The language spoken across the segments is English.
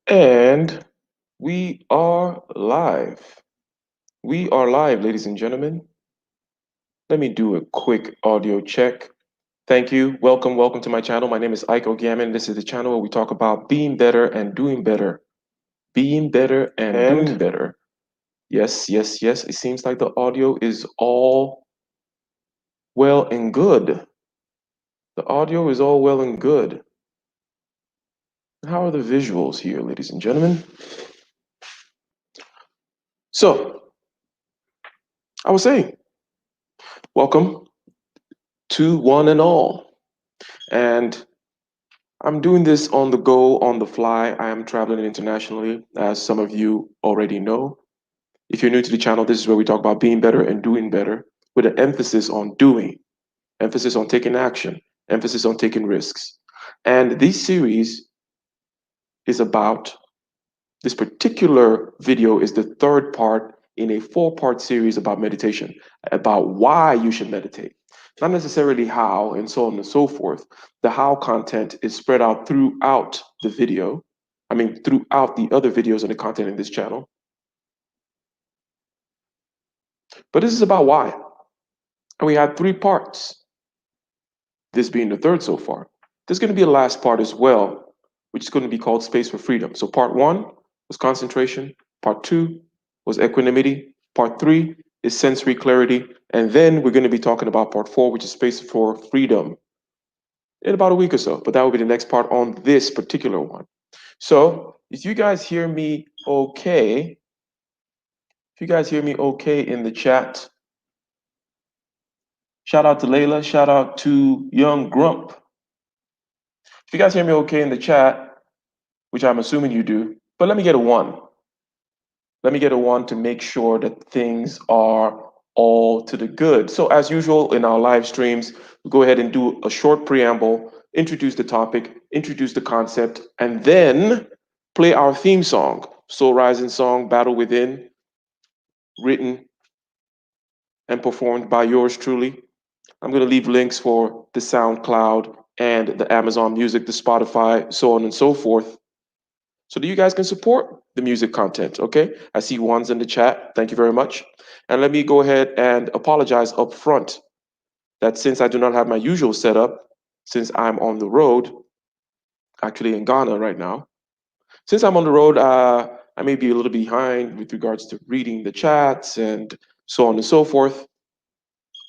And we are live. We are live, ladies and gentlemen. Let me do a quick audio check. Thank you. Welcome to my channel. My name is Ike Gammon. This is the channel where we talk about being better and doing better. Being better and doing And better. Yes. It seems like the audio is all well and good. The audio is all well and good. How are the visuals here, ladies and gentlemen? So, I was saying, welcome to one and all. And I'm doing this on the go, on the fly. I am traveling internationally, as some of you already know. If you're new to the channel, this is where we talk about being better and doing better with an emphasis on doing, emphasis on taking action, emphasis on taking risks. And this series is about, this particular video is the third part in a four-part series about meditation, about why you should meditate. Not necessarily how, and so on and so forth. The how content is spread out throughout the video. I mean, throughout the other videos and the content in this channel. But this is about why. And we had three parts, this being the third so far. There's going to be a last part as well, which is going to be called Space for Freedom. So part one was concentration. Part two was equanimity. Part three is sensory clarity. And then we're going to be talking about part four, which is Space for Freedom, in about a week or so. But that will be the next part on this particular one. So if you guys hear me okay, if you guys hear me okay in the chat, shout out to Layla, shout out to Young Grump. If you guys hear me okay in the chat, which I'm assuming you do, but let me get a one. Let me get a one to make sure that things are all to the good. So as usual in our live streams, we go ahead and do a short preamble, introduce the topic, introduce the concept, and then play our theme song, Soul Rising Song, Battle Within, written and performed by yours truly. I'm going to leave links for the SoundCloud and the Amazon Music, the Spotify, so on and so forth, so that you guys can support the music content, okay? I see ones in the chat. Thank you very much. And let me go ahead and apologize up front that since I do not have my usual setup, since I'm on the road, actually in Ghana right now, since I'm on the road, I may be a little behind with regards to reading the chats and so on and so forth.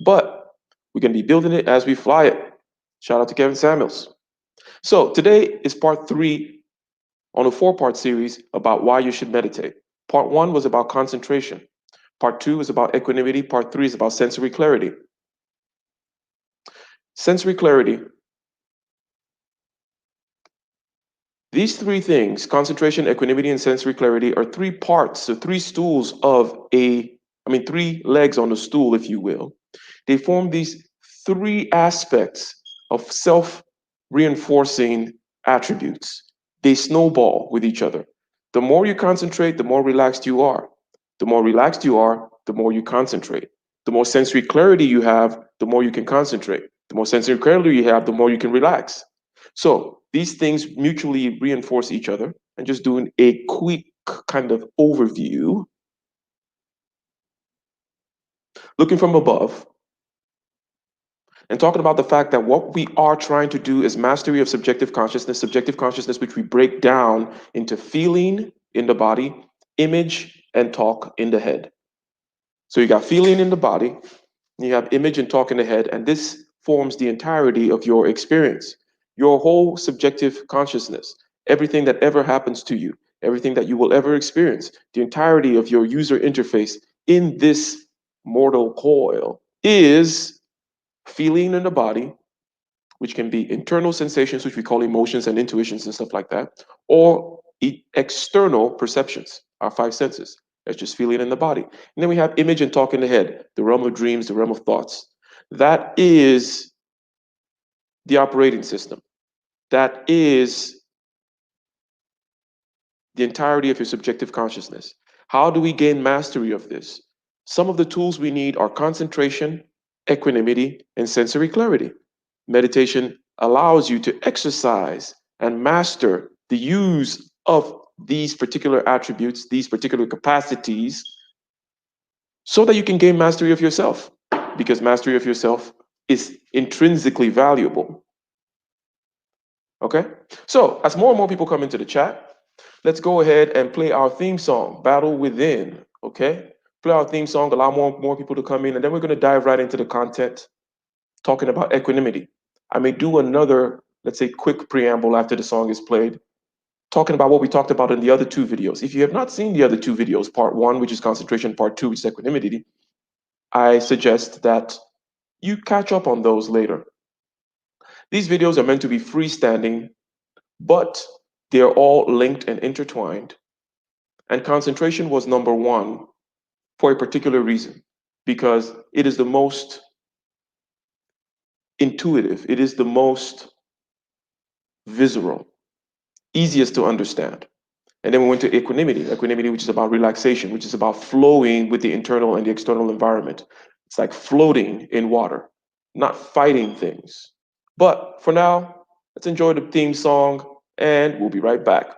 But we're going to be building it as we fly it. Shout out to Kevin Samuels. So today is part three on a four-part series about why you should meditate. Part one was about concentration. Part two is about equanimity. Part three is about sensory clarity. Sensory clarity. These three things, concentration, equanimity, and sensory clarity, are three parts, so three stools of three legs on a stool, if you will. They form these three aspects of self-reinforcing attributes. They snowball with each other. The more you concentrate, the more relaxed you are. The more relaxed you are, the more you concentrate. The more sensory clarity you have, the more you can concentrate. The more sensory clarity you have, the more you can relax. So these things mutually reinforce each other. And just doing a quick kind of overview, looking from above, and talking about the fact that what we are trying to do is mastery of subjective consciousness, which we break down into feeling in the body, image, and talk in the head. So you got feeling in the body, you have image and talk in the head, and this forms the entirety of your experience, your whole subjective consciousness, everything that ever happens to you, everything that you will ever experience, the entirety of your user interface in this mortal coil is feeling in the body, which can be internal sensations, which we call emotions and intuitions and stuff like that, or external perceptions, our five senses. That's just feeling in the body. And then we have image and talk in the head, the realm of dreams, the realm of thoughts. That is the operating system. That is the entirety of your subjective consciousness. How do we gain mastery of this? Some of the tools we need are concentration, equanimity, and sensory clarity. Meditation allows you to exercise and master the use of these particular attributes, these particular capacities, so that you can gain mastery of yourself, because mastery of yourself is intrinsically valuable. Okay? So, as more and more people come into the chat, let's go ahead and play our theme song, Battle Within. Okay? Play our theme song, allow more people to come in, and then we're going to dive right into the content, talking about equanimity. I may do another, let's say, quick preamble after the song is played, talking about what we talked about in the other two videos. If you have not seen the other two videos, part one, which is concentration, part two, which is equanimity, I suggest that you catch up on those later. These videos are meant to be freestanding, but they're all linked and intertwined. And concentration was number one for a particular reason, because it is the most intuitive, it is the most visceral, easiest to understand. And then we went to equanimity, which is about relaxation, which is about flowing with the internal and the external environment. It's like floating in water, not fighting things. But for now, let's enjoy the theme song, and we'll be right back.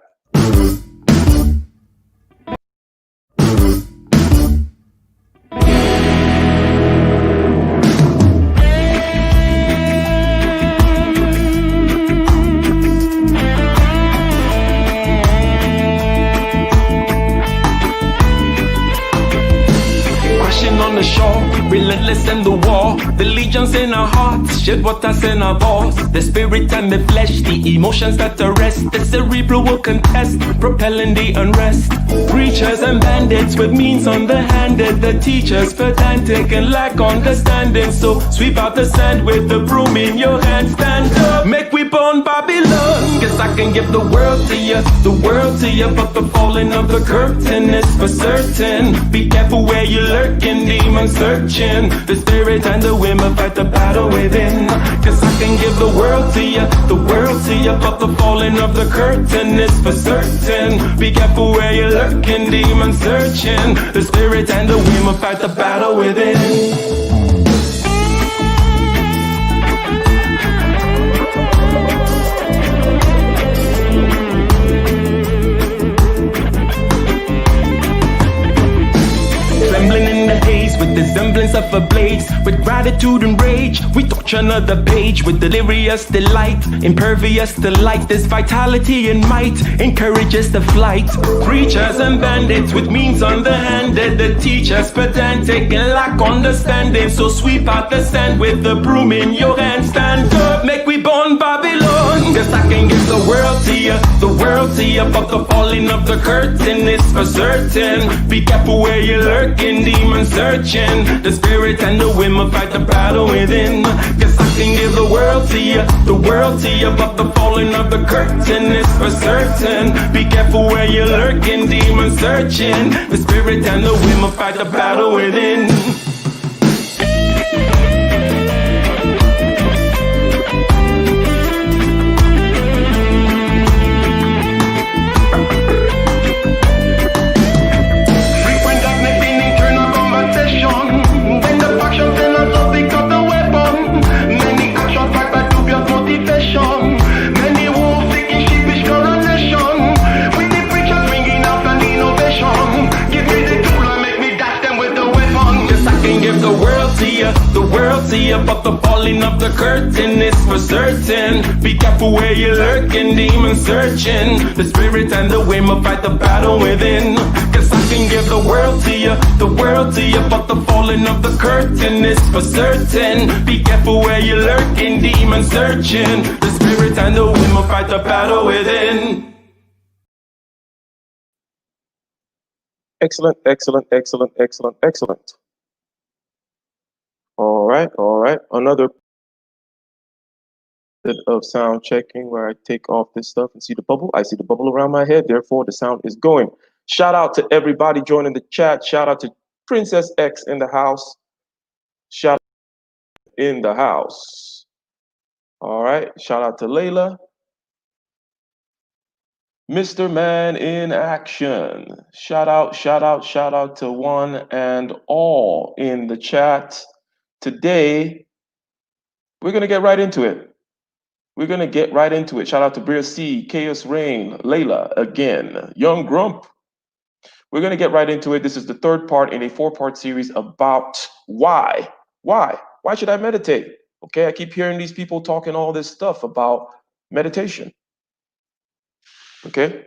On the shore, relentless in the war, the legions in our hearts, shed waters in our balls, the spirit and the flesh, the emotions that arrest, the cerebral will contest, propelling the unrest. Preachers and bandits with means underhanded, the teachers pedantic and lack understanding. So sweep out the sand with the broom in your hand, stand up, make we burn Babylon. Guess I can give the world to you, but the falling of the curtain is for certain. Be careful where you're lurking, demon searching. The spirit and the women fight the battle within. Cause I can give the world to you, but the falling of the curtain is for certain. Be careful where you're lurking, demon searching. The spirit and the women fight the battle within. With the semblance of a blaze, with gratitude and rage, we touch another page with delirious delight, impervious to light. This vitality and might encourages the flight. Preachers and bandits with means underhanded, the teachers pedantic and lack understanding. So sweep out the sand with the broom in your hand, stand up, make we burn Babylon. Guess I can give the world to you, but the falling of the curtain is for certain. Be careful where you're lurking, demon searching. The spirit and the women fight the battle within. Guess I can give the world to you, but the falling of the curtain is for certain. Be careful where you're lurking, demon searching. The spirit and the women fight the battle within. But the falling of the curtain is for certain. Be careful where you're lurking, demon searching. The spirit and the women fight the battle within. Cause I can give the world to you, but the falling of the curtain is for certain. Be careful where you're lurking, demon searching. The spirit and the women fight the battle within. Excellent. All right. Another bit of sound checking where I take off this stuff and see the bubble. I see the bubble around my head, therefore the sound is going. Shout out to everybody joining the chat. Shout out to Princess X in the house. Shout out in the house. All right. Shout out to Layla. Mr. Man in action. Shout out to one and all in the chat. Today, we're going to get right into it. We're going to get right into it. Shout out to Bria C, Chaos Rain, Layla again, Young Grump. We're going to get right into it. This is the third part in a four-part series about why. Why? Why should I meditate? Okay, I keep hearing these people talking all this stuff about meditation. Okay,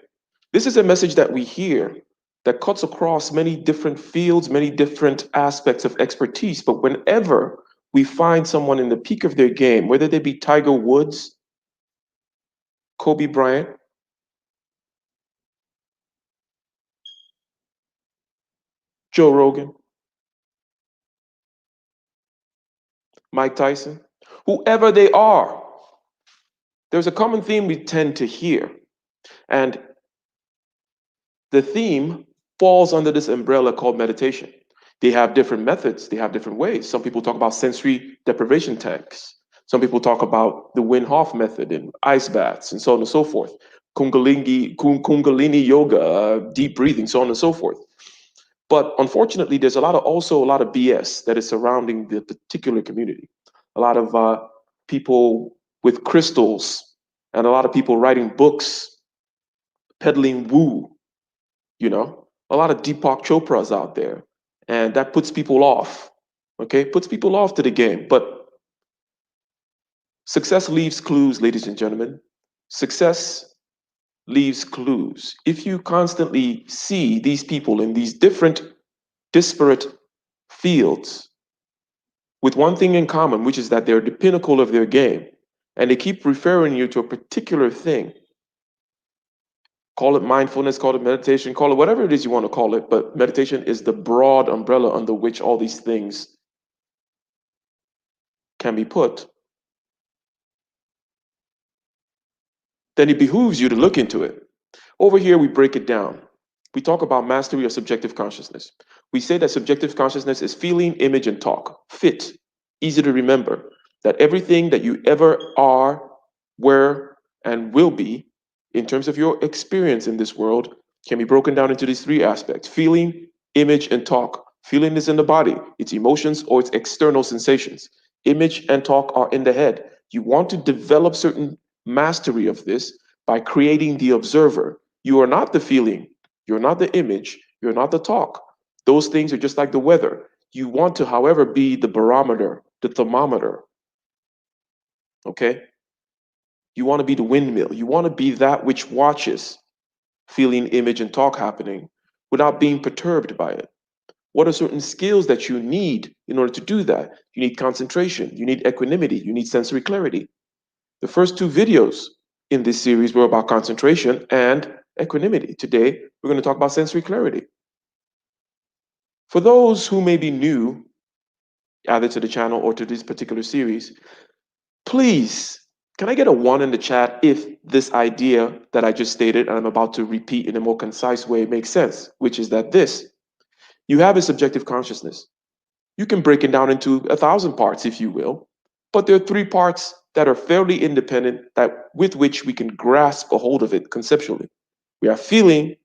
this is a message that we hear that cuts across many different fields, many different aspects of expertise. But whenever we find someone in the peak of their game, whether they be Tiger Woods, Kobe Bryant, Joe Rogan, Mike Tyson, whoever they are, there's a common theme we tend to hear. And the theme falls under this umbrella called meditation. They have different methods, they have different ways. Some people talk about sensory deprivation tanks. Some people talk about the Wim Hof method and ice baths and so on and so forth. Kundalini yoga, deep breathing, so on and so forth. But unfortunately, there's also a lot of BS that is surrounding the particular community. A lot of people with crystals and a lot of people writing books, peddling woo, a lot of Deepak Chopras out there, and that puts people off. Okay, puts people off to the game. But success leaves clues, ladies and gentlemen. Success leaves clues. If you constantly see these people in these different, disparate fields with one thing in common, which is that they're the pinnacle of their game, and they keep referring you to a particular thing, call it mindfulness, call it meditation, call it whatever it is you want to call it, but meditation is the broad umbrella under which all these things can be put, then it behooves you to look into it. Over here, we break it down. We talk about mastery of subjective consciousness. We say that subjective consciousness is feeling, image, and talk. Fit, easy to remember, that everything that you ever are, were, and will be, in terms of your experience in this world, can be broken down into these three aspects: feeling, image, and talk. Feeling is in the body, it's emotions or it's external sensations. Image and talk are in the head. You want to develop certain mastery of this by creating the observer. You are not the feeling, you're not the image, you're not the talk. Those things are just like the weather. You want to, however, be the barometer, the thermometer. Okay? You want to be the windmill. You want to be that which watches feeling, image, and talk happening without being perturbed by it. What are certain skills that you need in order to do that? You need concentration, you need equanimity, you need sensory clarity. The first two videos in this series were about concentration and equanimity. Today, we're going to talk about sensory clarity. For those who may be new, either to the channel or to this particular series, please, can I get a 1 in the chat if this idea that I just stated and I'm about to repeat in a more concise way makes sense, which is that you have a subjective consciousness. You can break it down into 1,000 parts, if you will, but there are 3 parts that are fairly independent with which we can grasp a hold of it conceptually. We have feeling,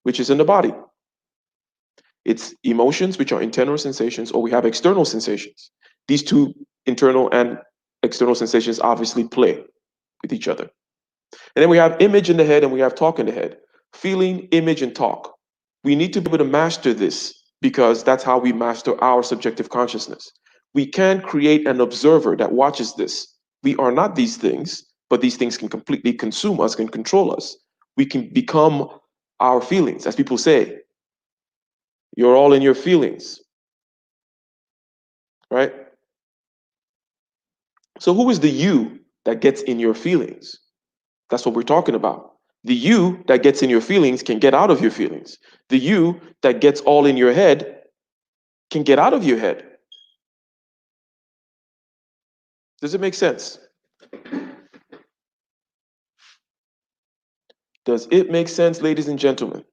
which is in the body. It's emotions, which are internal sensations, or we have external sensations. These two internal and external sensations obviously play with each other. And then we have image in the head and we have talk in the head. Feeling, image, and talk. We need to be able to master this because that's how we master our subjective consciousness. We can create an observer that watches this. We are not these things, but these things can completely consume us, can control us. We can become our feelings. As people say, you're all in your feelings, right? So who is the you that gets in your feelings? That's what we're talking about. The you that gets in your feelings can get out of your feelings. The you that gets all in your head can get out of your head. Does it make sense? Does it make sense, ladies and gentlemen?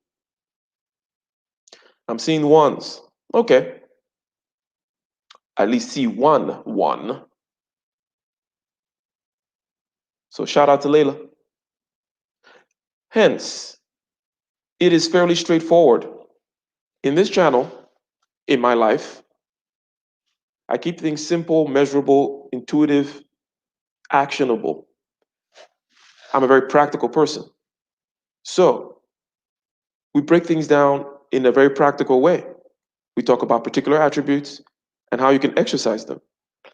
I'm seeing ones. Okay. At least see one. So shout out to Layla. Hence, it is fairly straightforward. In this channel, in my life, I keep things simple, measurable, intuitive, actionable. I'm a very practical person. So we break things down in a very practical way. We talk about particular attributes and how you can exercise them.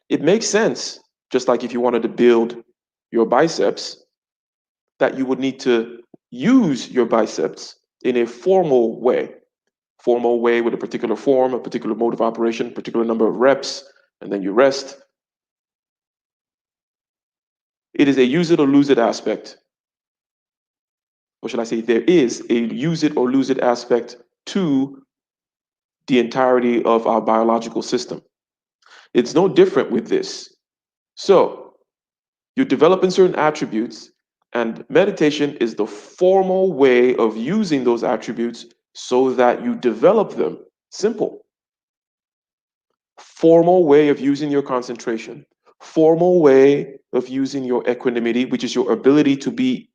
It makes sense, just like if you wanted to build your biceps, that you would need to use your biceps in a formal way with a particular form, a particular mode of operation, particular number of reps, and then you rest. It is a use it or lose it aspect. Or should I say, there is a use it or lose it aspect to the entirety of our biological system. It's no different with this. So, you're developing certain attributes, and meditation is the formal way of using those attributes so that you develop them. Simple. Formal way of using your concentration, formal way of using your equanimity, which is your ability to be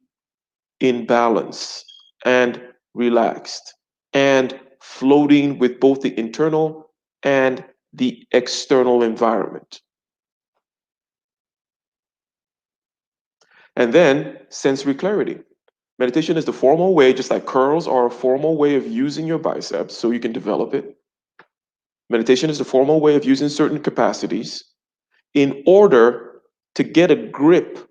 in balance and relaxed and floating with both the internal and the external environment. And then sensory clarity. Meditation is the formal way, just like curls are a formal way of using your biceps so you can develop it. Meditation is the formal way of using certain capacities in order to get a grip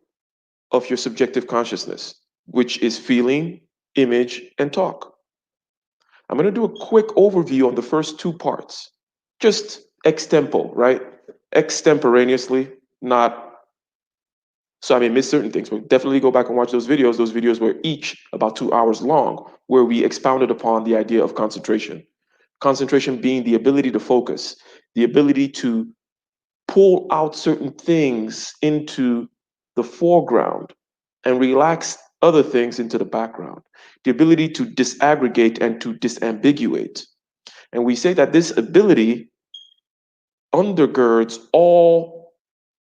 of your subjective consciousness, which is feeling, image, and talk. I'm going to do a quick overview on the first two parts, just extempo, right? Extemporaneously, not so I may miss certain things, but definitely go back and watch those videos. Those videos were each about 2 hours long, where we expounded upon the idea of concentration. Concentration being the ability to focus, the ability to pull out certain things into the foreground and relax other things into the background, the ability to disaggregate and to disambiguate. And we say that this ability undergirds all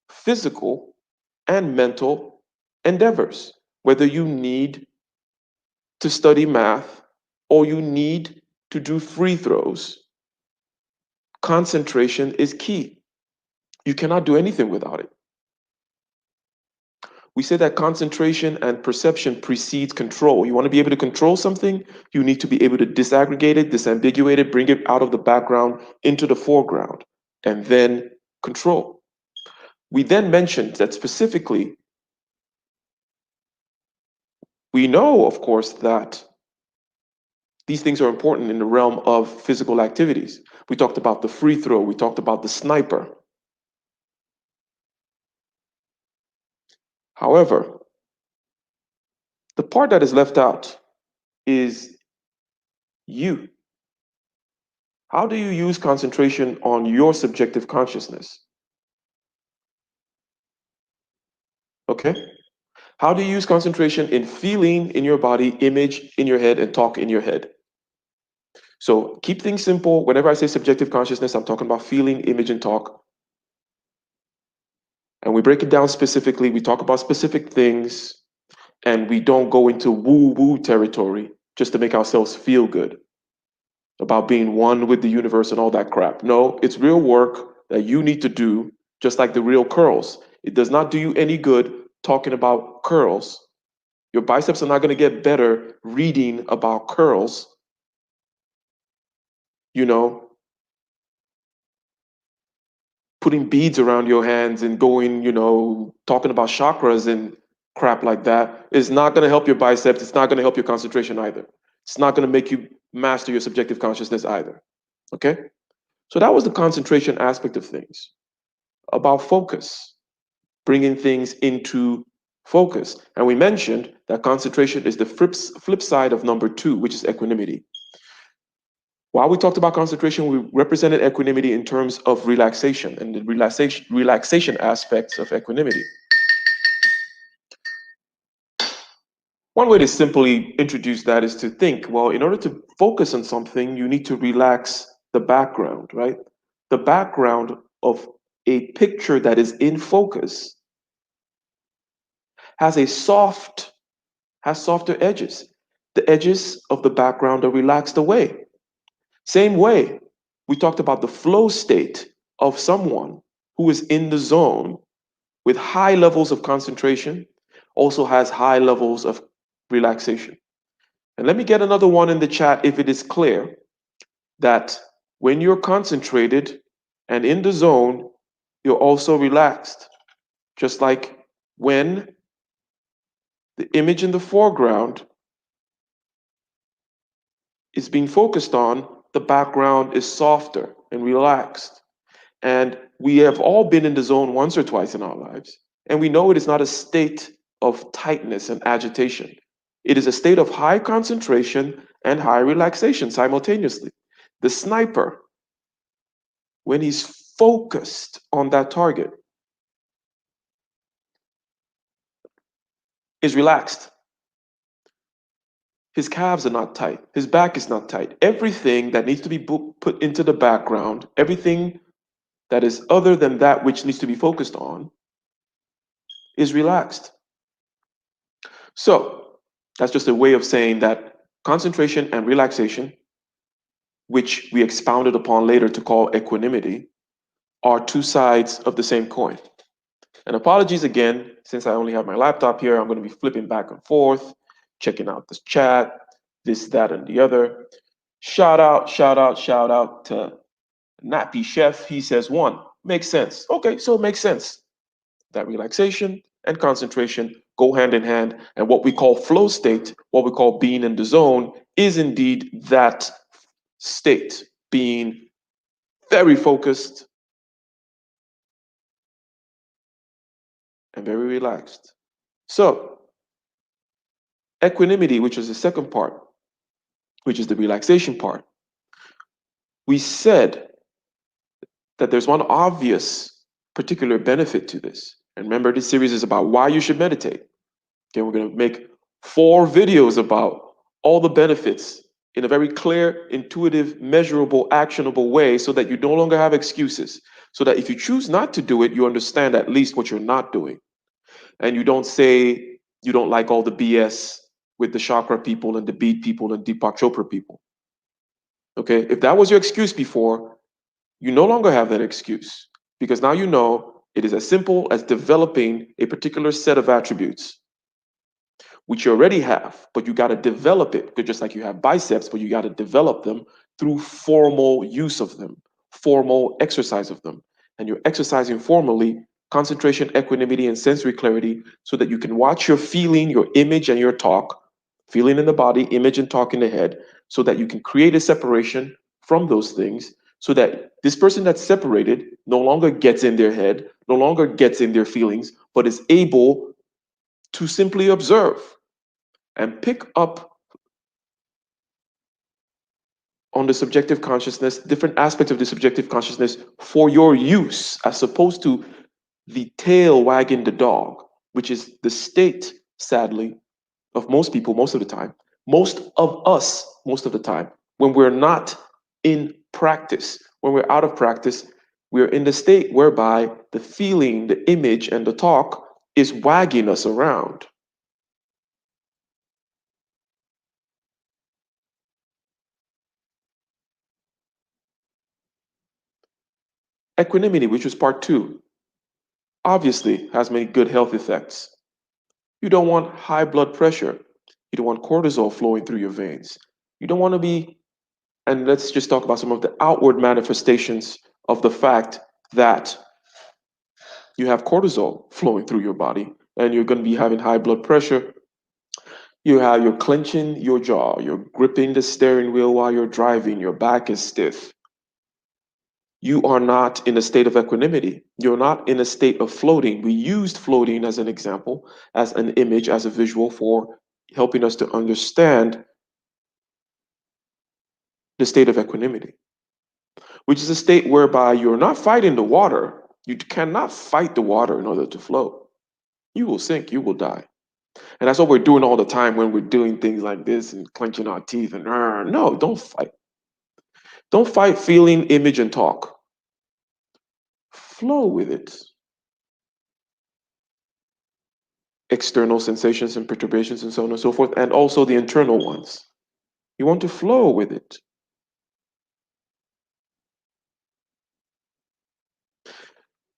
physical and mental endeavors, whether you need to study math or you need to do free throws. Concentration is key. You cannot do anything without it. We say that concentration and perception precedes control. You want to be able to control something, you need to be able to disaggregate it, disambiguate it, bring it out of the background into the foreground, and then control. We then mentioned that specifically, we know, of course, that these things are important in the realm of physical activities. We talked about the free throw, we talked about the sniper. However, the part that is left out is you. How do you use concentration on your subjective consciousness? Okay? How do you use concentration in feeling in your body, image in your head, and talk in your head? So keep things simple. Whenever I say subjective consciousness, I'm talking about feeling, image, and talk. And we break it down specifically. We talk about specific things, and we don't go into woo-woo territory just to make ourselves feel good about being one with the universe and all that crap. No, it's real work that you need to do, just like the real curls. It does not do you any good talking about curls. Your biceps are not going to get better reading about curls, you know, putting beads around your hands and going, talking about chakras and crap like that is not going to help your biceps. It's not going to help your concentration either. It's not going to make you master your subjective consciousness either. Okay? So that was the concentration aspect of things, about focus, bringing things into focus. And we mentioned that concentration is the flip side of number two, which is equanimity. While we talked about concentration, we represented equanimity in terms of relaxation and the relaxation aspects of equanimity. One way to simply introduce that is to think, well, in order to focus on something, you need to relax the background, right? The background of a picture that is in focus has softer edges. The edges of the background are relaxed away. Same way, we talked about the flow state of someone who is in the zone with high levels of concentration, also has high levels of relaxation. And let me get another one in the chat if it is clear that when you're concentrated and in the zone, you're also relaxed. Just like when the image in the foreground is being focused on, the background is softer and relaxed. And we have all been in the zone once or twice in our lives. And we know it is not a state of tightness and agitation. It is a state of high concentration and high relaxation simultaneously. The sniper, when he's focused on that target, is relaxed. His calves are not tight. His back is not tight. Everything that needs to be put into the background, everything that is other than that which needs to be focused on, is relaxed. So that's just a way of saying that concentration and relaxation, which we expounded upon later to call equanimity, are two sides of the same coin. And apologies again, since I only have my laptop here, I'm going to be flipping back and forth, checking out this chat, this, that, and the other. Shout out to Nappy Chef. He says one, makes sense. Okay, so it makes sense that relaxation and concentration go hand in hand. And what we call flow state, what we call being in the zone, is indeed that state, being very focused and very relaxed. So, equanimity, which is the second part, which is the relaxation part, we said that there's one obvious particular benefit to this. And remember, this series is about why you should meditate. Okay, we're going to make 4 videos about all the benefits in a very clear, intuitive, measurable, actionable way so that you no longer have excuses. So that if you choose not to do it, you understand at least what you're not doing. And you don't say you don't like all the BS with the chakra people and the beat people and Deepak Chopra people. Okay, if that was your excuse before, you no longer have that excuse because now you know it is as simple as developing a particular set of attributes which you already have, but you got to develop it. Just like you have biceps, but you got to develop them through formal use of them, formal exercise of them. And you're exercising formally concentration, equanimity, and sensory clarity so that you can watch your feeling, your image, and your talk, feeling in the body, image and talk in the head, so that you can create a separation from those things so that this person that's separated no longer gets in their head, no longer gets in their feelings, but is able to simply observe and pick up on the subjective consciousness, different aspects of the subjective consciousness for your use, as opposed to the tail wagging the dog, which is the state, sadly, of most people most of the time, most of us most of the time, when we're not in practice, when we're out of practice, we're in the state whereby the feeling, the image, and the talk is wagging us around. Equanimity, which was part 2, obviously has many good health effects. You don't want high blood pressure. You don't want cortisol flowing through your veins. You don't want to be, and let's just talk about some of the outward manifestations of the fact that you have cortisol flowing through your body and you're going to be having high blood pressure. You're clenching your jaw, you're gripping the steering wheel while you're driving, your back is stiff. You are not in a state of equanimity. You're not in a state of floating. We used floating as an example, as an image, as a visual for helping us to understand the state of equanimity, which is a state whereby you're not fighting the water. You cannot fight the water in order to float. You will sink, you will die. And that's what we're doing all the time when we're doing things like this and clenching our teeth and no, don't fight. Don't fight feeling, image, and talk. Flow with it. External sensations and perturbations and so on and so forth, and also the internal ones. You want to flow with it.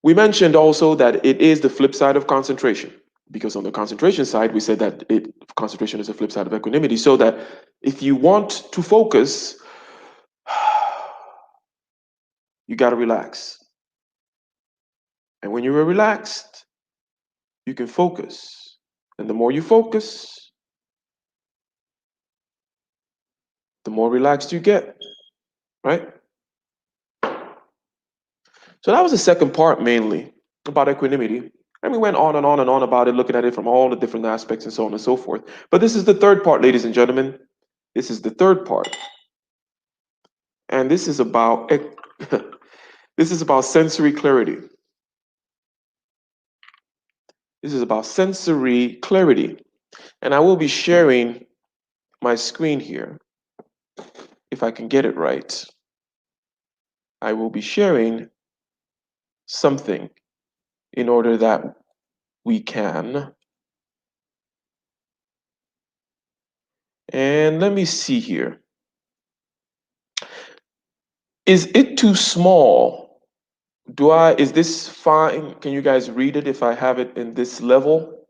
We mentioned also that it is the flip side of concentration. because on the concentration side, we said that concentration is a flip side of equanimity. So that if you want to focus, you got to relax. And when you're relaxed, you can focus. And the more you focus, the more relaxed you get, right? So that was the second part mainly about equanimity. And we went on and on and on about it, looking at it from all the different aspects and so on and so forth. But this is the third part, ladies and gentlemen. This is the third part. And this is about this is about sensory clarity. This is about sensory clarity. And I will be sharing my screen here. If I can get it right, I will be sharing something in order that we can. And let me see here. Is it too small? Is this fine? Can you guys read it if I have it in this level?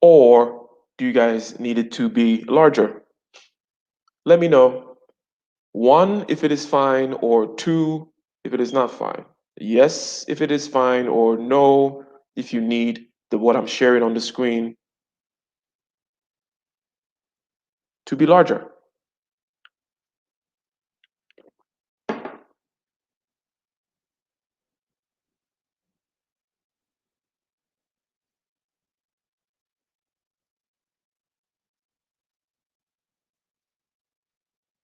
Or do you guys need it to be larger? Let me know. 1 if it is fine, or 2 if it is not fine. Yes if it is fine, or no if you need what I'm sharing on the screen to be larger.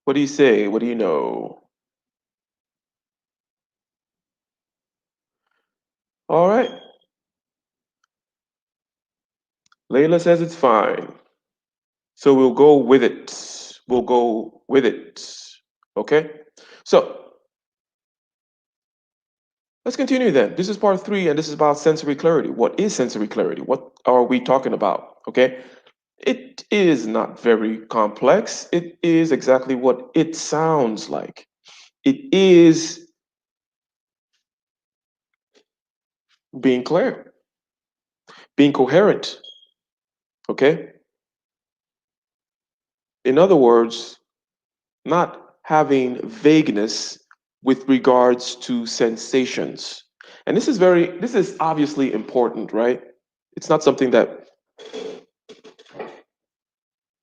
What do you say? What do you know? All right. Layla says it's fine. So we'll go with it. We'll go with it. Okay? So let's continue then. This is part 3, and this is about sensory clarity. What is sensory clarity? What are we talking about? Okay? It is not very complex. It is exactly what it sounds like. It is being clear, being coherent. Okay? In other words, not having vagueness with regards to sensations. And this is obviously important, right? It's not something that,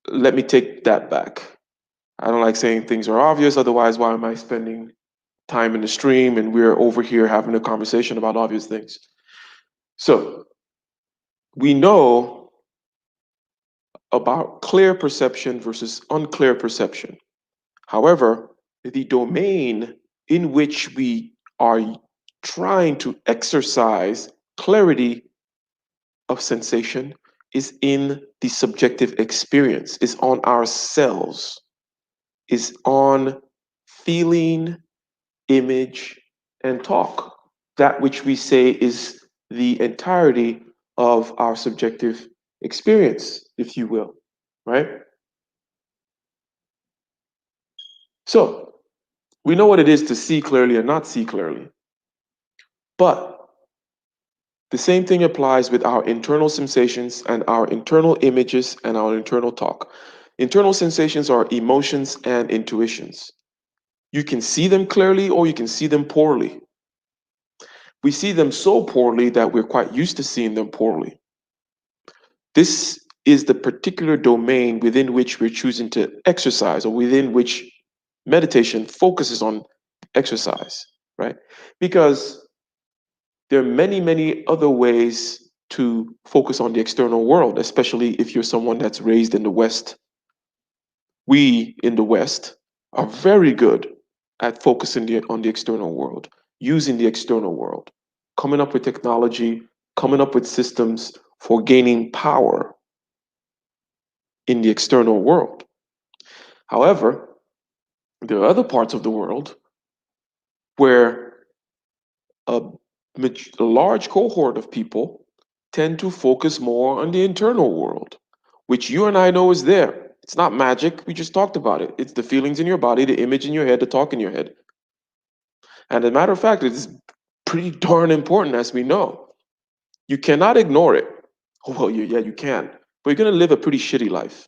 let me take that back. I don't like saying things are obvious, otherwise, why am I spending time in the stream and we're over here having a conversation about obvious things? So, we know about clear perception versus unclear perception. However, the domain in which we are trying to exercise clarity of sensation is in the subjective experience, is on ourselves, is on feeling, image, and talk. That which we say is the entirety of our subjective experience, if you will, right? So, we know what it is to see clearly and not see clearly. But the same thing applies with our internal sensations and our internal images and our internal talk. Internal sensations are emotions and intuitions. You can see them clearly or you can see them poorly. We see them so poorly that we're quite used to seeing them poorly. This is the particular domain within which we're choosing to exercise, or within which meditation focuses on exercise, right? Because there are many, many other ways to focus on the external world, especially if you're someone that's raised in the West. We in the West are very good at focusing on the external world, using the external world, coming up with technology, coming up with systems for gaining power in the external world. However, there are other parts of the world where a, a large cohort of people tend to focus more on the internal world, which you and I know is there. It's not magic. We just talked about it. It's the feelings in your body, the image in your head, the talk in your head. And as a matter of fact, it's pretty darn important, as we know. You cannot ignore it. Oh, well, yeah, you can, but you're going to live a pretty shitty life.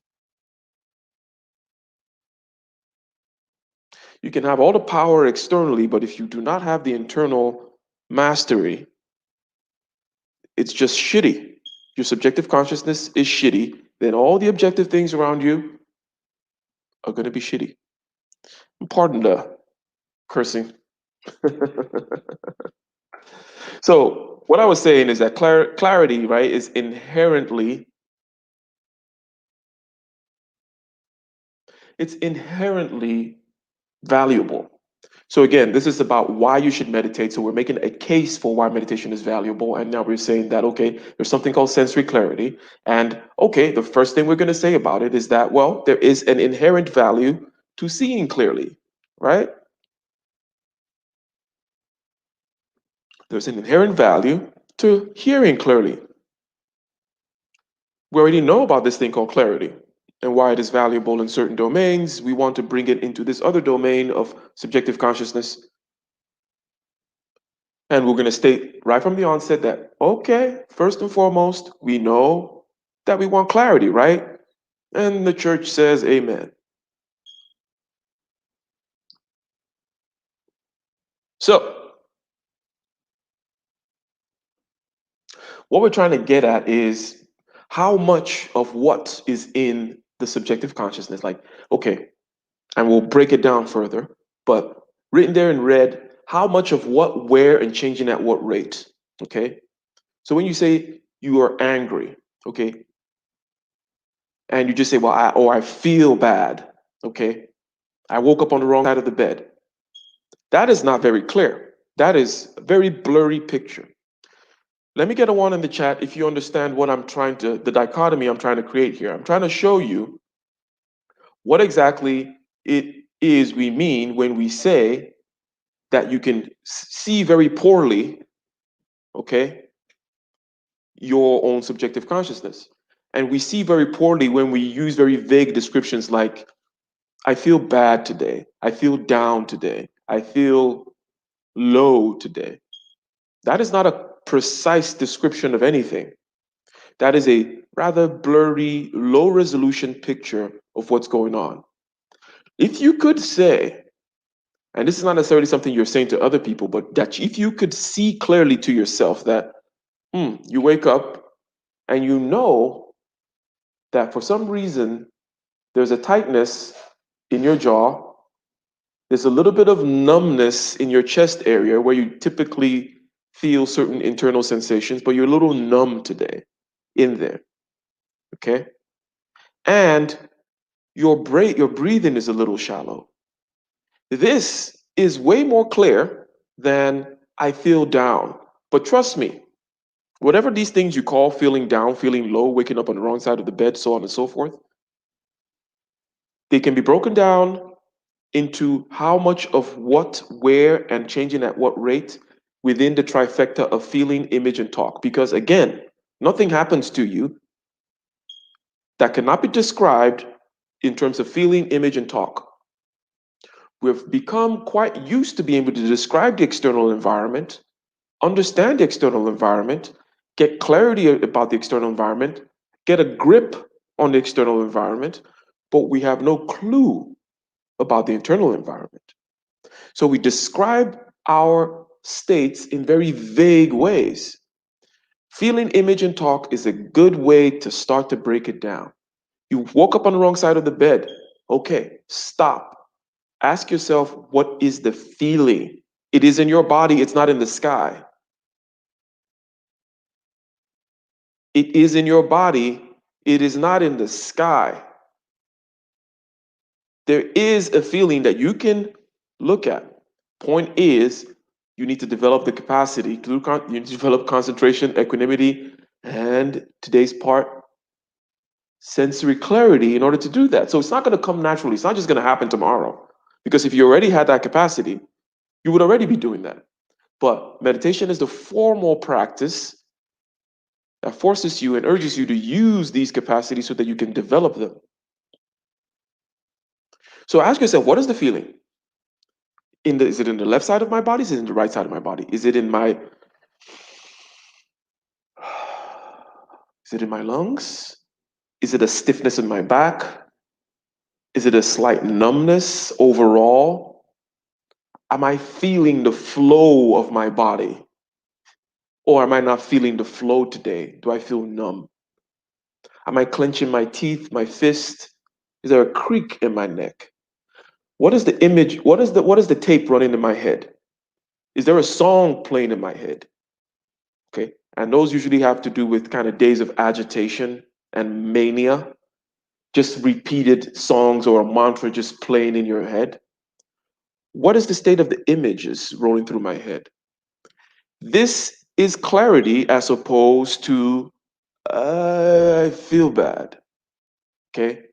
You can have all the power externally, but if you do not have the internal mastery, it's just shitty. Your subjective consciousness is shitty, then all the objective things around you are going to be shitty. Pardon the cursing. So, what I was saying is that clarity, right, is inherently valuable. So again, this is about why you should meditate. So we're making a case for why meditation is valuable. And now we're saying that, okay, there's something called sensory clarity. And okay, the first thing we're going to say about it is that, well, there is an inherent value to seeing clearly, right? There's an inherent value to hearing clearly. We already know about this thing called clarity and why it is valuable in certain domains. We want to bring it into this other domain of subjective consciousness. And we're going to state right from the onset that, okay, first and foremost, we know that we want clarity, right? And the church says, amen. So, what we're trying to get at is how much of what is in the subjective consciousness. Like, okay, and we'll break it down further, but written there in red, how much of what, where, and changing at what rate. Okay. So when you say you are angry, okay, and you just say, well, I feel bad, okay, I woke up on the wrong side of the bed. That is not very clear. That is a very blurry picture. Let me get a one in the chat if you understand what the dichotomy I'm trying to create here. I'm trying to show you what exactly it is we mean when we say that you can see very poorly, okay, your own subjective consciousness. And we see very poorly when we use very vague descriptions like, I feel bad today. I feel down today. I feel low today. That is not a precise description of anything. That is a rather blurry, low resolution picture of what's going on. If you could say, and this is not necessarily something you're saying to other people, but that if you could see clearly to yourself that you wake up and you know that for some reason there's a tightness in your jaw, there's a little bit of numbness in your chest area where you typically feel certain internal sensations, but you're a little numb today in there, okay? And your breathing is a little shallow. This is way more clear than I feel down. But trust me, whatever these things you call feeling down, feeling low, waking up on the wrong side of the bed, so on and so forth, they can be broken down into how much of what, where, and changing at what rate within the trifecta of feeling, image, and talk. Because again, nothing happens to you that cannot be described in terms of feeling, image, and talk. We've become quite used to being able to describe the external environment, understand the external environment, get clarity about the external environment, get a grip on the external environment, but we have no clue about the internal environment. So we describe our states in very vague ways. Feeling, image, and talk is a good way to start to break it down. You woke up on the wrong side of the bed. Okay, stop. Ask yourself, what is the feeling? It is in your body, it's not in the sky. It is in your body, it is not in the sky. There is a feeling that you can look at. Point is, you need to develop the capacity to you need to develop concentration, equanimity, and today's part, sensory clarity in order to do that. So it's not going to come naturally. It's not just going to happen tomorrow. Because if you already had that capacity, you would already be doing that. But meditation is the formal practice that forces you and urges you to use these capacities so that you can develop them. So ask yourself, what is the feeling? Is it in the left side of my body? Is it in the right side of my body? Is it in my Is it in my lungs? Is it a stiffness in my back? Is it a slight numbness overall? Am I feeling the flow of my body? Or am I not feeling the flow today? Do I feel numb? Am I clenching my teeth, my fist? Is there a creak in my neck? What is the image? What is the tape running in my head? Is there a song playing in my head? Okay. And those usually have to do with kind of days of agitation and mania, just repeated songs or a mantra just playing in your head. What is the state of the images rolling through my head? This is clarity as opposed to I feel bad. Okay.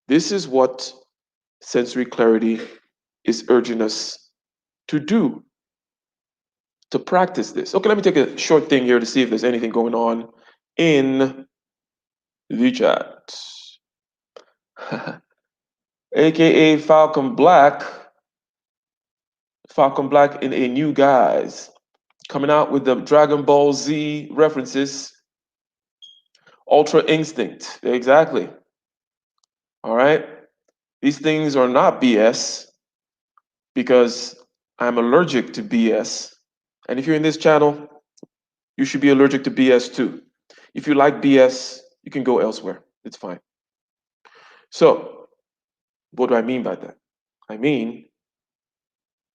This is what sensory clarity is urging us to do, to practice this. Okay, let me take a short thing here to see if there's anything going on in the chat. AKA Falcon Black in a new guise, coming out with the Dragon Ball Z references. Ultra Instinct, exactly. All right. These things are not BS because I'm allergic to BS. And if you're in this channel, you should be allergic to BS too. If you like BS, you can go elsewhere. It's fine. So, what do I mean by that? I mean,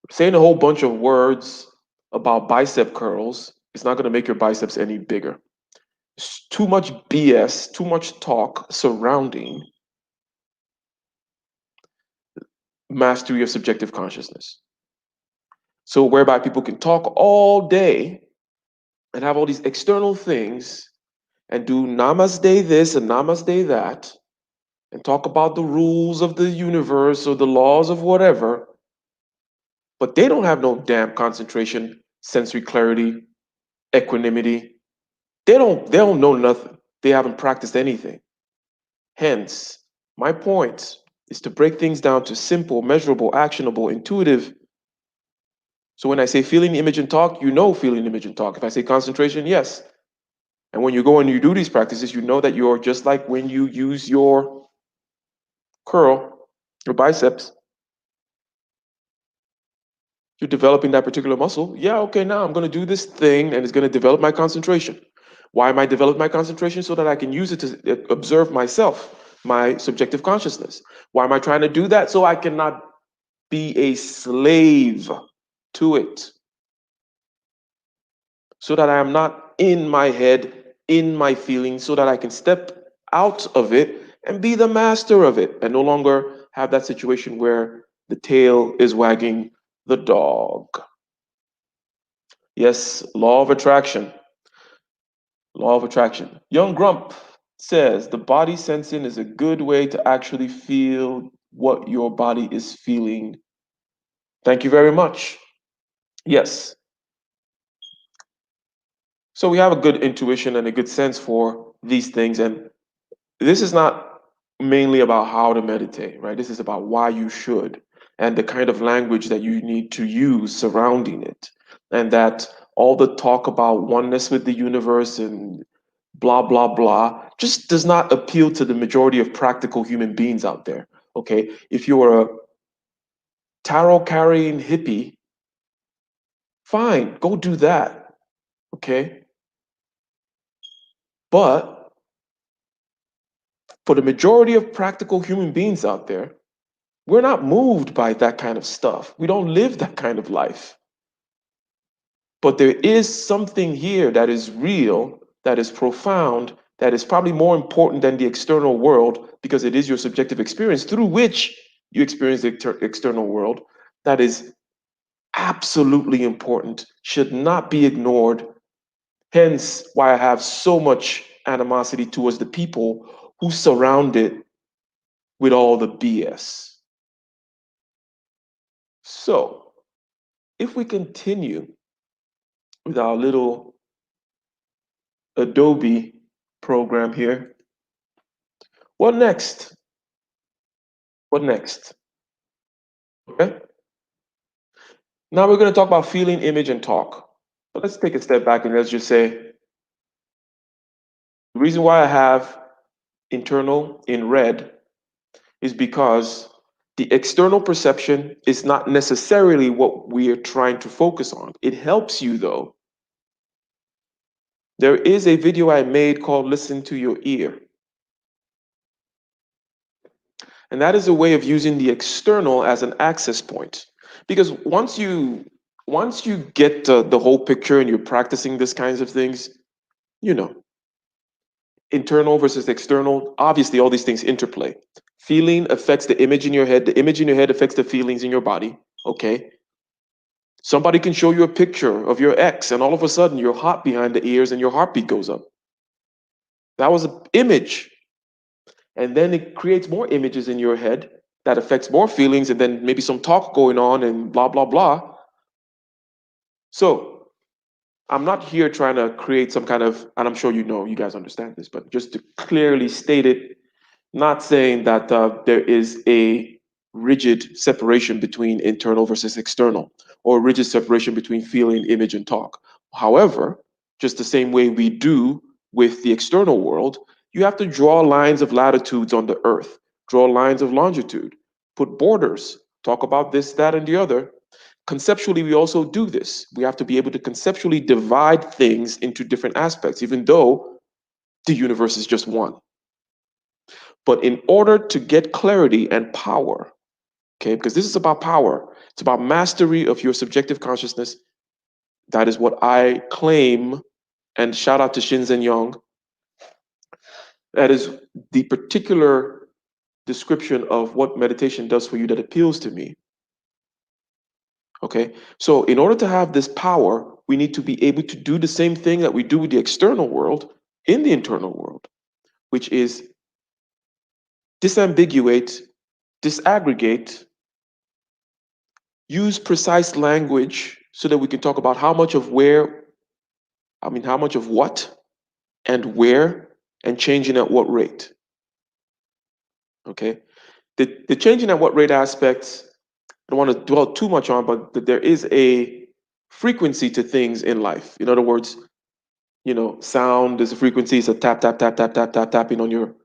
saying a whole bunch of words about bicep curls is not going to make your biceps any bigger. It's too much BS, too much talk surrounding mastery of subjective consciousness. So, whereby people can talk all day and have all these external things and do namaste this and namaste that and talk about the rules of the universe or the laws of whatever, but they don't have no damn concentration, sensory clarity, equanimity. They don't know nothing. They haven't practiced anything. Hence, my point is to break things down to simple, measurable, actionable, intuitive. So when I say feeling, image, and talk, you know feeling, image, and talk. If I say concentration, yes. And when you go and you do these practices, you know that you're just like when you use your curl, your biceps, you're developing that particular muscle. Yeah, okay, now I'm going to do this thing and it's going to develop my concentration. Why am I developing my concentration? So that I can use it to observe myself, my subjective consciousness. Why am I trying to do that? So I cannot be a slave to it. So that I am not in my head, in my feelings, so that I can step out of it and be the master of it and no longer have that situation where the tail is wagging the dog. Yes, law of attraction. Law of attraction. Young Grump says the body sensing is a good way to actually feel what your body is feeling. Thank you very much. Yes. So we have a good intuition and a good sense for these things. And this is not mainly about how to meditate, right? This is about why you should and the kind of language that you need to use surrounding it. And that all the talk about oneness with the universe and blah, blah, blah just does not appeal to the majority of practical human beings out there. Okay. If you're a tarot carrying hippie, fine, go do that. Okay. But for the majority of practical human beings out there, we're not moved by that kind of stuff. We don't live that kind of life. But there is something here that is real, that is profound, that is probably more important than the external world because it is your subjective experience through which you experience the external world. That is absolutely important, should not be ignored. Hence, why I have so much animosity towards the people who surround it with all the BS. So, if we continue with our little Adobe program here, what next? What next? Okay. Now we're going to talk about feeling, image, and talk. But let's take a step back and let's just say, reason why I have internal in red is because the external perception is not necessarily what we are trying to focus on. It helps you though. There is a video I made called Listen to Your Ear. And that is a way of using the external as an access point. Because once you get the whole picture and you're practicing these kinds of things, you know, internal versus external, obviously all these things interplay. Feeling affects the image in your head. The image in your head affects the feelings in your body. Okay. Somebody can show you a picture of your ex, and all of a sudden you're hot behind the ears and your heartbeat goes up. That was an image. And then it creates more images in your head that affects more feelings, and then maybe some talk going on and blah, blah, blah. So I'm not here trying to create some kind of, and I'm sure you guys understand this, but just to clearly state it, not saying that there is a rigid separation between internal versus external, or a rigid separation between feeling, image, and talk. However, just the same way we do with the external world, you have to draw lines of latitudes on the earth, draw lines of longitude, put borders, talk about this, that, and the other. Conceptually, we also do this. We have to be able to conceptually divide things into different aspects, even though the universe is just one. But in order to get clarity and power, okay, because this is about power, it's about mastery of your subjective consciousness. That is what I claim, and shout out to Shinzen Young. That is the particular description of what meditation does for you that appeals to me. Okay, so in order to have this power, we need to be able to do the same thing that we do with the external world in the internal world, which is disambiguate, disaggregate, use precise language so that we can talk about how much of how much of what and where, and changing at what rate. Okay. The changing at what rate aspects, I don't want to dwell too much on, but there is a frequency to things in life. In other words, sound is a frequency. It's a tap, tap, tap, tap, tap, tap, tapping on your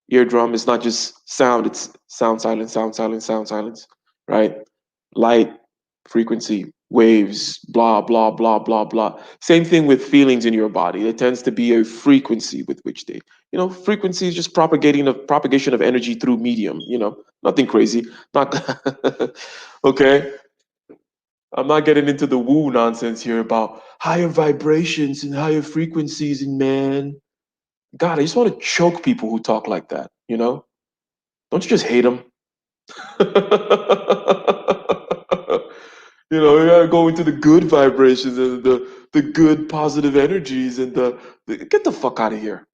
eardrum. It's not just sound, it's sound, silence, sound, silence, sound, silence, right? Light, frequency, waves, blah, blah, blah, blah, blah. Same thing with feelings in your body. It tends to be a frequency with which they, frequency is just propagation of energy through medium, nothing crazy. Not okay. I'm not getting into the woo nonsense here about higher vibrations and higher frequencies and man. God, I just want to choke people who talk like that, Don't you just hate them? You gotta go into the good vibrations and the good positive energies and get the fuck out of here.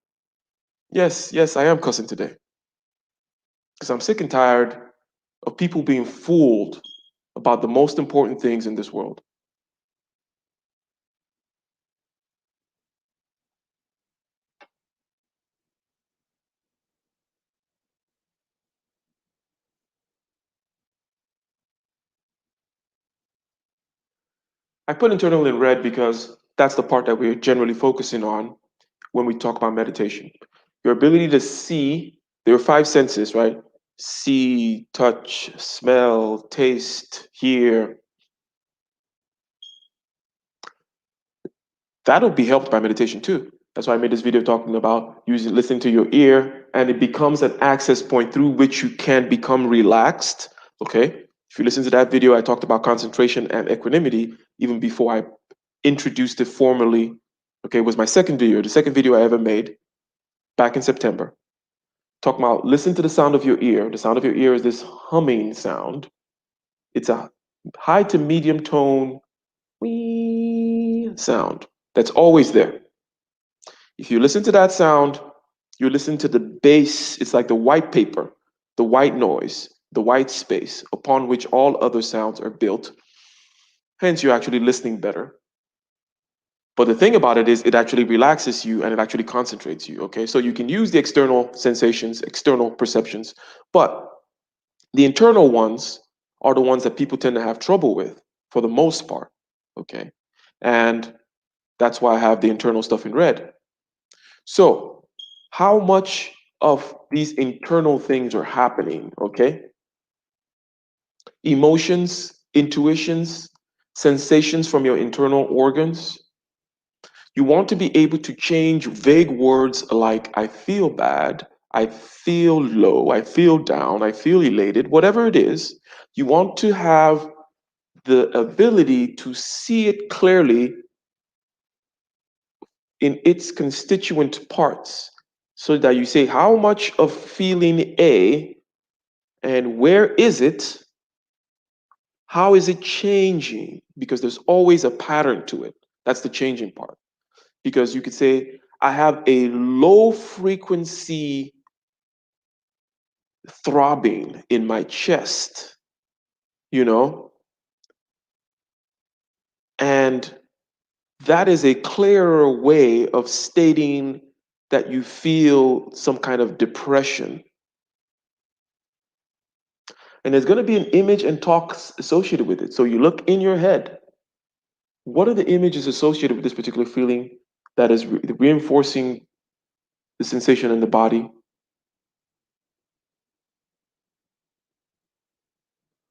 Yes, yes, I am cussing today. Because I'm sick and tired of people being fooled about the most important things in this world. I put internal in red because that's the part that we're generally focusing on when we talk about meditation. Your ability to see, there are five senses, right? See, touch, smell, taste, hear. That'll be helped by meditation too. That's why I made this video talking about listening to your ear, and it becomes an access point through which you can become relaxed. Okay. If you listen to that video, I talked about concentration and equanimity even before I introduced it formally. Okay, it was my second video, the second video I ever made back in September. Talking about listen to the sound of your ear. The sound of your ear is this humming sound. It's a high to medium tone wee sound that's always there. If you listen to that sound, you listen to the bass. It's like the white paper, the white noise, the white space upon which all other sounds are built. Hence, you're actually listening better. But the thing about it is it actually relaxes you and it actually concentrates you, okay? So you can use the external sensations, external perceptions, but the internal ones are the ones that people tend to have trouble with for the most part, okay? And that's why I have the internal stuff in red. So how much of these internal things are happening, okay? Emotions, intuitions, sensations from your internal organs. You want to be able to change vague words like I feel bad, I feel low, I feel down, I feel elated, whatever it is. You want to have the ability to see it clearly in its constituent parts so that you say how much of feeling A and where is it? How is it changing? Because there's always a pattern to it. That's the changing part. Because you could say, I have a low frequency throbbing in my chest, you know, and that is a clearer way of stating that you feel some kind of depression. And there's going to be an image and talk associated with it. So you look in your head. What are the images associated with this particular feeling that is reinforcing the sensation in the body?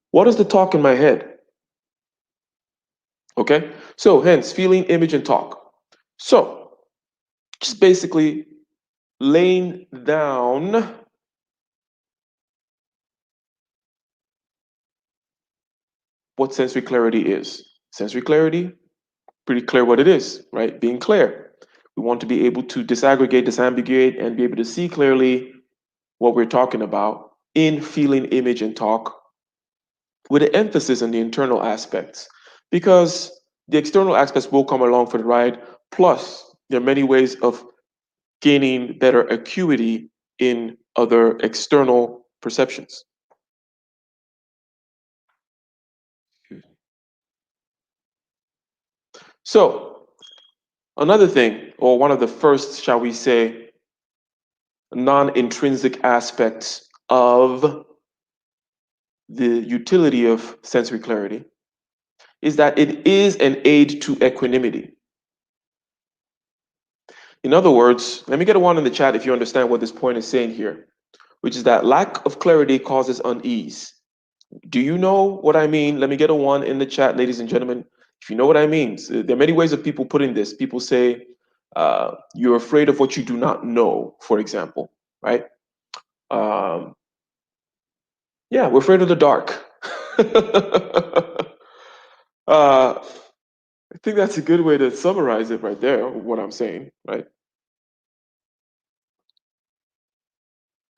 What is the talk in my head? Okay, so hence feeling, image, and talk. So just basically laying down what sensory clarity is. Sensory clarity, pretty clear what it is, right? Being clear. We want to be able to disaggregate, disambiguate, and be able to see clearly what we're talking about in feeling, image, and talk with an emphasis on the internal aspects because the external aspects will come along for the ride. Plus, there are many ways of gaining better acuity in other external perceptions. So, another thing, or one of the first, shall we say, non intrinsic aspects of the utility of sensory clarity is that it is an aid to equanimity. In other words, let me get a one in the chat if you understand what this point is saying here, which is that lack of clarity causes unease. Do you know what I mean? Let me get a one in the chat, ladies and gentlemen. If you know what I mean, so there are many ways of people putting this. People say, you're afraid of what you do not know, for example, right? Um, yeah, we're afraid of the dark. I think that's a good way to summarize it right there, what I'm saying, right?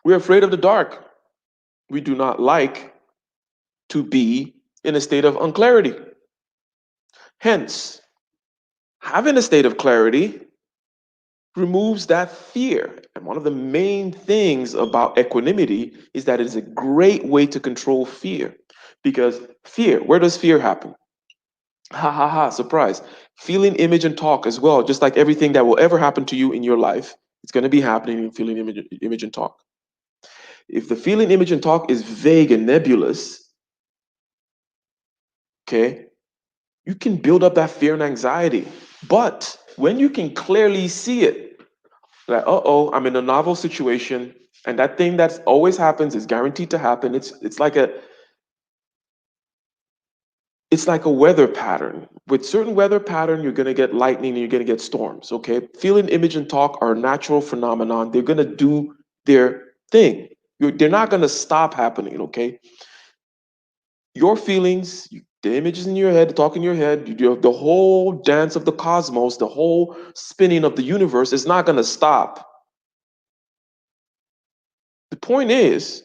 We're afraid of the dark. We do not like to be in a state of unclarity. Hence, having a state of clarity removes that fear. And one of the main things about equanimity is that it is a great way to control fear. Because fear, where does fear happen? Ha ha ha, surprise. Feeling, image, and talk as well, just like everything that will ever happen to you in your life, it's going to be happening in feeling, image, and talk. If the feeling, image, and talk is vague and nebulous, okay, you can build up that fear and anxiety. But when you can clearly see it, like, uh-oh, I'm in a novel situation, and that thing that always happens is guaranteed to happen. It's like a weather pattern. With certain weather pattern, you're gonna get lightning and you're gonna get storms. Okay, feeling, image, and talk are a natural phenomenon. They're gonna do their thing. They're not gonna stop happening. Okay, your feelings, the images in your head, the talk in your head, the whole dance of the cosmos, the whole spinning of the universe is not gonna stop. The point is,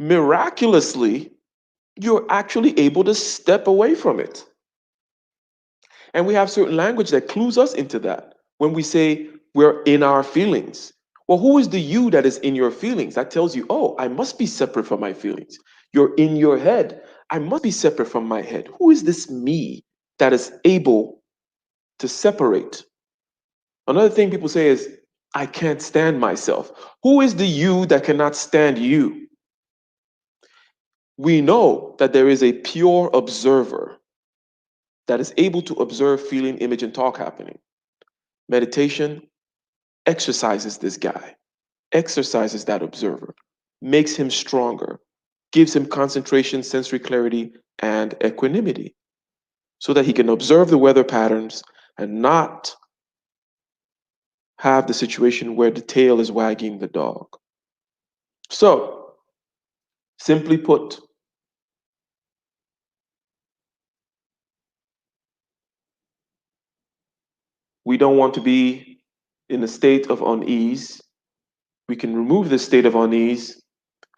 miraculously, you're actually able to step away from it. And we have certain language that clues us into that when we say we're in our feelings. Well, who is the you that is in your feelings? That tells you, oh, I must be separate from my feelings. You're in your head. I must be separate from my head. Who is this me that is able to separate? Another thing people say is, I can't stand myself. Who is the you that cannot stand you? We know that there is a pure observer that is able to observe feeling, image, and talk happening. Meditation, exercises this guy, exercises that observer, makes him stronger, gives him concentration, sensory clarity, and equanimity so that he can observe the weather patterns and not have the situation where the tail is wagging the dog. So, simply put, we don't want to be in a state of unease. We can remove this state of unease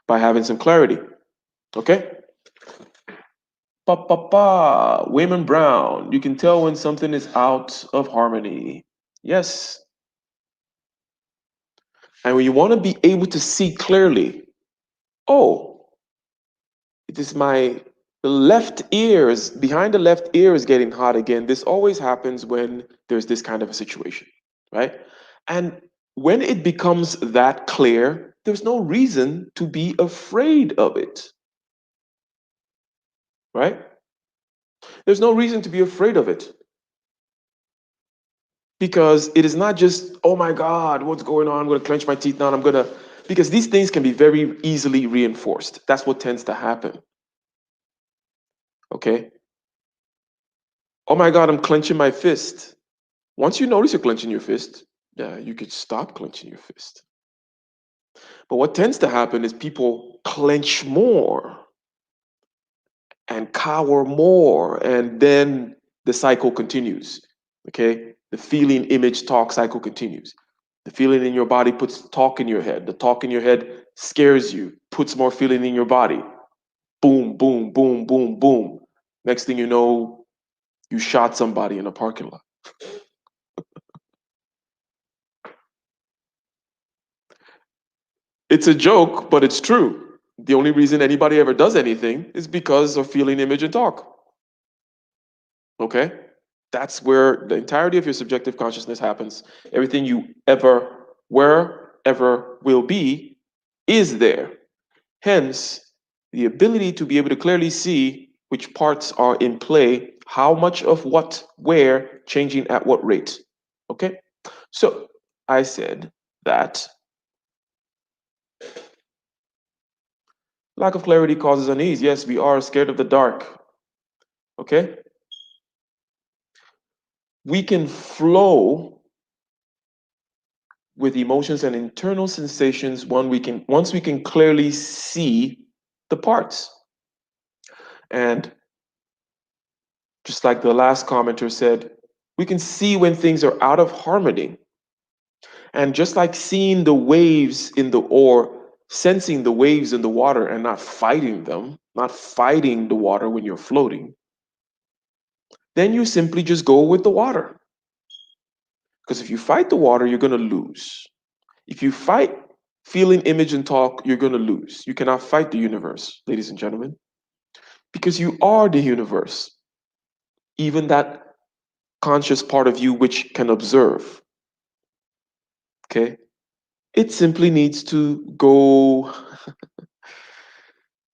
by having some clarity. Okay? Pa pa pa. Wayman Brown. You can tell when something is out of harmony. Yes. And when you want to be able to see clearly, oh, it is my the left ears, behind the left ear is getting hot again. This always happens when there's this kind of a situation, right? And when it becomes that clear, there's no reason to be afraid of it, right? There's no reason to be afraid of it because it is not just, oh my God, what's going on? I'm going to clench my teeth now. Because these things can be very easily reinforced. That's what tends to happen. Okay. Oh my God, I'm clenching my fist. Once you notice you're clenching your fist, yeah, you could stop clenching your fist. But what tends to happen is people clench more and cower more, and then the cycle continues. Okay? The feeling, image, talk cycle continues. The feeling in your body puts talk in your head. The talk in your head scares you, puts more feeling in your body. Boom, boom, boom, boom, boom. Next thing you know, you shot somebody in a parking lot. It's a joke, but it's true. The only reason anybody ever does anything is because of feeling, image, and talk. Okay? That's where the entirety of your subjective consciousness happens. Everything you ever were, ever will be, is there. Hence, the ability to be able to clearly see which parts are in play, how much of what, where, changing at what rate. Okay? So, I said that lack of clarity causes unease. Yes, we are scared of the dark. Okay? We can flow with emotions and internal sensations once we can clearly see the parts. And just like the last commenter said, we can see when things are out of harmony. And just like seeing the waves or sensing the waves in the water and not fighting them, not fighting the water when you're floating, then you simply just go with the water. Because if you fight the water, you're going to lose. If you fight feeling, image, and talk, you're going to lose. You cannot fight the universe, ladies and gentlemen, because you are the universe, even that conscious part of you which can observe. Okay? It simply needs to go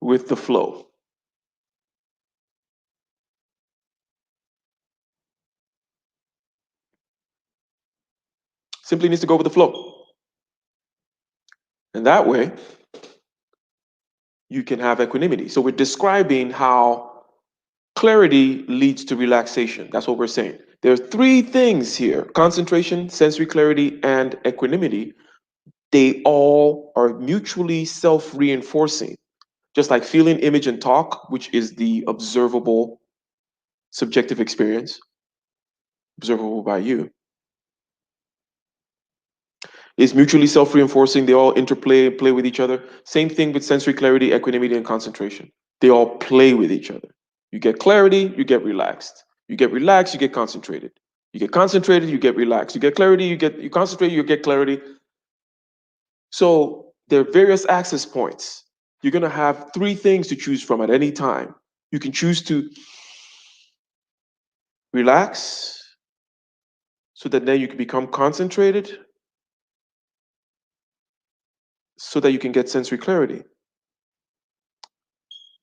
with the flow. Simply needs to go with the flow. And that way, you can have equanimity. So we're describing how clarity leads to relaxation. That's what we're saying. There are three things here: concentration, sensory clarity, and equanimity. They all are mutually self-reinforcing. Just like feeling, image, and talk, which is the observable subjective experience, observable by you, is mutually self-reinforcing. They all interplay, play with each other. Same thing with sensory clarity, equanimity, and concentration. They all play with each other. You get clarity, you get relaxed. You get relaxed, you get concentrated. You get concentrated, you get relaxed. You get clarity, you concentrate, you get clarity. So there are various access points. You're going to have three things to choose from at any time. You can choose to relax so that then you can become concentrated so that you can get sensory clarity.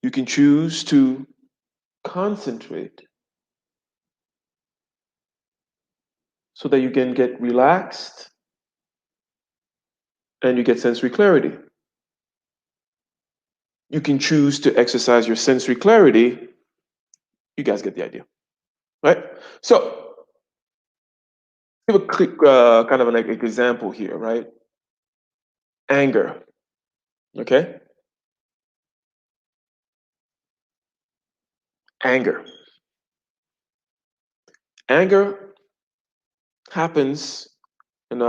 You can choose to concentrate so that you can get relaxed and you get sensory clarity. You can choose to exercise your sensory clarity. You guys get the idea, right? So, give a quick kind of an example here, right? Anger, okay? Anger. Anger happens in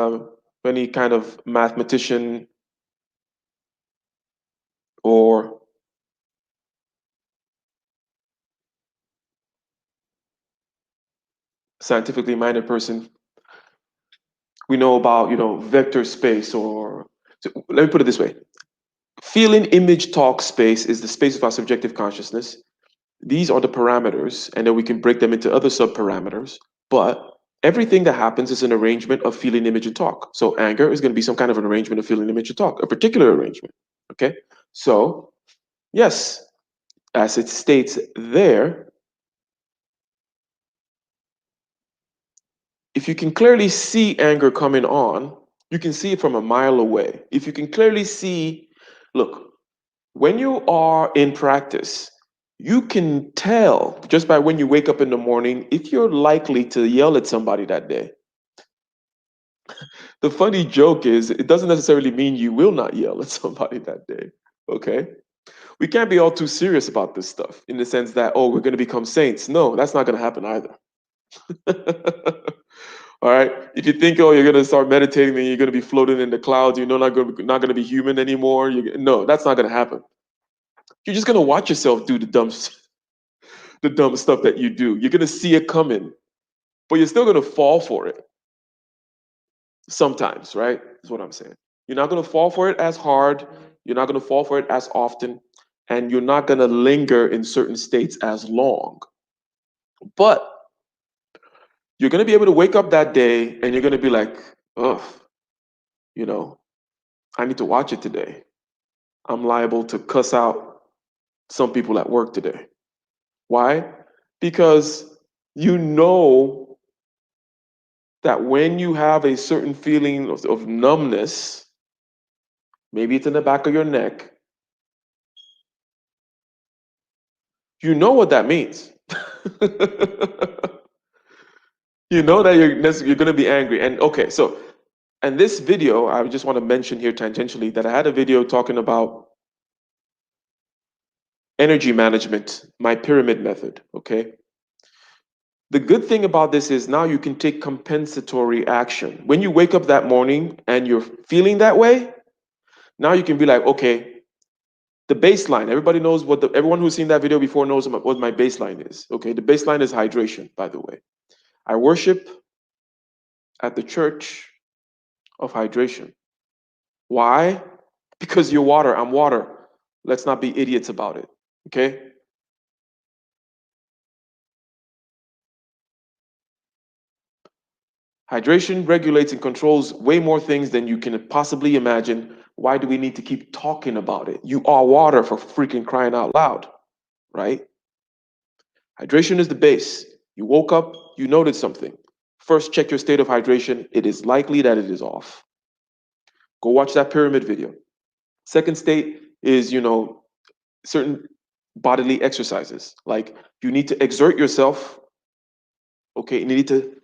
any kind of mathematician or scientifically minded person. We know about, vector space, or so let me put it this way. Feeling, image, talk space is the space of our subjective consciousness. These are the parameters, and then we can break them into other subparameters. But everything that happens is an arrangement of feeling, image, and talk. So anger is going to be some kind of an arrangement of feeling, image, and talk, a particular arrangement. Okay. So yes, as it states there, if you can clearly see anger coming on, you can see it from a mile away. If you can clearly see, look, when you are in practice, you can tell just by when you wake up in the morning if you're likely to yell at somebody that day. The funny joke is, it doesn't necessarily mean you will not yell at somebody that day. Okay? We can't be all too serious about this stuff in the sense that, oh, we're going to become saints. No, that's not going to happen either. All right. If you think, oh, you're going to start meditating and you're going to be floating in the clouds, you're not going to be human anymore. No, that's not going to happen. You're just going to watch yourself do the dumb stuff that you do. You're going to see it coming, but you're still going to fall for it sometimes, right? Is what I'm saying. You're not going to fall for it as hard. You're not going to fall for it as often. And you're not going to linger in certain states as long. But you're going to be able to wake up that day and you're going to be like, ugh, I need to watch it today. I'm liable to cuss out some people at work today. Why? Because you know that when you have a certain feeling of numbness, maybe it's in the back of your neck, you know what that means. You know that you're going to be angry. And okay, so, and this video, I just want to mention here tangentially that I had a video talking about energy management, my pyramid method, okay? The good thing about this is now you can take compensatory action. When you wake up that morning and you're feeling that way, now you can be like, okay, the baseline, everybody knows everyone who's seen that video before knows what my baseline is. Okay, the baseline is hydration, by the way. I worship at the church of hydration. Why? Because you're water, I'm water. Let's not be idiots about it. Okay? Hydration regulates and controls way more things than you can possibly imagine. Why do we need to keep talking about it? You are water, for freaking crying out loud, right? Hydration is the base. You woke up, you noted something. First, check your state of hydration. It is likely that it is off. Go watch that pyramid video. Second state is, certain bodily exercises. Like you need to exert yourself, okay, and you need to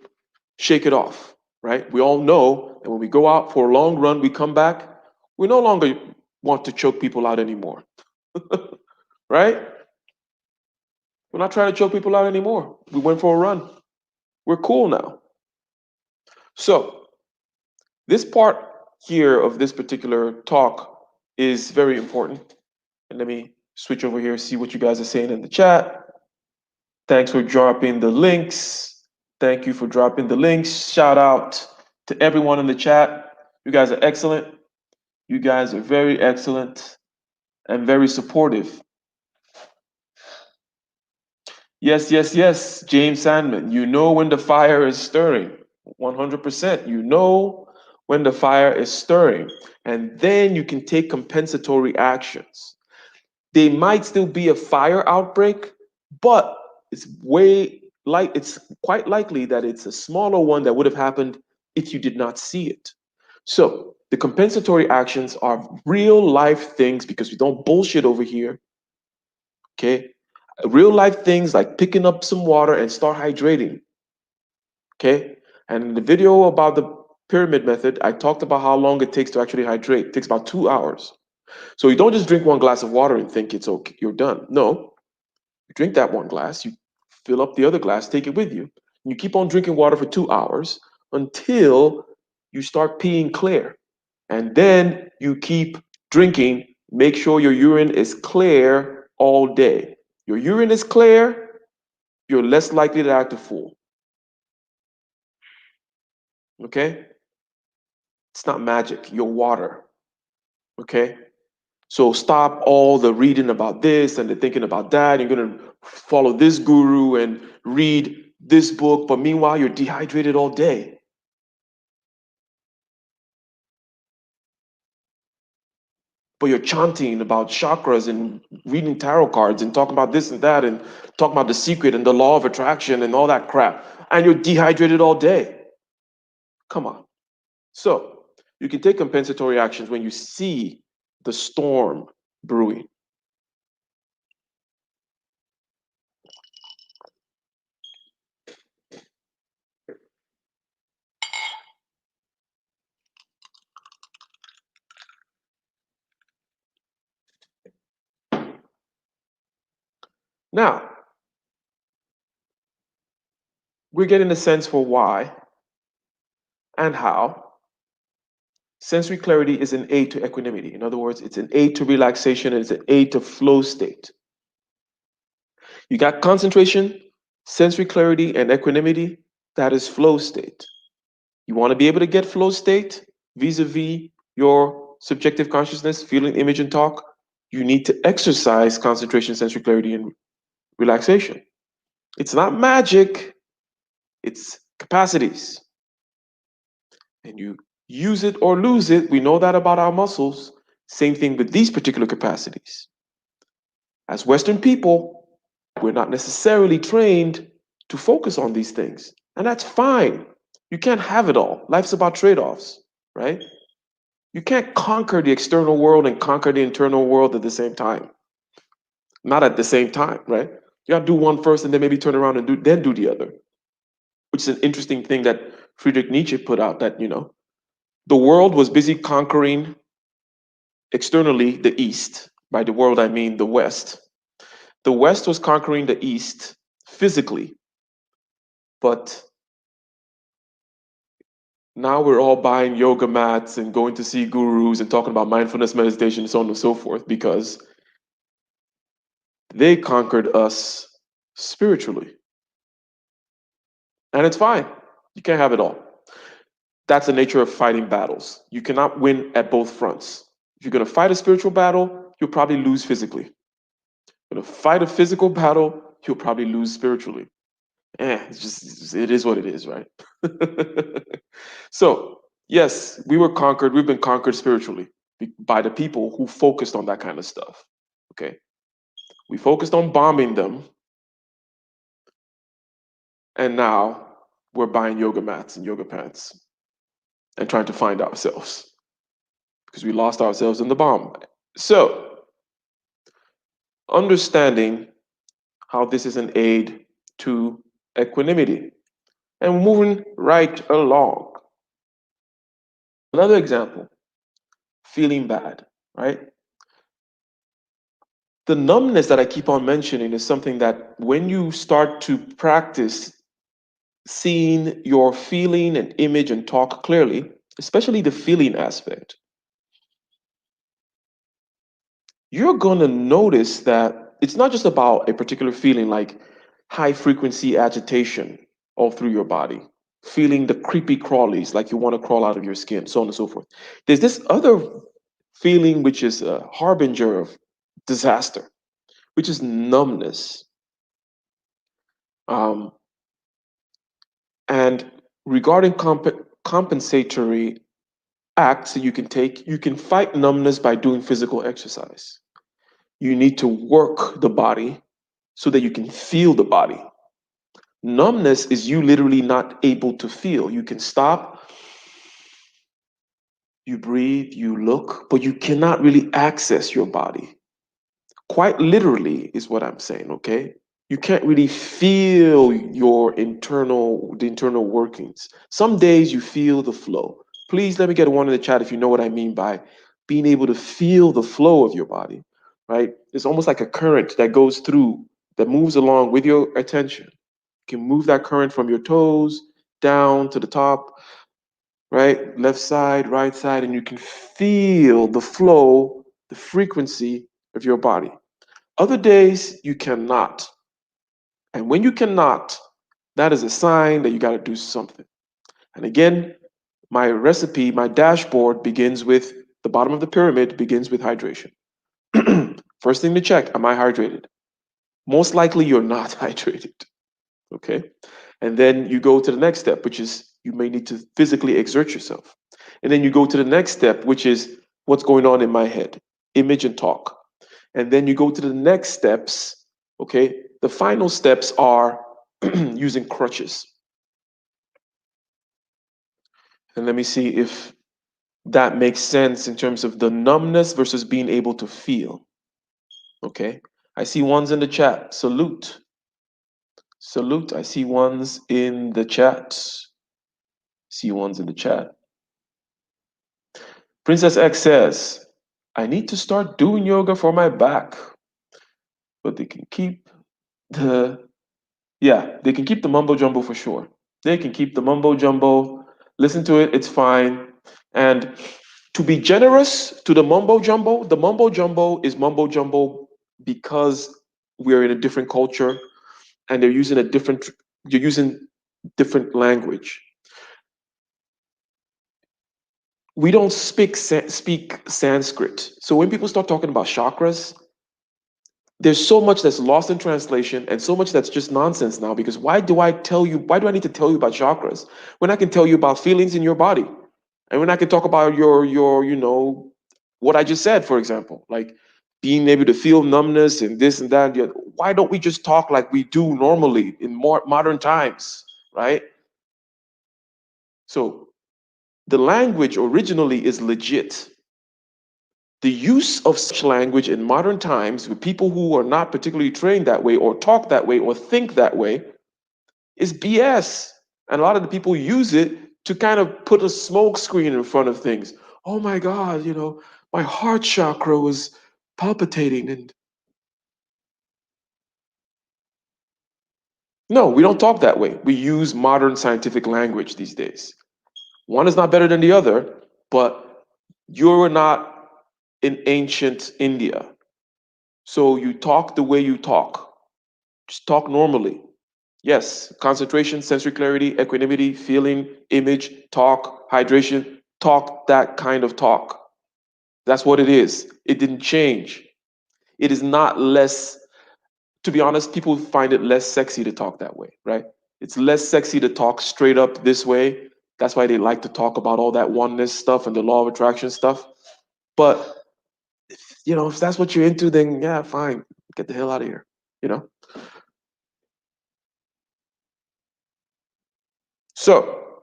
shake it off, right? We all know that when we go out for a long run, we come back, we no longer want to choke people out anymore, right? We're not trying to choke people out anymore. We went for a run. We're cool now. So, this part here of this particular talk is very important. And let me switch over here, see what you guys are saying in the chat. Thanks for dropping the links. Thank you for dropping the links. Shout out to everyone in the chat. You guys are excellent. You guys are very excellent and very supportive. Yes, yes, yes, James Sandman. You know when the fire is stirring. 100%. You know when the fire is stirring. And then you can take compensatory actions. They might still be a fire outbreak, but it's quite likely that it's a smaller one that would have happened if you did not see it. So The compensatory actions are real life things because we don't bullshit over here. Okay. Real life things like picking up some water and start hydrating. Okay. And in the video about the pyramid method, I talked about how long it takes to actually hydrate. It takes about 2 hours. So you don't just drink one glass of water and think it's okay, you're done. No, you drink that one glass, you fill up the other glass, take it with you. And you keep on drinking water for 2 hours until you start peeing clear. And then you keep drinking. Make sure your urine is clear all day. Your urine is clear, you're less likely to act a fool. Okay? It's not magic, you're water. Okay? So stop all the reading about this and the thinking about that. You're going to follow this guru and read this book, but meanwhile, you're dehydrated all day. But you're chanting about chakras and reading tarot cards and talking about this and that and talking about the secret and the law of attraction and all that crap. And you're dehydrated all day. Come on. So you can take compensatory actions when you see the storm brewing. Now, we're getting a sense for why and how sensory clarity is an aid to equanimity. In other words, it's an aid to relaxation and it's an aid to flow state. You got concentration, sensory clarity, and equanimity. That is flow state. You want to be able to get flow state vis-a-vis your subjective consciousness, feeling, image, and talk. You need to exercise concentration, sensory clarity, and relaxation. It's not magic, it's capacities. And you use it or lose it. We know that about our muscles. Same thing with these particular capacities. As Western people, we're not necessarily trained to focus on these things. And that's fine. You can't have it all. Life's about trade offs, right? You can't conquer the external world and conquer the internal world at the same time. Not at the same time, right? You gotta do one first and then maybe turn around and do the other. Which is an interesting thing that Friedrich Nietzsche put out that, the world was busy conquering externally the East. By the world, I mean the West. The West was conquering the East physically, but now we're all buying yoga mats and going to see gurus and talking about mindfulness meditation and so on and so forth because they conquered us spiritually. And it's fine. You can't have it all. That's the nature of fighting battles. You cannot win at both fronts. If you're going to fight a spiritual battle, you'll probably lose physically. If you're going to fight a physical battle, you'll probably lose spiritually. It is what it is, right? So, yes, we were conquered. We've been conquered spiritually by the people who focused on that kind of stuff. Okay. We focused on bombing them. And now we're buying yoga mats and yoga pants and trying to find ourselves because we lost ourselves in the bomb. So, understanding how this is an aid to equanimity. And moving right along. Another example, feeling bad, right? The numbness that I keep on mentioning is something that when you start to practice seeing your feeling and image and talk clearly, especially the feeling aspect, you're going to notice that it's not just about a particular feeling like high frequency agitation all through your body, feeling the creepy crawlies like you want to crawl out of your skin, so on and so forth. There's this other feeling which is a harbinger of disaster, which is numbness. Um, and regarding compensatory acts that you can take, you can fight numbness by doing physical exercise. You need to work the body so that you can feel the body. Numbness is you literally not able to feel. You can stop, you breathe, you look, but you cannot really access your body. Quite literally is what I'm saying, okay? You can't really feel the internal workings. Some days you feel the flow. Please let me get one in the chat if you know what I mean by being able to feel the flow of your body, right? It's almost like a current that goes through, that moves along with your attention. You can move that current from your toes down to the top, right? Left side, right side, and you can feel the flow, the frequency of your body. Other days, you cannot. And when you cannot, that is a sign that you got to do something. And again, my recipe, my dashboard begins with the bottom of the pyramid begins with hydration. First thing to check, am I hydrated? Most likely you're not hydrated. Okay. And then you go to the next step, which is you may need to physically exert yourself. And then you go to the next step, which is what's going on in my head, image and talk. And then you go to the next steps. Okay. The final steps are using crutches. And let me see if that makes sense in terms of the numbness versus being able to feel. Okay. I see ones in the chat. Salute. Salute. I see ones in the chat. See ones in the chat. Princess X says, I need to start doing yoga for my back. But they can keep the, yeah, they can keep the mumbo jumbo for sure. They can keep the mumbo jumbo. Listen to it, it's fine. And to be generous to the mumbo jumbo is mumbo jumbo because we're in a different culture and you're using different language. We don't speak Sanskrit. So when people start talking about chakras, there's so much that's lost in translation and so much that's just nonsense now because why do I need to tell you about chakras when I can tell you about feelings in your body? And when I can talk about what I just said, for example, like being able to feel numbness and this and that. Why don't we just talk like we do normally in more modern times, right? So the language originally is legit. The use of such language in modern times with people who are not particularly trained that way or talk that way or think that way is BS. And a lot of the people use it to kind of put a smoke screen in front of things. Oh my God, my heart chakra was palpitating. And no, we don't talk that way. We use modern scientific language these days. One is not better than the other, but you're not in ancient India. So you talk the way you talk. Just talk normally. Yes, concentration, sensory clarity, equanimity, feeling, image, talk, hydration, talk that kind of talk. That's what it is. It didn't change. It is not less, to be honest, people find it less sexy to talk that way, right? It's less sexy to talk straight up this way. That's why they like to talk about all that oneness stuff and the law of attraction stuff. But, if that's what you're into, then yeah, fine. Get the hell out of here, you know? So,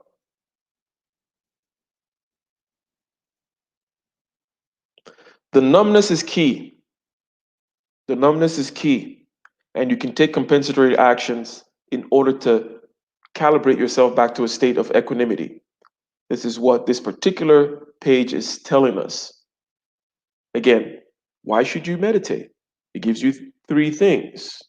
the numbness is key. The numbness is key. And you can take compensatory actions in order to calibrate yourself back to a state of equanimity. This is what this particular page is telling us. Again, why should you meditate? It gives you three things.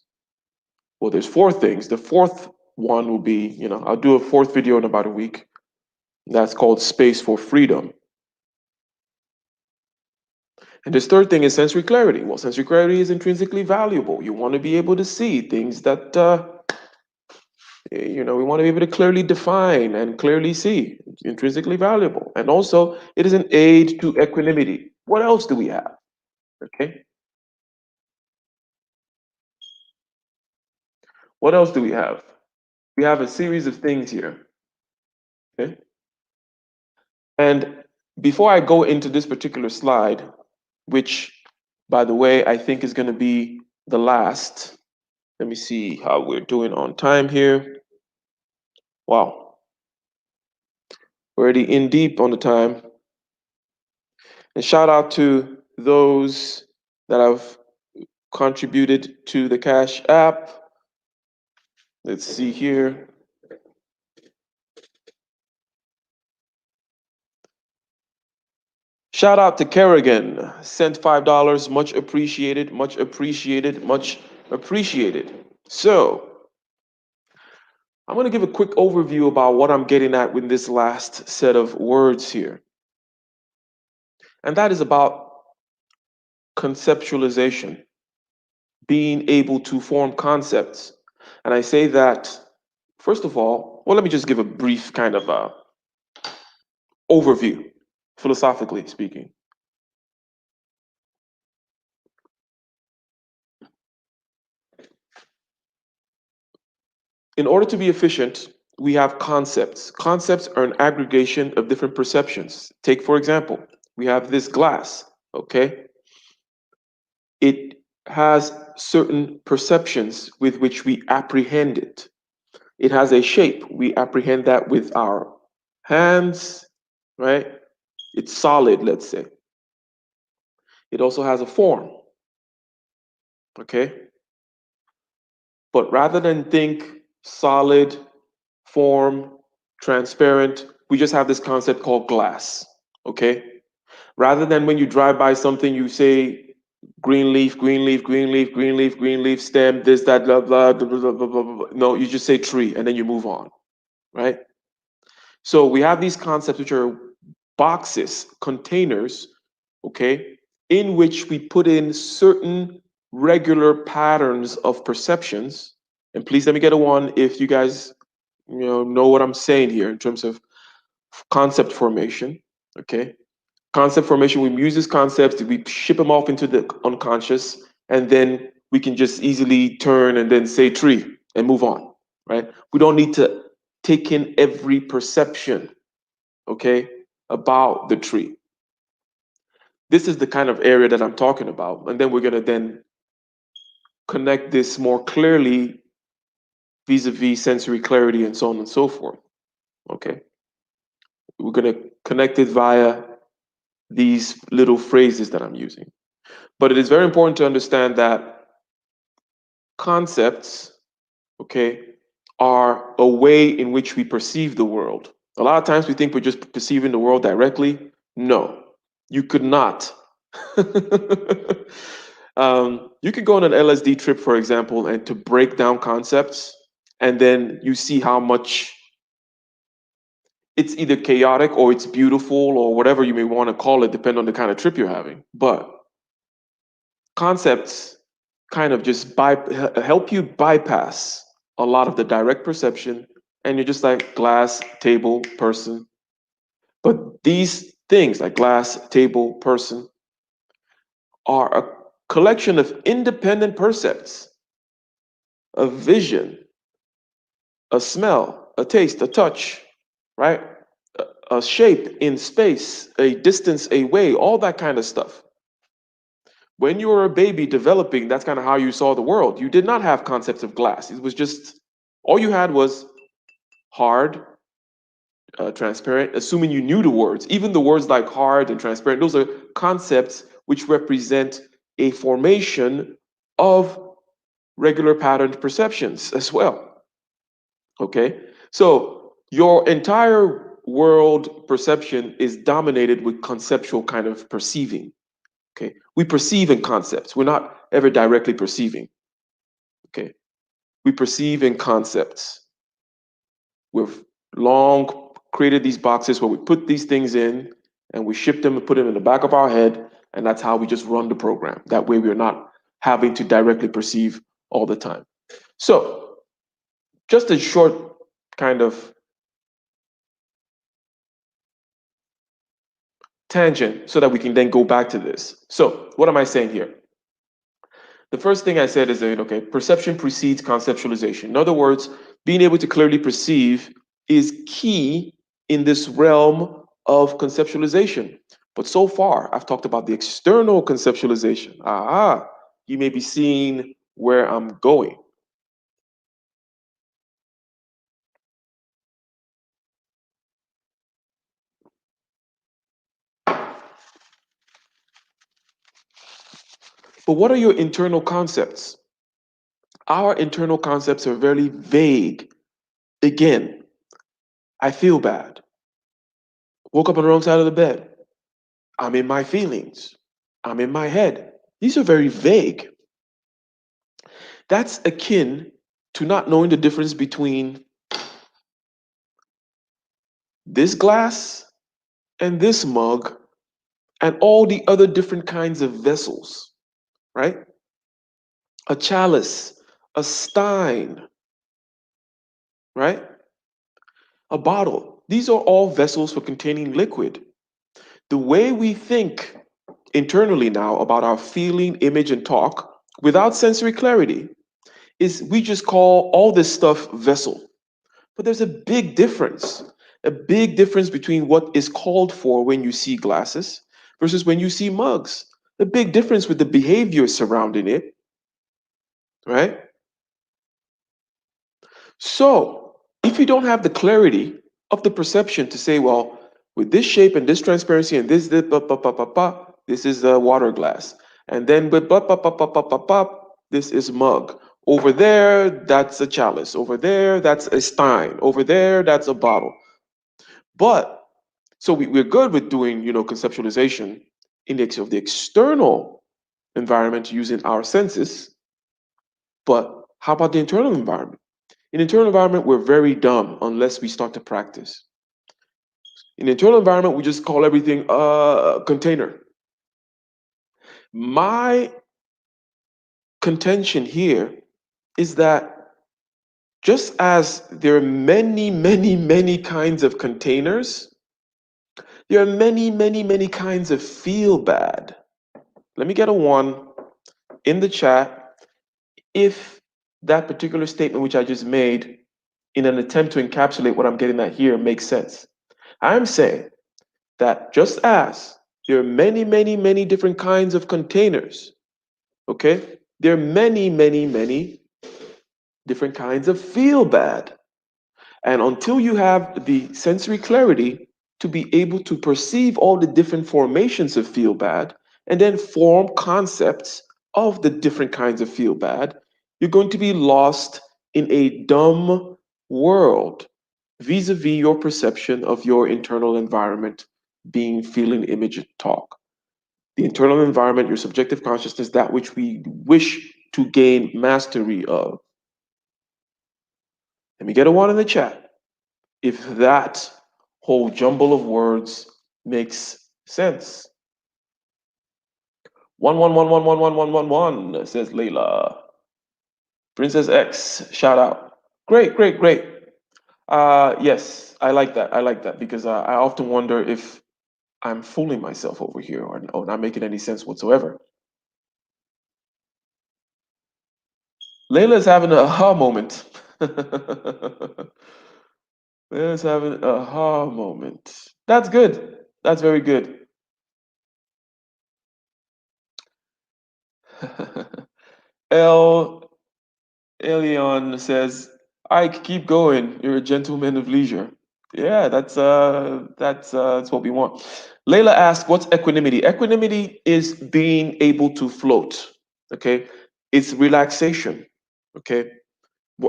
Well, there's four things. The fourth one will be, I'll do a fourth video in about a week. That's called Space for Freedom. And this third thing is sensory clarity. Well, sensory clarity is intrinsically valuable. You want to be able to see things that, we want to be able to clearly define and clearly see. It's intrinsically valuable. And also, it is an aid to equanimity. What else do we have? Okay. What else do we have? We have a series of things here. Okay. And before I go into this particular slide, which, by the way, I think is going to be the last. Let me see how we're doing on time here. Wow. Already in deep on the time. And shout out to those that have contributed to the Cash App. Let's see here. Shout out to Kerrigan, sent $5. Much appreciated, much appreciated, much appreciated. So, I'm going to give a quick overview about what I'm getting at with this last set of words here. And that is about conceptualization, being able to form concepts. And I say that, first of all, well, let me just give a brief kind of overview, philosophically speaking. In order to be efficient, we have concepts. Concepts are an aggregation of different perceptions. Take, for example, we have this glass, okay? It has certain perceptions with which we apprehend it. It has a shape. We apprehend that with our hands, right? It's solid, let's say. It also has a form, okay? But rather than think solid, form, transparent, we just have this concept called glass, okay? Rather than when you drive by something, you say green leaf, green leaf, green leaf, green leaf, green leaf, stem, this, that, blah, blah, blah, blah, blah, blah, blah. No, you just say tree and then you move on, right? So we have these concepts which are boxes, containers, okay, in which we put in certain regular patterns of perceptions. And please let me get a one if you guys know what I'm saying here in terms of concept formation, okay? Concept formation, we use these concepts, we ship them off into the unconscious, and then we can just easily turn and then say tree and move on, right? We don't need to take in every perception, okay, about the tree. This is the kind of area that I'm talking about. And then we're going to then connect this more clearly vis-a-vis sensory clarity and so on and so forth, okay? We're going to connect it via these little phrases that I'm using. But it is very important to understand that concepts, okay, are a way in which we perceive the world. A lot of times we think we're just perceiving the world directly. No, you could not. You could go on an LSD trip, for example, and to break down concepts, and then you see how much it's either chaotic or it's beautiful or whatever you may want to call it, depending on the kind of trip you're having. But concepts kind of just help you bypass a lot of the direct perception, and you're just like glass, table, person. But these things like glass, table, person are a collection of independent percepts, a vision, a smell, a taste, a touch, right? A shape in space, a distance away, all that kind of stuff. When you were a baby developing, that's kind of how you saw the world. You did not have concepts of glass. It was just, all you had was hard, transparent, assuming you knew the words. Even the words like hard and transparent, those are concepts which represent a formation of regular patterned perceptions as well. Okay? So your entire world perception is dominated with conceptual kind of perceiving. Okay? We perceive in concepts. We're not ever directly perceiving. Okay? We perceive in concepts. We've long created these boxes where we put these things in and we ship them and put them in the back of our head, and that's how we just run the program. That way we're not having to directly perceive all the time. So, just a short kind of tangent so that we can then go back to this. So, what am I saying here? The first thing I said is that, okay, perception precedes conceptualization. In other words, being able to clearly perceive is key in this realm of conceptualization. But so far, I've talked about the external conceptualization. You may be seeing where I'm going. But what are your internal concepts? Our internal concepts are very vague. Again, I feel bad. Woke up on the wrong side of the bed. I'm in my feelings. I'm in my head. These are very vague. That's akin to not knowing the difference between this glass and this mug and all the other different kinds of vessels, right? A chalice, a stein, right? A bottle. These are all vessels for containing liquid. The way we think internally now about our feeling, image, and talk without sensory clarity is we just call all this stuff vessel. But there's a big difference between what is called for when you see glasses versus when you see mugs. A big difference with the behavior surrounding it, right? So, if you don't have the clarity of the perception to say, well, with this shape and this transparency and this, this is a water glass. And then with this is mug. Over there, that's a chalice. Over there, that's a stein. Over there, that's a bottle. But so we're good with doing, conceptualization in of the external environment using our senses. But how about the internal environment? In internal environment, we're very dumb unless we start to practice. In internal environment, we just call everything a container. My contention here is that just as there are many, many, many kinds of containers, there are many, many, many kinds of feel bad. Let me get a 1 in the chat if that particular statement which I just made in an attempt to encapsulate what I'm getting at here makes sense. I'm saying that just as there are many, many, many different kinds of containers, okay, there are many, many, many different kinds of feel bad. And until you have the sensory clarity to be able to perceive all the different formations of feel bad and then form concepts of the different kinds of feel bad, you're going to be lost in a dumb world vis-a-vis your perception of your internal environment being feeling, image, and talk. The internal environment, your subjective consciousness, that which we wish to gain mastery of. Let me get a 1 in the chat if that whole jumble of words makes sense. 111111111 says Layla. Princess X, shout out. Great, great, great. Yes, I like that. I like that because I often wonder if I'm fooling myself over here or not making any sense whatsoever. Layla's having an aha moment. Layla's having an aha moment. That's good. That's very good. El Elion says, "Ike, keep going. You're a gentleman of leisure." Yeah, that's what we want. Layla asked, "What's equanimity?" Equanimity is being able to float. Okay, it's relaxation. Okay,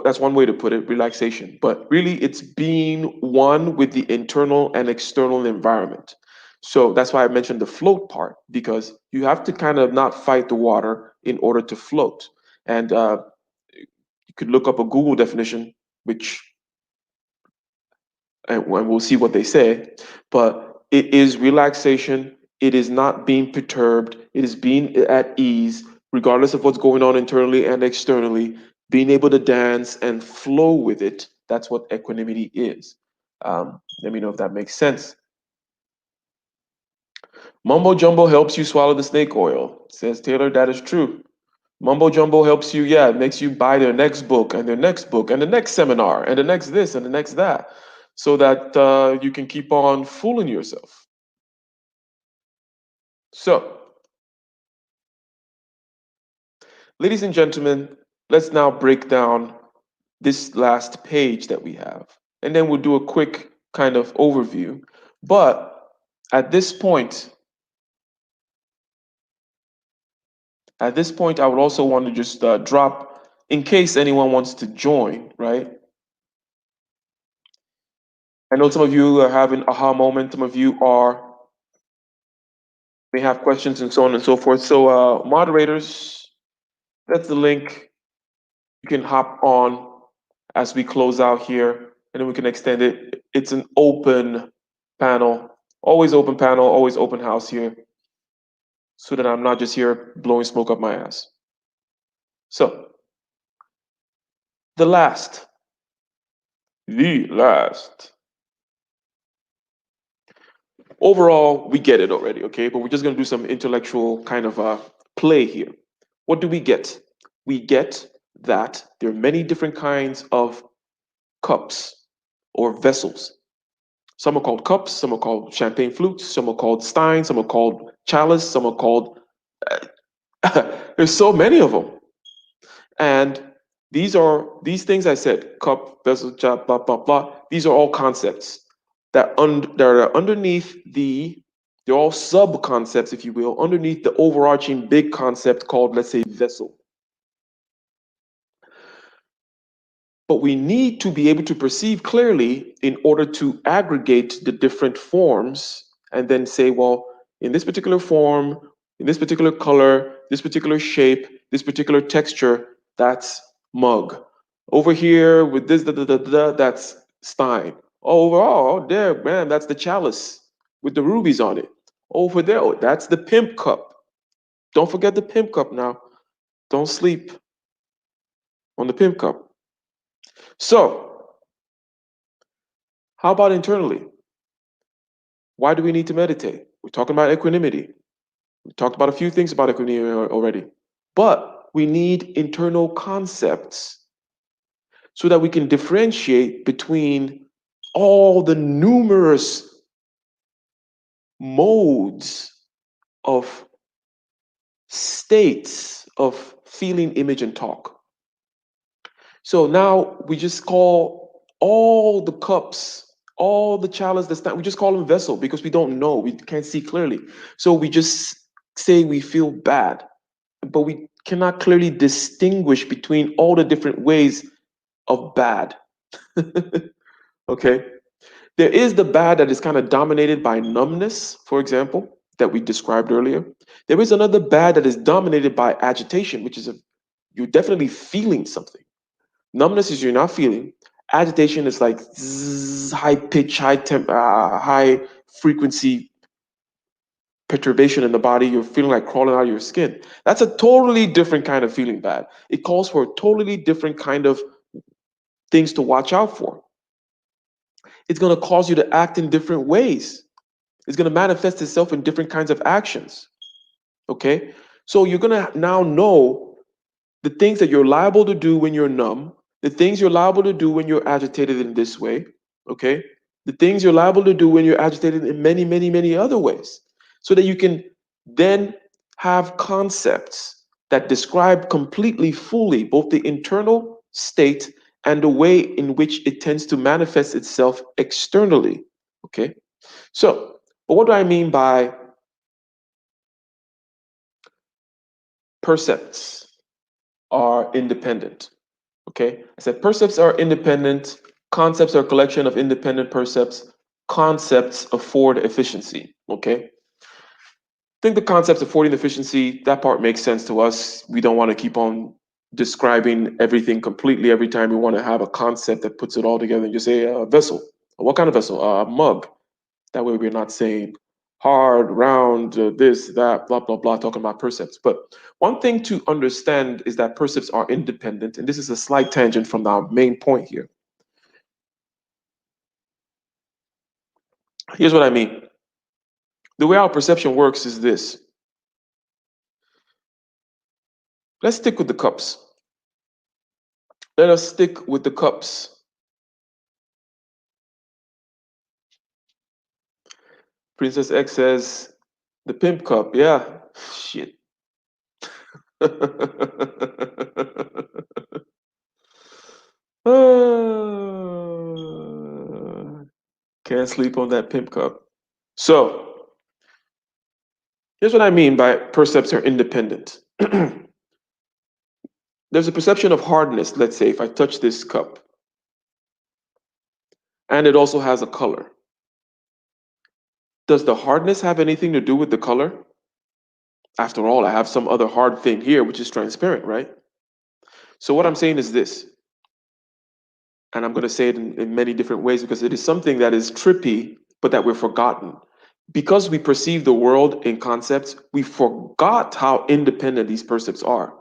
that's one way to put it, relaxation. But really, it's being one with the internal and external environment. So that's why I mentioned the float part, because you have to kind of not fight the water in order to float. And you could look up a Google definition, which, and we'll see what they say, but it is relaxation. It is not being perturbed. It is being at ease, regardless of what's going on internally and externally, being able to dance and flow with it. That's what equanimity is. Let me know if that makes sense. Mumbo jumbo helps you swallow the snake oil, says Taylor. That is true. Mumbo jumbo helps you, yeah, it makes you buy their next book and their next book and the next seminar and the next this and the next that, so that you can keep on fooling yourself. So, ladies and gentlemen, let's now break down this last page that we have, and then we'll do a quick kind of overview. But at this point, At this point, I would also want to just drop, in case anyone wants to join, right? I know some of you are having aha moment. Some of you may have questions and so on and so forth. So moderators, that's the link. You can hop on as we close out here, and then we can extend it. It's an open panel, always open house here, so that I'm not just here blowing smoke up my ass. So the last. Overall, we get it already, okay? But we're just going to do some intellectual kind of play here. What do we get? We get that there are many different kinds of cups or vessels. Some are called cups, some are called champagne flutes, some are called steins, some are called chalice, some are called. There's so many of them. And these things I said, cup, vessel, chap, blah, blah, blah. These are all concepts that are underneath they're all sub concepts, if you will, underneath the overarching big concept called, let's say, vessel. But we need to be able to perceive clearly in order to aggregate the different forms and then say, well, in this particular form, in this particular color, this particular shape, this particular texture, that's mug. Over here with this, that's stein. Overall, there, man, that's the chalice with the rubies on it. Over there, oh, that's the pimp cup. Don't forget the pimp cup now. Don't sleep on the pimp cup. So, how about internally? Why do we need to meditate? We're talking about equanimity. We talked about a few things about equanimity already. But we need internal concepts so that we can differentiate between all the numerous modes of states of feeling, image, and talk. So now we just call all the cups, all the chalice, we just call them vessel because we don't know, we can't see clearly. So we just say we feel bad, but we cannot clearly distinguish between all the different ways of bad. Okay? There is the bad that is kind of dominated by numbness, for example, that we described earlier. There is another bad that is dominated by agitation, which is you're definitely feeling something. Numbness is you're not feeling. Agitation is like zzz, high pitch, high frequency perturbation in the body. You're feeling like crawling out of your skin. That's a totally different kind of feeling bad. It calls for a totally different kind of things to watch out for. It's going to cause you to act in different ways. It's going to manifest itself in different kinds of actions. Okay? So you're going to now know the things that you're liable to do when you're numb, the things you're liable to do when you're agitated in this way, okay? The things you're liable to do when you're agitated in many, many, many other ways, so that you can then have concepts that describe completely, fully, both the internal state and the way in which it tends to manifest itself externally, okay? So, but what do I mean by percepts are independent? Okay, I said percepts are independent, concepts are a collection of independent percepts, concepts afford efficiency. Okay, I think the concepts affording efficiency, that part makes sense to us. We don't want to keep on describing everything completely every time. We want to have a concept that puts it all together and just say a vessel. What kind of vessel? A mug. That way we're not saying hard, round, this, that, blah, blah, blah, talking about percepts. But one thing to understand is that percepts are independent, and this is a slight tangent from our main point here. Here's what I mean. The way our perception works is this. Let's stick with the cups. Let us stick with the cups. Princess X says, the pimp cup, yeah. Shit. Can't sleep on that pimp cup. So, here's what I mean by percepts are independent. There's a perception of hardness, let's say, if I touch this cup, and it also has a color. Does the hardness have anything to do with the color? After all, I have some other hard thing here, which is transparent, right? So what I'm saying is this, and I'm going to say it in many different ways because it is something that is trippy, but that we're forgotten. Because we perceive the world in concepts, we forgot how independent these percepts are.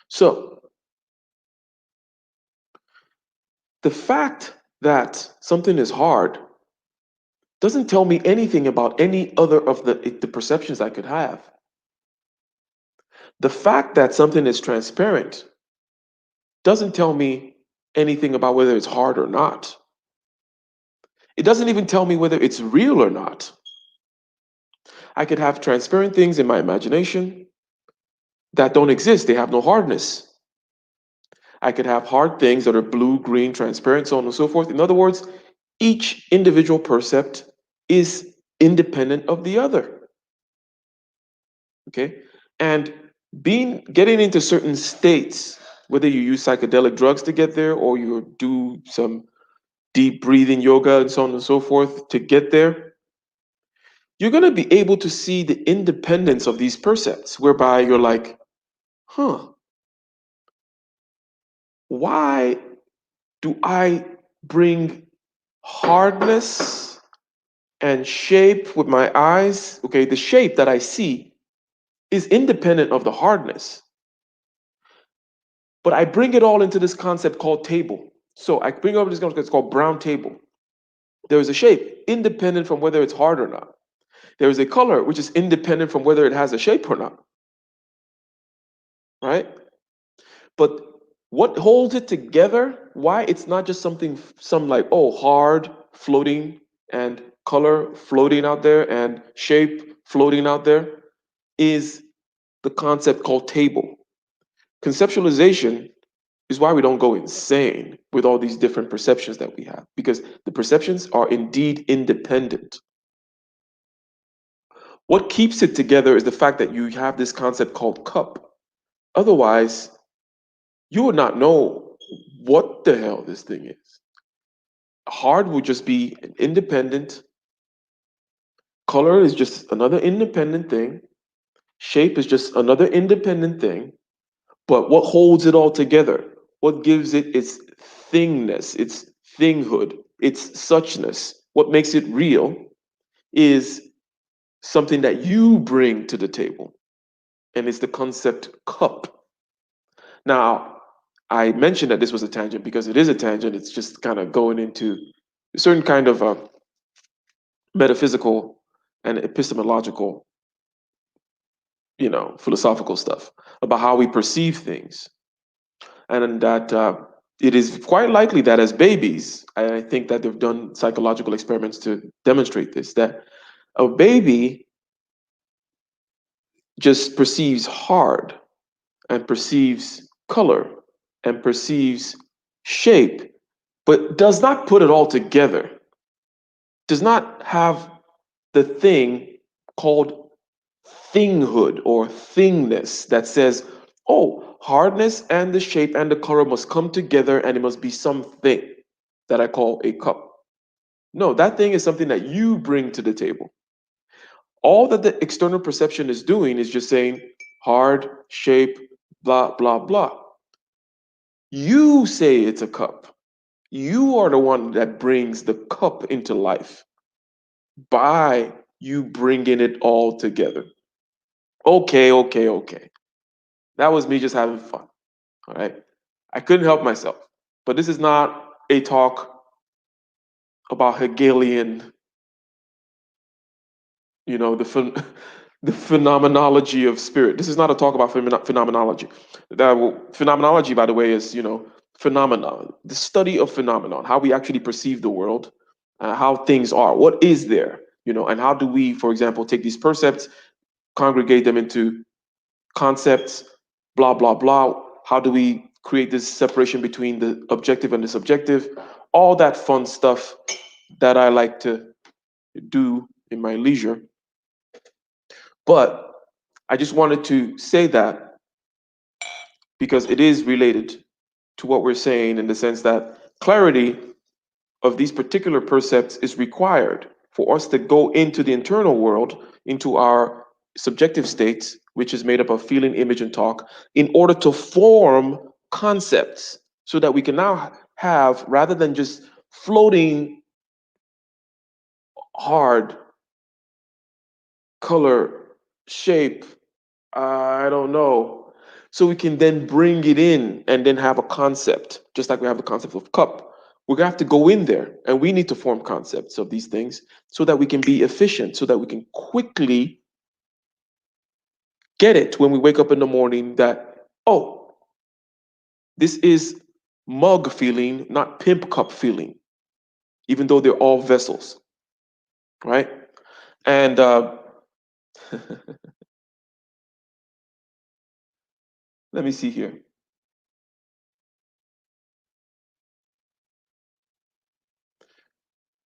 So the fact that something is hard doesn't tell me anything about any other of the perceptions I could have. The fact that something is transparent doesn't tell me anything about whether it's hard or not. It doesn't even tell me whether it's real or not. I could have transparent things in my imagination that don't exist, they have no hardness. I could have hard things that are blue, green, transparent, so on and so forth. In other words, each individual percept is independent of the other. Okay? And getting into certain states, whether you use psychedelic drugs to get there or you do some deep breathing yoga and so on and so forth to get there, you're going to be able to see the independence of these percepts, whereby you're like, huh, why do I bring hardness and shape with my eyes? Okay, the shape that I see is independent of the hardness, but I bring it all into this concept called table. So I bring over this concept, it's called brown table. There is a shape independent from whether it's hard or not. There is a color which is independent from whether it has a shape or not, right? But what holds it together, why it's not just something, some like, oh, hard floating and color floating out there and shape floating out there, is the concept called table. Conceptualization is why we don't go insane with all these different perceptions that we have, because the perceptions are indeed independent. What keeps it together is the fact that you have this concept called cup. Otherwise, you would not know what the hell this thing is. Hard would just be an independent, color is just another independent thing, shape is just another independent thing, but what holds it all together? What gives it its thingness, its thinghood, its suchness? What makes it real is something that you bring to the table, and it's the concept cup. Now, I mentioned that this was a tangent because it is a tangent. It's just kind of going into a certain kind of metaphysical and epistemological, philosophical stuff about how we perceive things. And that it is quite likely that as babies, I think that they've done psychological experiments to demonstrate this, that a baby just perceives hard and perceives color and perceives shape, but does not put it all together, does not have the thing called thinghood or thingness that says, oh, hardness and the shape and the color must come together and it must be something that I call a cup. No, that thing is something that you bring to the table. All that the external perception is doing is just saying hard, shape, blah, blah, blah. You say it's a cup. You are the one that brings the cup into life by you bringing it all together. Okay, okay, okay. That was me just having fun. All right. I couldn't help myself. But this is not a talk about Hegelian, the the phenomenology of spirit. This is not a talk about phenomenology. Phenomenology, by the way, is phenomena, the study of phenomenon, how we actually perceive the world, how things are, what is there, and how do we, for example, take these percepts, congregate them into concepts, blah blah blah. How do we create this separation between the objective and the subjective? All that fun stuff that I like to do in my leisure. But I just wanted to say that because it is related to what we're saying in the sense that clarity of these particular percepts is required for us to go into the internal world, into our subjective states, which is made up of feeling, image, and talk, in order to form concepts so that we can now have, rather than just floating hard color, shape, I don't know. So we can then bring it in and then have a concept, just like we have the concept of cup. We're gonna have to go in there and we need to form concepts of these things so that we can be efficient, so that we can quickly get it when we wake up in the morning that, oh, this is mug feeling, not pimp cup feeling, even though they're all vessels, right? And let me see here.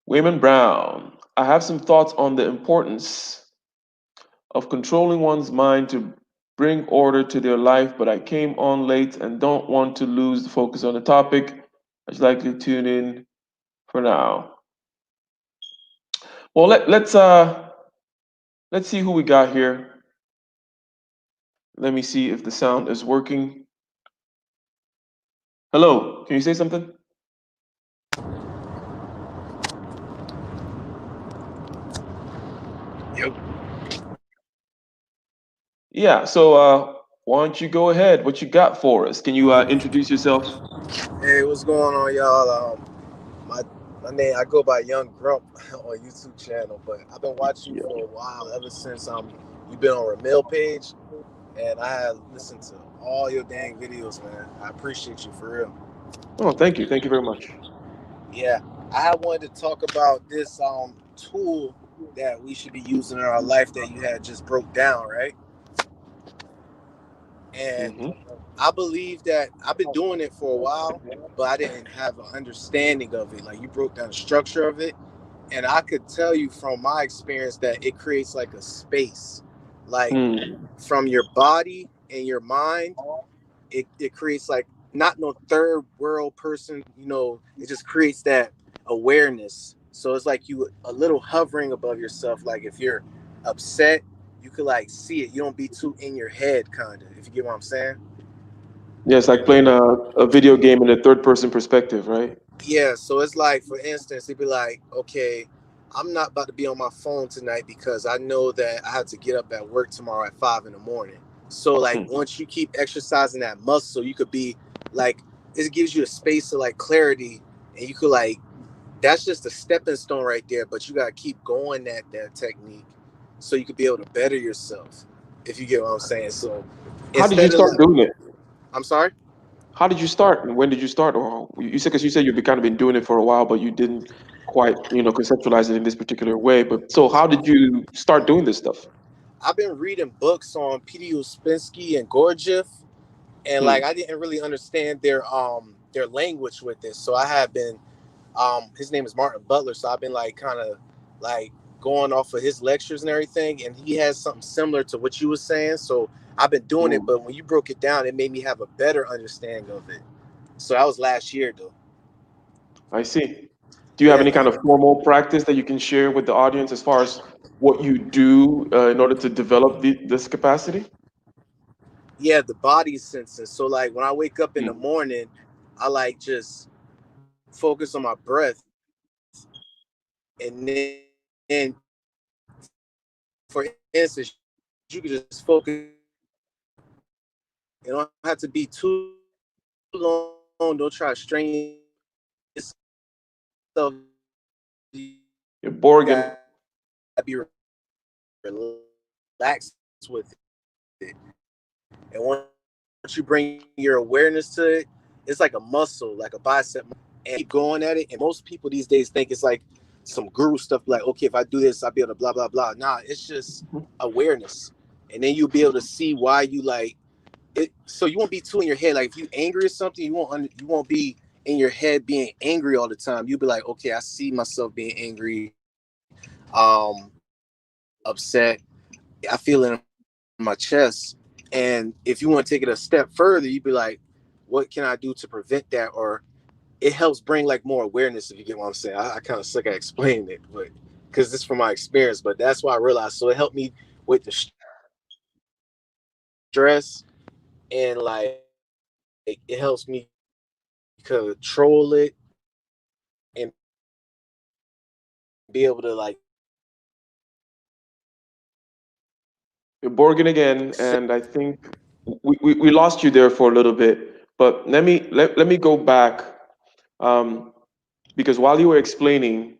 Wayman Brown, I have some thoughts on the importance of controlling one's mind to bring order to their life, but I came on late and don't want to lose the focus on the topic. I'd like to tune in for now. Well, let's see who we got here. Let me see if the sound is working. Hello, can you say something? Yep. Yeah, so why don't you go ahead? What you got for us? Can you introduce yourself? Hey, what's going on, y'all? My my name I go by Young Grump on YouTube channel, but I've been watching you Yeah. for a while, ever since you've been on Ramil page, and I have listened to all your dang videos, man. I appreciate you for real. Oh, thank you. Thank you very much. Yeah, I had wanted to talk about this tool that we should be using in our life that you had just broke down, right? And Hmm. I believe that I've been doing it for a while, but I didn't have an understanding of it. Like, you broke down the structure of it, and I could tell you from my experience that it creates like a space, like Hmm. from your body and your mind. It creates like not no third world person. It just creates that awareness. So it's like you a little hovering above yourself. Like if you're upset, you could like see it. You don't be too in your head, kind of. If you get what I'm saying. Yeah, it's like playing a video game in a third person perspective, right? Yeah, so it's like, for instance, it'd be like, okay, I'm not about to be on my phone tonight because I know that I have to get up at work tomorrow at 5 in the morning. So like Hmm. once you keep exercising that muscle, you could be like, it gives you a space of like clarity, and you could like, that's just a stepping stone right there. But you gotta keep going that technique, so you could be able to better yourself. If you get what I'm saying. So How did you instead of start like, doing it? I'm sorry. How did you start, and when did you start? Or you said, because you said you've kind of been doing it for a while, but you didn't quite, conceptualize it in this particular way. But so, how did you start doing this stuff? I've been reading books on P.D. Uspensky and Gurdjieff, and like Hmm. I didn't really understand their language with this. So I have been his name is Martin Butler, so I've been like kind of like going off of his lectures and everything, and he has something similar to what you were saying. So I've been doing it, Hmm. but when you broke it down, it made me have a better understanding of it. So that was last year though. I see. Do you have Yeah. any kind of formal practice that you can share with the audience as far as what you do in order to develop this capacity? Yeah, the body sensing. So like when I wake up in the Hmm. morning, I like just focus on my breath, and then for instance, you could just focus. It don't have to be too long. Don't try to strain yourself. You You're gotta Borgen. be relaxed with it. And once you bring your awareness to it, it's like a muscle, like a bicep muscle. And keep going at it. And most people these days think it's like some guru stuff, like, okay, if I do this, I'll be able to blah, blah, blah. Nah, it's just awareness. And then you'll be able to see why you like it. So you won't be too in your head. Like if you angry or something, you won't be in your head being angry all the time. You'll be like, okay, I see myself being angry, upset. I feel it in my body. my chest. And if you want to take it a step further, you'd be like, what can I do to prevent that? Or it helps bring like more awareness, if you get what I'm saying. I kind of suck at explaining it, but because this is from my experience, but that's why I realized. So it helped me with the stress, and like it helps me control it and be able to like You're Borgin again, and I think we lost you there for a little bit. But let me go back, um, because while you were explaining,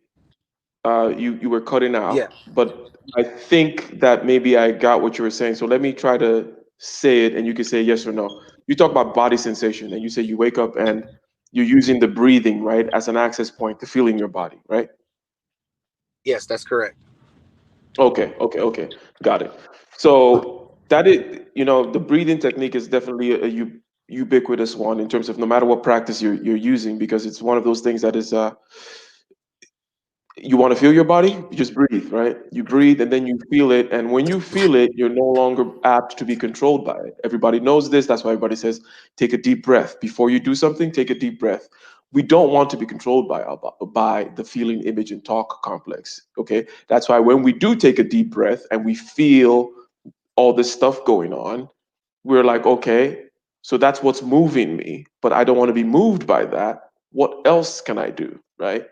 you were cutting yeah. out. But I think that maybe I got what you were saying. So let me try to say it, and you can say yes or no. You talk about body sensation, and you say you wake up and you're using the breathing, right, as an access point to feeling your body, right? Yes, that's correct. Okay, got it. So that is, the breathing technique is definitely a ubiquitous one in terms of no matter what practice you're using, because it's one of those things that is, you want to feel your body, you just breathe, right? You breathe and then you feel it, and when you feel it, you're no longer apt to be controlled by it. Everybody knows this. That's why everybody says take a deep breath before you do something. Take a deep breath. We don't want to be controlled by the feeling, image, and talk complex. Okay, that's why when we do take a deep breath and we feel all this stuff going on, we're like, okay, so that's what's moving me, but I don't want to be moved by that. What else can I do, right?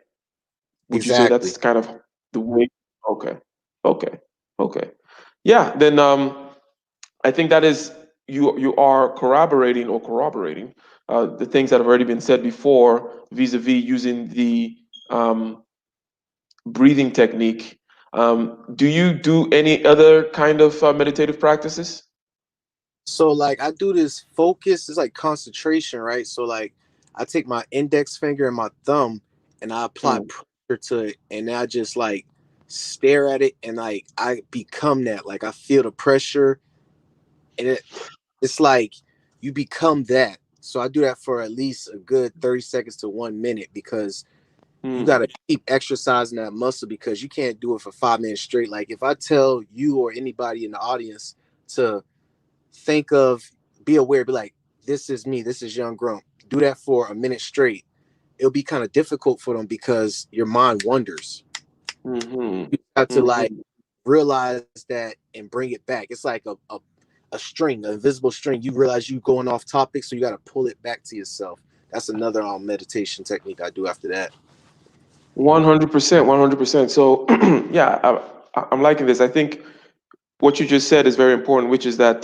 Would you say Exactly. that's kind of the way? Okay, okay, okay. Yeah, then I think that is, you are corroborating the things that have already been said before, vis-a-vis using the um, breathing technique. Do you do any other kind of meditative practices? So like I do this focus, it's like concentration, right? So like I take my index finger and my thumb and I apply Mm, pressure to it, and then I just like stare at it, and like I become that. Like I feel the pressure, and it's like you become that. So I do that for at least a good 30 seconds to 1 minute, because you got mm, to keep exercising that muscle, because you can't do it for 5 minutes straight. Like if I tell you or anybody in the audience to think of, be aware, be like, this is me, this is Young Grump. Do that for a minute straight. It'll be kind of difficult for them because your mind wanders. mm-hmm, You have to like mm-hmm. realize that and bring it back. It's like a string, an invisible string. You realize you going off topic, so you got to pull it back to yourself. That's another meditation technique I do after that. 100%, 100%. So, yeah, I'm liking this. I think what you just said is very important, which is that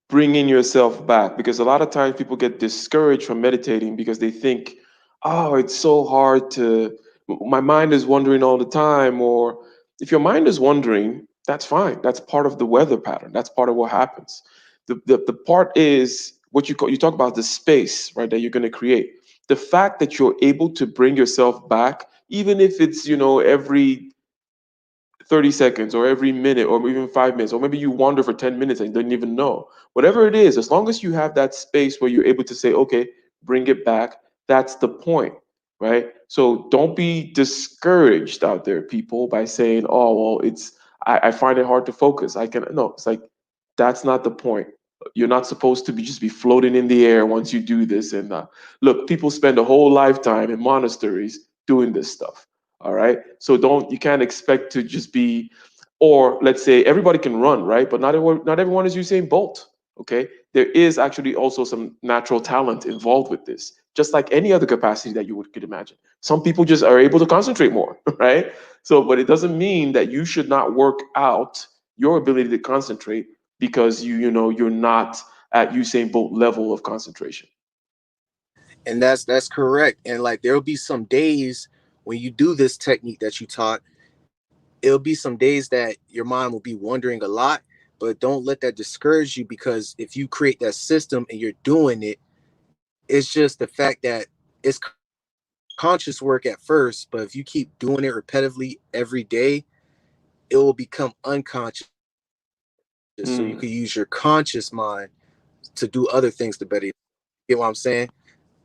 bringing yourself back, because a lot of times people get discouraged from meditating because they think, oh, it's so hard to, my mind is wandering all the time. Or if your mind is wandering, that's fine. That's part of the weather pattern. That's part of what happens. The part is what you talk about, the space, right, that you're going to create. The fact that you're able to bring yourself back, even if it's, every 30 seconds or every minute or even 5 minutes, or maybe you wander for 10 minutes and you didn't even know. Whatever it is, as long as you have that space where you're able to say, okay, bring it back, that's the point, right? So don't be discouraged out there, people, by saying, oh, well, I find it hard to focus. I can, no, it's like, that's not the point. You're not supposed to be just be floating in the air once you do this. And look, people spend a whole lifetime in monasteries doing this stuff. All right. So you can't expect to just be, or let's say everybody can run, right? But not everyone is Usain Bolt. Okay. There is actually also some natural talent involved with this, just like any other capacity that could imagine. Some people just are able to concentrate more, right? So, but it doesn't mean that you should not work out your ability to concentrate because you're not at Usain Bolt level of concentration. And that's correct. And like there'll be some days when you do this technique that you taught, it'll be some days that your mind will be wondering a lot, but don't let that discourage you, because if you create that system and you're doing it, it's just the fact that it's conscious work at first, but if you keep doing it repetitively every day, it will become unconscious. So you Mm, can use your conscious mind to do other things to better. You get what I'm saying?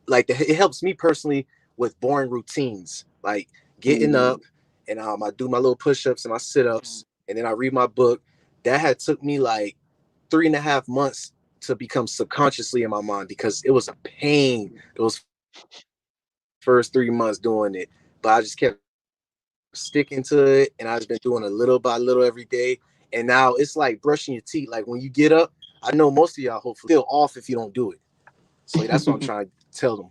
Like it helps me personally with boring routines, like getting mm, up, and I do my little push-ups and my sit-ups, and then I read my book. That had took me like 3.5 months to become subconsciously in my mind because it was a pain those first 3 months doing it. But I just kept sticking to it, and I've just been doing a little by little every day. And now it's like brushing your teeth. Like when you get up, I know most of y'all hopefully feel off if you don't do it. So that's what I'm trying to tell them.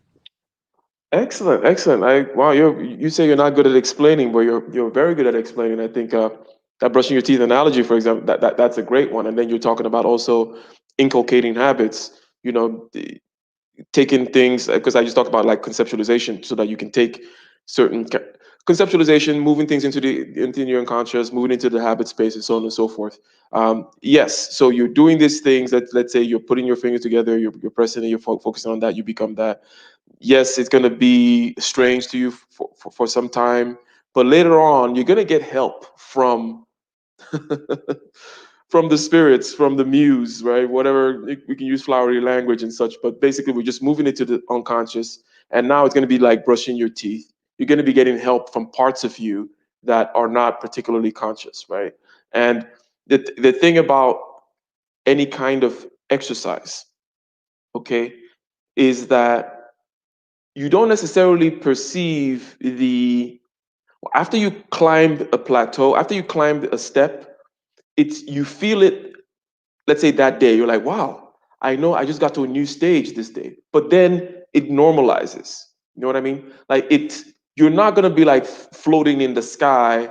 Excellent, excellent. Wow, you say you're not good at explaining, but you're very good at explaining. I think that brushing your teeth analogy, for example, that's a great one. And then you're talking about also inculcating habits. You know, taking things, because I just talked about like conceptualization, so that you can take certain conceptualization, moving things into your unconscious, moving into the habit space, and so on and so forth. Yes, so you're doing these things that, let's say, you're putting your fingers together, you're pressing, and you're focusing on that, you become that. Yes, it's going to be strange to you for some time, but later on, you're going to get help from from the spirits, from the muse, right? Whatever, we can use flowery language and such, but basically, we're just moving into the unconscious. And now it's going to be like brushing your teeth. You're going to be getting help from parts of you that are not particularly conscious, right? And the thing about any kind of exercise, okay, is that you don't necessarily perceive the after you climb a plateau, after you climb a step, it's you feel it. Let's say that day, you're like, wow, I know I just got to a new stage this day. But then it normalizes. You know what I mean? Like you're not gonna be like floating in the sky,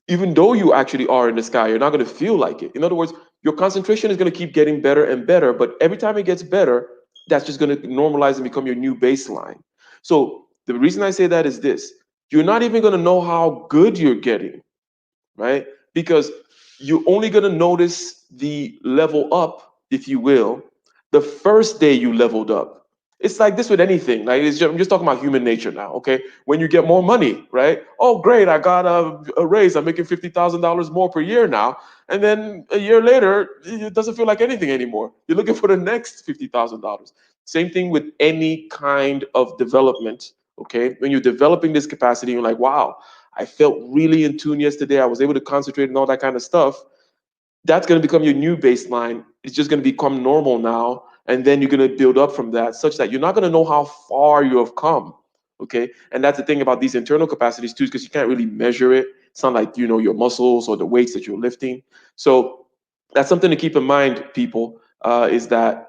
even though you actually are in the sky, you're not gonna feel like it. In other words, your concentration is gonna keep getting better and better, but every time it gets better, that's just gonna normalize and become your new baseline. So the reason I say that is this: you're not even gonna know how good you're getting, right? Because you're only going to notice the level up, if you will, the first day you leveled up. It's like this with anything. Like I'm just talking about human nature now. Okay, when you get more money, right? Oh, great! I got a raise. I'm making $50,000 more per year now. And then a year later, it doesn't feel like anything anymore. You're looking for the next $50,000. Same thing with any kind of development. Okay, when you're developing this capacity, you're like, wow, I felt really in tune yesterday. I was able to concentrate and all that kind of stuff. That's going to become your new baseline. It's just going to become normal now. And then you're going to build up from that, such that you're not going to know how far you have come. Okay. And that's the thing about these internal capacities, too, because you can't really measure it. It's not like, your muscles or the weights that you're lifting. So that's something to keep in mind, people, is that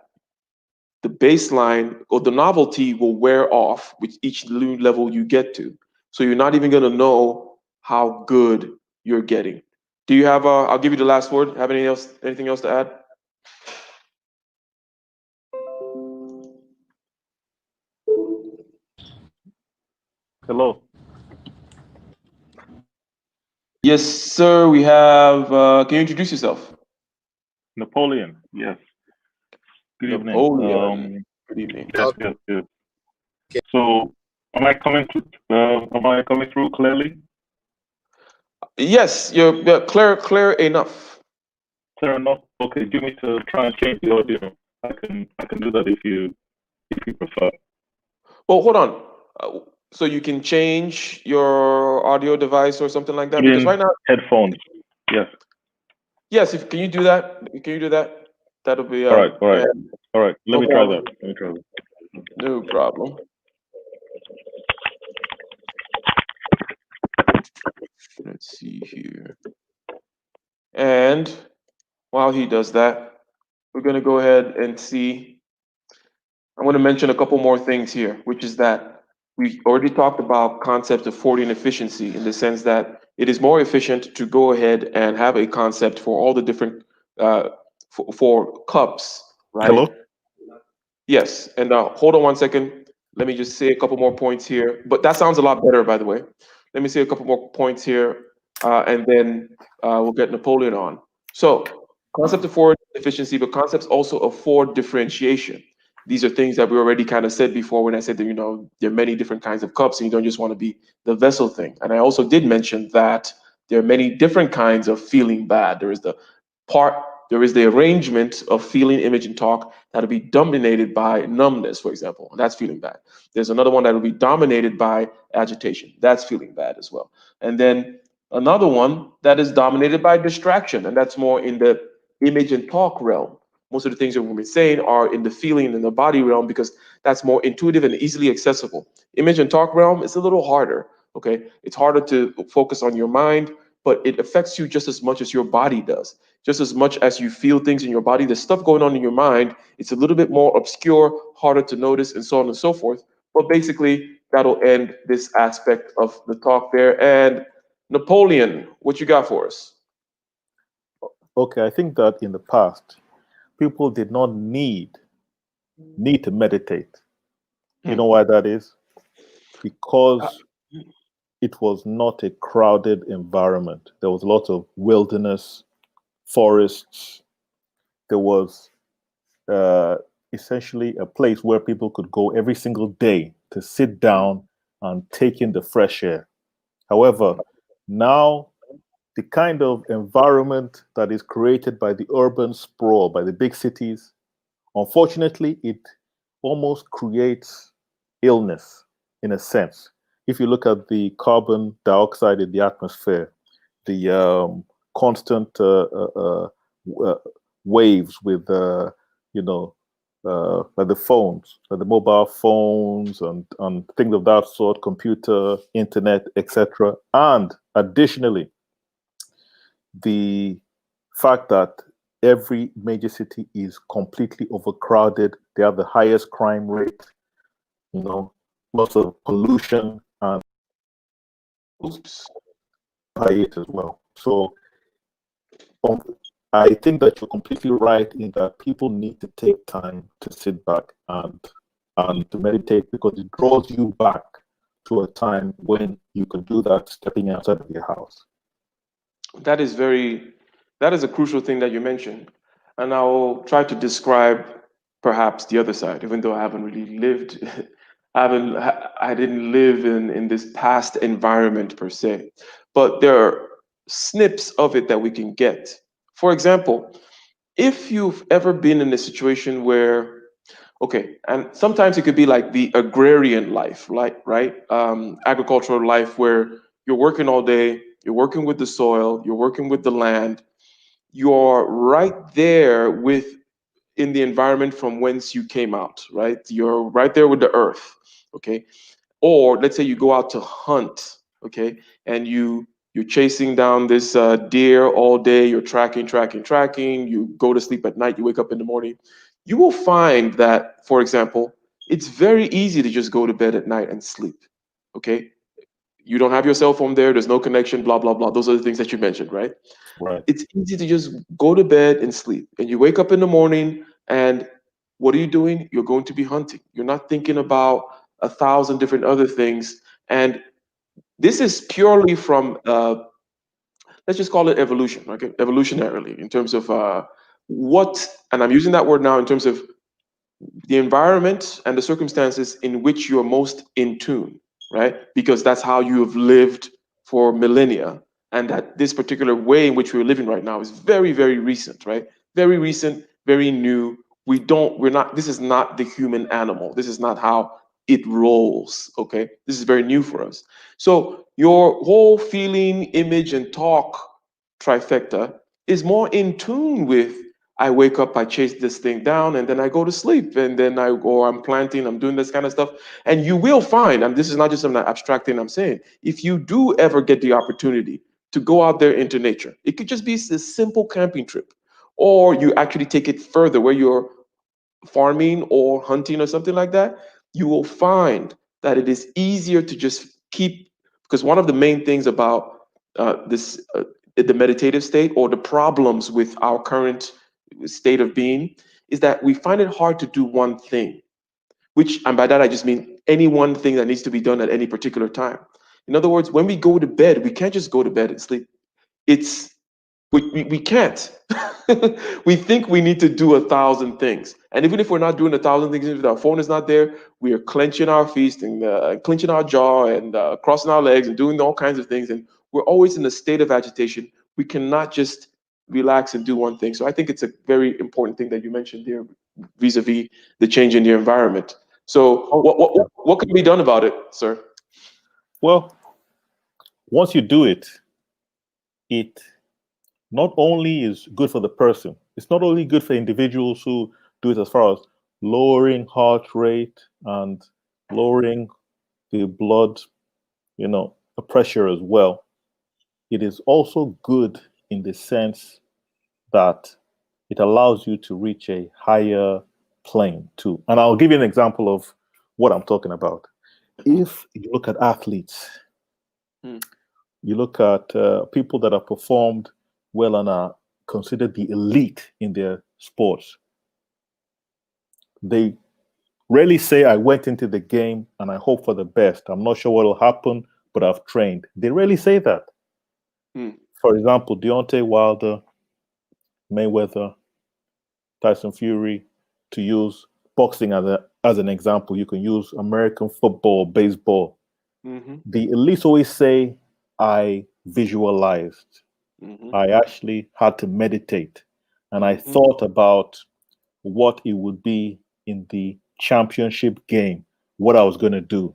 the baseline or the novelty will wear off with each new level you get to. So you're not even going to know how good you're getting. Do you have I'll give you the last word. Have anything else to add? Hello, Yes, sir. We have can you introduce yourself? Napoleon. Yes. Good evening. Napoleon. Good evening. Yes, Okay. yes, yes. So, am I coming through clearly? Yes, you're clear enough. Clear enough? Okay. Do you want me to try and change the audio? I can do that if you prefer. Well, hold on. So you can change your audio device or something like that, because In right now, headphones. Yes. yes. If can you do that? Can you do that? That'll be All right. All right. and All right. Let me okay. try that. Let me try that. No problem. Let's see here. And while he does that, we're going to go ahead and see. I want to mention a couple more things here, which is that we already talked about concepts of Fordian efficiency in the sense that it is more efficient to go ahead and have a concept for all the different for cups, right? Hello. Yes, and hold on one second. Let me just say a couple more points here. But that sounds a lot better, by the way. Let me say a couple more points here, and then we'll get Napoleon on. So, concept afford efficiency, but concepts also afford differentiation. These are things that we already kind of said before when I said that, there are many different kinds of cups, and you don't just want to be the vessel thing. And I also did mention that there are many different kinds of feeling bad. Part, there is the arrangement of feeling, image, and talk that'll be dominated by numbness, for example. And that's feeling bad. There's another one that'll be dominated by agitation. That's feeling bad as well. And then another one that is dominated by distraction, and that's more in the image and talk realm. Most of the things that we've been saying are in the feeling and the body realm because that's more intuitive and easily accessible. Image and talk realm is a little harder. Okay, it's harder to focus on your mind, but it affects you just as much as your body does. Just as much as you feel things in your body, there's stuff going on in your mind. It's a little bit more obscure, harder to notice, and so on and so forth. But basically, that'll end this aspect of the talk there. And Napoleon, what you got for us? Okay, I think that in the past, people did not need to meditate. You know why that is? Because it was not a crowded environment. There was a lot of wilderness, forests. There was essentially a place where people could go every single day to sit down and take in the fresh air. However, now the kind of environment that is created by the urban sprawl, by the big cities, unfortunately, it almost creates illness in a sense. If you look at the carbon dioxide in the atmosphere, the constant waves with, like the phones, like the mobile phones and things of that sort, computer, internet, etc. And additionally, the fact that every major city is completely overcrowded. They have the highest crime rate, lots of pollution and by it as well. So I think that you're completely right in that people need to take time to sit back and to meditate because it draws you back to a time when you could do that stepping outside of your house. That is a crucial thing that you mentioned. And I'll try to describe perhaps the other side, even though I haven't really lived, I didn't live in this past environment per se. But there are snips of it that we can get. For example, if you've ever been in a situation where, okay, and sometimes it could be like the agrarian life, like, right? Agricultural life where you're working all day, you're working with the soil, you're working with the land, you're right there with in the environment from whence you came out, right? You're right there with the earth, okay? Or let's say you go out to hunt, okay, and you're chasing down this deer all day. You're tracking. You go to sleep at night. You wake up in the morning. You will find that, for example, it's very easy to just go to bed at night and sleep. Okay, you don't have your cell phone there. There's no connection. Blah blah blah. Those are the things that you mentioned, right? Right. It's easy to just go to bed and sleep, and you wake up in the morning and what are you doing? You're going to be hunting. You're not thinking about a thousand different other things. And this is purely from, let's just call it evolution, okay? Evolutionarily, in terms of and I'm using that word now in terms of the environment and the circumstances in which you're most in tune, right? Because that's how you have lived for millennia. And that this particular way in which we're living right now is very, very recent, right? Very recent, very new. This is not the human animal. This is not how it rolls, okay? This is very new for us. So your whole feeling, image, and talk trifecta is more in tune with I wake up, I chase this thing down, and then I go to sleep. And then I'm planting, I'm doing this kind of stuff. And you will find, and this is not just an abstract thing I'm saying, if you do ever get the opportunity to go out there into nature, it could just be a simple camping trip, or you actually take it further where you're farming or hunting or something like that, you will find that it is easier to just keep, because one of the main things about the meditative state or the problems with our current state of being is that we find it hard to do one thing, and by that I just mean any one thing that needs to be done at any particular time. In other words, when we go to bed, we can't just go to bed and sleep. It's we can't. We think we need to do a thousand things. And even if we're not doing a thousand things, if our phone is not there, we are clenching our fist and clenching our jaw and crossing our legs and doing all kinds of things. And we're always in a state of agitation. We cannot just relax and do one thing. So I think it's a very important thing that you mentioned there vis-a-vis the change in the environment. So what can be done about it, sir? Well, once you do it, it not only is good for the person, it's not only good for individuals who do it as far as lowering heart rate and lowering the blood, the pressure as well. It is also good in the sense that it allows you to reach a higher plane too. And I'll give you an example of what I'm talking about. If you look at athletes, Mm. you look at people that have performed well and are considered the elite in their sports, they rarely say, I went into the game and I hope for the best. I'm not sure what will happen, but I've trained. They rarely say that. Mm. For example, Deontay Wilder, Mayweather, Tyson Fury, to use boxing as an example. You can use American football, baseball. Mm-hmm. The elites always say, I visualized. Mm-hmm. I actually had to meditate. And I Mm-hmm. thought about what it would be in the championship game, what I was going to do.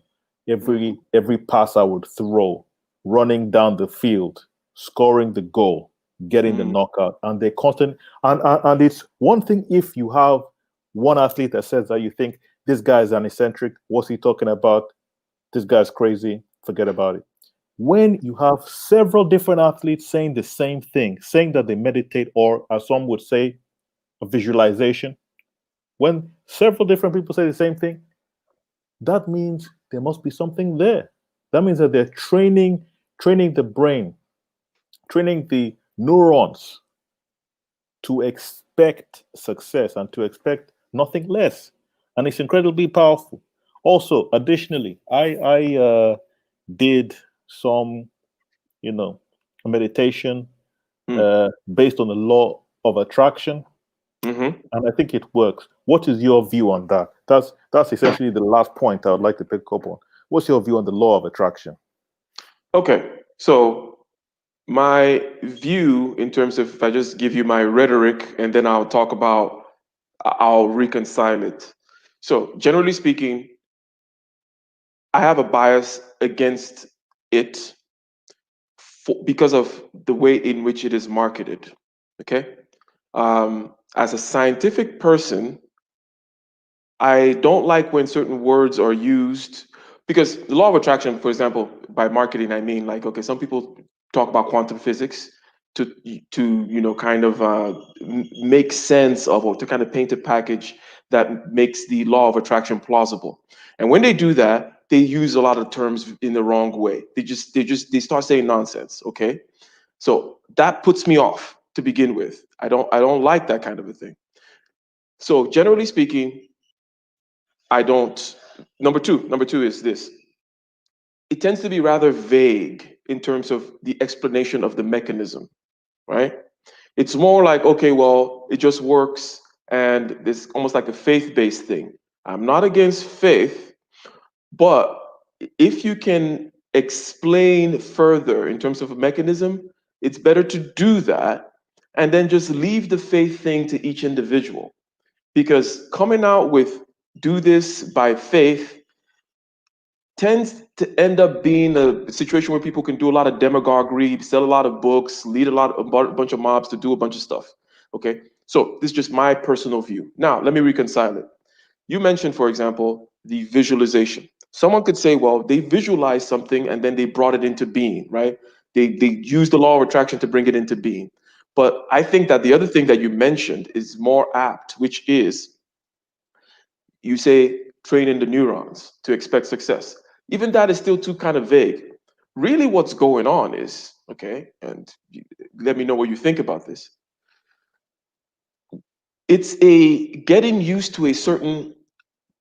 Mm-hmm. Every pass I would throw, running down the field, scoring the goal, getting the Mm. knockout, and they constant. And it's one thing if you have one athlete that says that you think this guy is an eccentric. What's he talking about? This guy's crazy. Forget about it. When you have several different athletes saying the same thing, saying that they meditate, or as some would say, a visualization, when several different people say the same thing, that means there must be something there. That means that they're training the brain, training the neurons to expect success and to expect nothing less. And it's incredibly powerful. Also, additionally, I did some, meditation Mm. based on the law of attraction, Mm-hmm. and I think it works. What is your view on that? That's essentially the last point I would like to pick up on. What's your view on the law of attraction? Okay. So my view in terms of, if I just give you my rhetoric and then I'll talk about, I'll reconcile it. So generally speaking, I have a bias against it because of the way in which it is marketed. Okay. As a scientific person, I don't like when certain words are used because the law of attraction, for example, by marketing, I mean like, okay, some people talk about quantum physics to kind of make sense of, or to kind of paint a package that makes the law of attraction plausible. And when they do that, they use a lot of terms in the wrong way. They start saying nonsense. Okay, so that puts me off to begin with. I don't like that kind of a thing. So generally speaking, I don't. Number two is this. It tends to be rather vague in terms of the explanation of the mechanism, right? It's more like, okay, well, it just works, and it's almost like a faith-based thing. I'm not against faith, but if you can explain further in terms of a mechanism, it's better to do that and then just leave the faith thing to each individual. Because coming out with do this by faith tends to end up being a situation where people can do a lot of demagoguery, sell a lot of books, lead a bunch of mobs to do a bunch of stuff. Okay, so this is just my personal view. Now, let me reconcile it. You mentioned, for example, the visualization. Someone could say, well, they visualized something and then they brought it into being, right? They used the law of attraction to bring it into being. But I think that the other thing that you mentioned is more apt, which is you say training the neurons to expect success. Even that is still too kind of vague. Really, what's going on is, okay, and let me know what you think about this. It's a getting used to a certain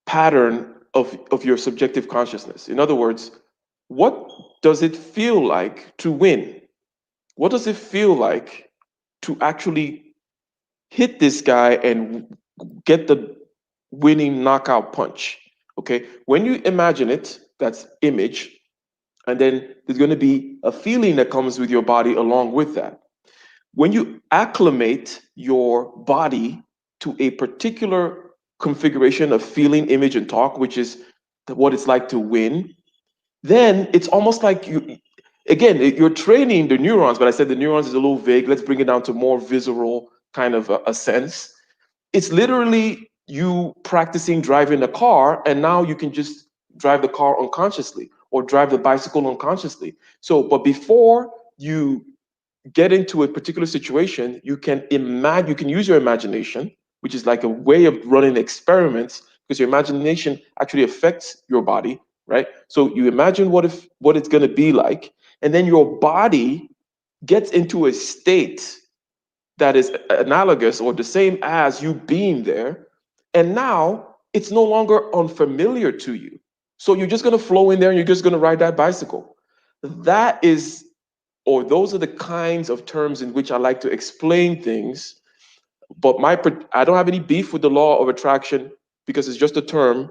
pattern of your subjective consciousness. In other words, what does it feel like to win? What does it feel like to actually hit this guy and get the winning knockout punch? Okay, when you imagine it, that's image, and then there's going to be a feeling that comes with your body along with that. When you acclimate your body to a particular configuration of feeling, image, and talk, which is what it's like to win, then it's almost like Again, you're training the neurons, but I said the neurons is a little vague. Let's bring it down to more visceral kind of a sense. It's literally you practicing driving a car, and now you can just drive the car unconsciously or drive the bicycle unconsciously. So, but before you get into a particular situation, you can imagine, you can use your imagination, which is like a way of running experiments, because your imagination actually affects your body, right? So you imagine what it's going to be like, and then your body gets into a state that is analogous or the same as you being there, and now it's no longer unfamiliar to you. So you're just going to flow in there and you're just going to ride that bicycle. That is, or those are the kinds of terms in which I like to explain things. But I don't have any beef with the law of attraction because it's just a term,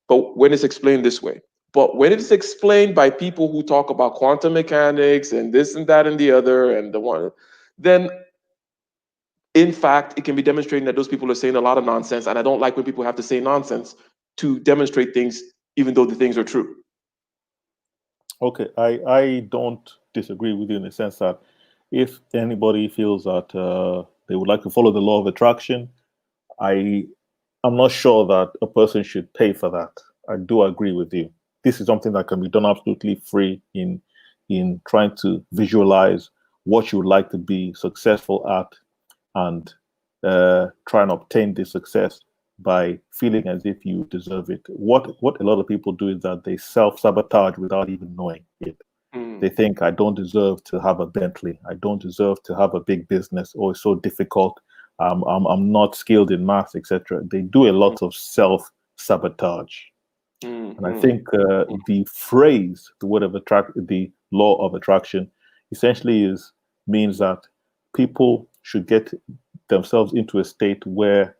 but when it's explained this way. But when it's explained by people who talk about quantum mechanics and this and that and the other and the one, then in fact, it can be demonstrating that those people are saying a lot of nonsense. And I don't like when people have to say nonsense to demonstrate things, even though the things are true. Okay, I don't disagree with you in the sense that if anybody feels that they would like to follow the law of attraction, I'm not sure that a person should pay for that. I do agree with you. This is something that can be done absolutely free in trying to visualize what you would like to be successful at and try and obtain this success by feeling as if you deserve it. What a lot of people do is that they self-sabotage without even knowing it. They think, I don't deserve to have a Bentley. I don't deserve to have a big business. Oh, it's so difficult. I'm not skilled in math, etc. They do a lot of self-sabotage. And I think the phrase, the word of the law of attraction, essentially means that people should get themselves into a state where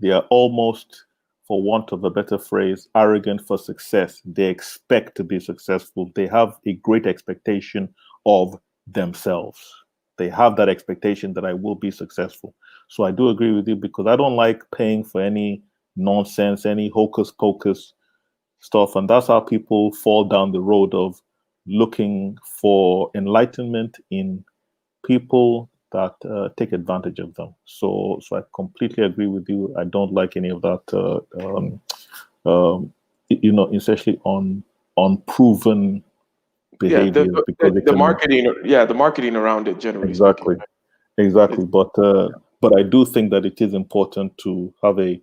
they are almost, for want of a better phrase, arrogant for success. They expect to be successful. They have a great expectation of themselves. They have that expectation that I will be successful. So I do agree with you because I don't like paying for any nonsense, any hocus pocus stuff. And that's how people fall down the road of looking for enlightenment in people that take advantage of them. So I completely agree with you. I don't like any of that, essentially on unproven Yeah, behavior because it the can marketing, the marketing around it, generally speaking. exactly. Exactly, It's, but I do think that it is important to have a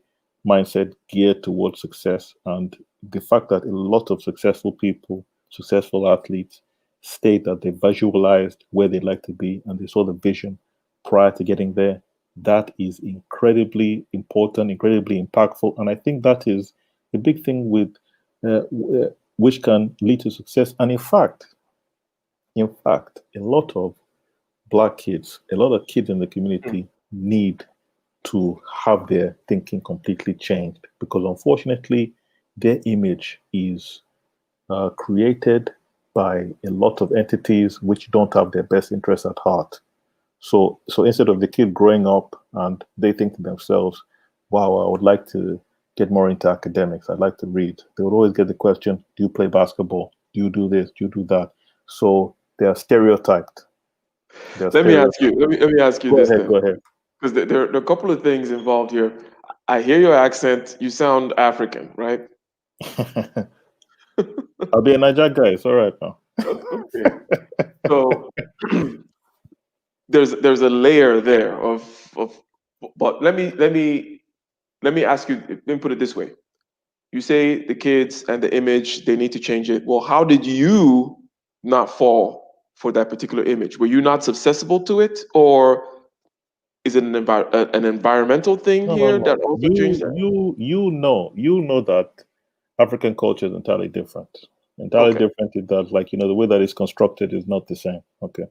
mindset geared towards success, and the fact that a lot of successful people, successful athletes, state that they visualized where they'd like to be and they saw the vision prior to getting there. That is incredibly important, incredibly impactful, and I think that is a big thing with which can lead to success. And in fact, a lot of Black kids, a lot of kids in the community need to have their thinking completely changed because unfortunately their image is created by a lot of entities which don't have their best interests at heart. So instead of the kid growing up and they think to themselves, wow, I would like to get more into academics, I'd like to read, they would always get the question, do you play basketball, do you do this, do you do that? So they are stereotyped. let me ask you. Let me ask you Go this ahead, then, go ahead. because there are a couple of things involved here. I hear your accent. You sound African, right? I'll be a Niger guy. It's all right now. Okay. So there's a layer there of. But let me ask you. Let me put it this way. You say the kids and the image they need to change it. Well, how did you not fall for that particular image? Were you not susceptible to it, or is it an environmental thing No, no, here no. that also changed that? You know that African culture is entirely different. Entirely Okay. different in that, like, the way that it's constructed is not the same. Okay.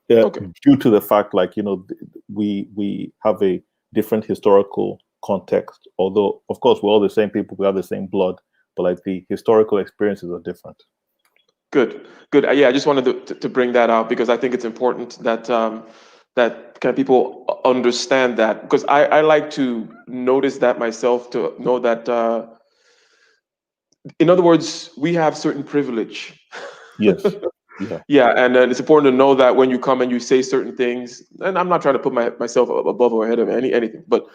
Yeah, Okay. due to the fact, like, we have a different historical context. Although, of course, we're all the same people, we have the same blood, but like the historical experiences are different. Good. Good. Yeah, I just wanted to bring that out because I think it's important that that kind of people understand that, because I like to notice that myself, to know that in other words, we have certain privilege. Yes. Yeah. Yeah, and it's important to know that when you come and you say certain things, and I'm not trying to put myself above or ahead of anything, but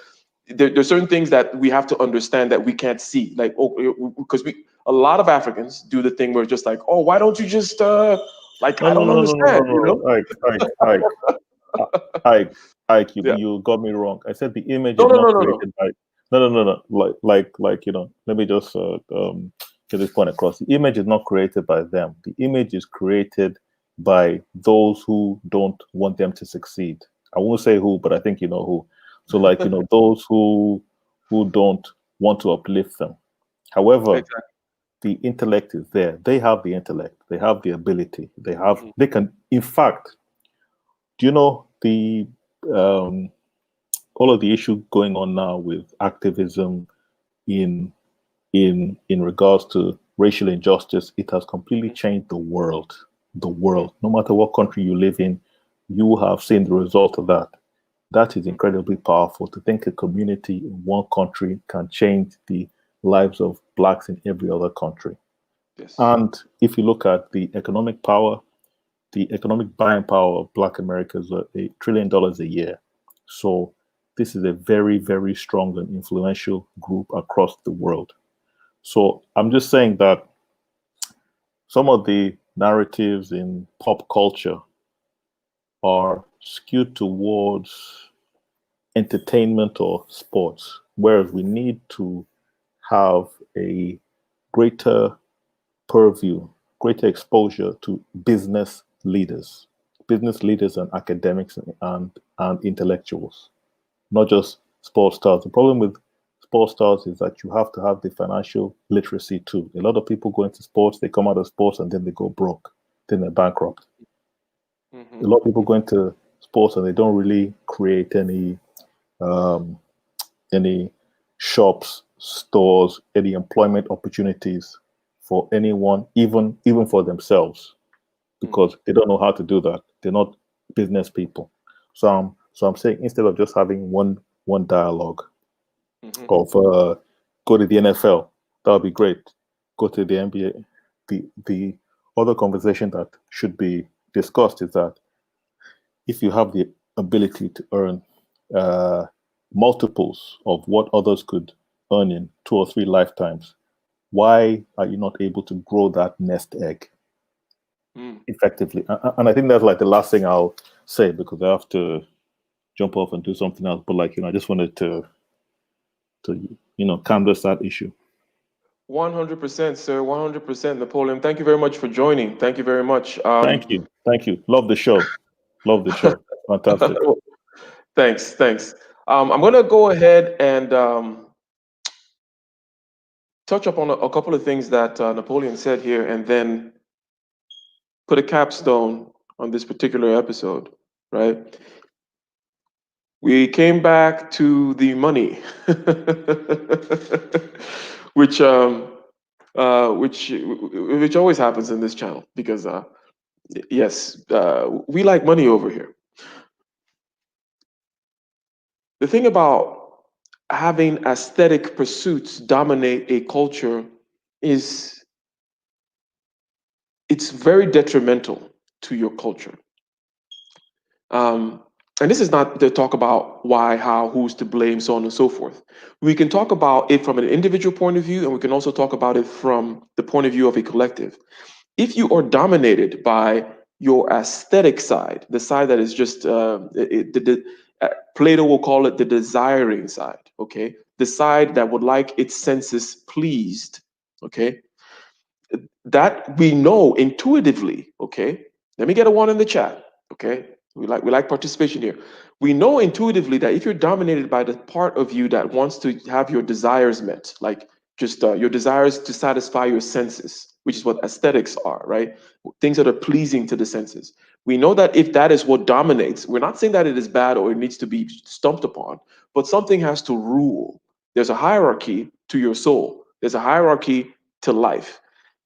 there's certain things that we have to understand that we can't see, like, oh, because a lot of Africans do the thing where it's just like, oh, why don't you just like, No, I no, don't no, no, no, no, understand, no, no. Uh, Ike, Yeah. you got me wrong. I said the image No, is no, not no, no, no. created by. No, no, no, no. Like, let me just get this point across. The image is not created by them. The image is created by those who don't want them to succeed. I won't say who, but I think you know who. So, like, those who don't want to uplift them. However, Exactly. the intellect is there. They have the intellect. They have the ability. They can. In fact, do you know the um, all of the issue going on now with activism in in regards to racial injustice? It has completely changed the world. The world, no matter what country you live in, you have seen the result of that. That is incredibly powerful. To think a community in one country can change the lives of blacks in every other country. Yes. And if you look at the economic buying power of Black America is $1 trillion a year. So this is a very, very strong and influential group across the world. So I'm just saying that some of the narratives in pop culture are skewed towards entertainment or sports, whereas we need to have a greater purview, greater exposure to business leaders and academics and intellectuals, not just sports stars. The problem with sports stars is that you have to have the financial literacy too. A lot of people go into sports, they come out of sports and then they go broke, then they're bankrupt. A lot of people go into sports and they don't really create um, any shops, stores, any employment opportunities for anyone, even for themselves, because they don't know how to do that. They're not business people. So I'm saying instead of just having one dialogue of go to the NFL, that would be great. Go to the NBA. The other conversation that should be discussed is that if you have the ability to earn uh, multiples of what others could earn in 2 or 3 lifetimes, why are you not able to grow that nest egg effectively? And I think that's like the last thing I'll say because I have to jump off and do something else. But I just wanted to canvas that issue. 100%, sir. 100%, Napoleon. Thank you very much for joining. Thank you very much. Thank you. Love the show. Love the show. Fantastic. Thanks. I'm going to go ahead and touch up on a couple of things that Napoleon said here, and then put a capstone on this particular episode, right? We came back to the money, which which always happens in this channel because yes, we like money over here. The thing about having aesthetic pursuits dominate a culture is it's very detrimental to your culture. Um, and this is not to talk about why, how, who's to blame, so on and so forth. We can talk about it from an individual point of view, and we can also talk about it from the point of view of a collective. If you are dominated by your aesthetic side, the side that is just Plato will call it the desiring side, okay? The side that would like its senses pleased, okay? That we know intuitively, okay? Let me get a one in the chat, okay? We like participation here. We know intuitively that if you're dominated by the part of you that wants to have your desires met, like just your desires to satisfy your senses, which is what aesthetics are, right? Things that are pleasing to the senses. We know that if that is what dominates, we're not saying that it is bad or it needs to be stumped upon, but something has to rule. There's a hierarchy to your soul. There's a hierarchy to life.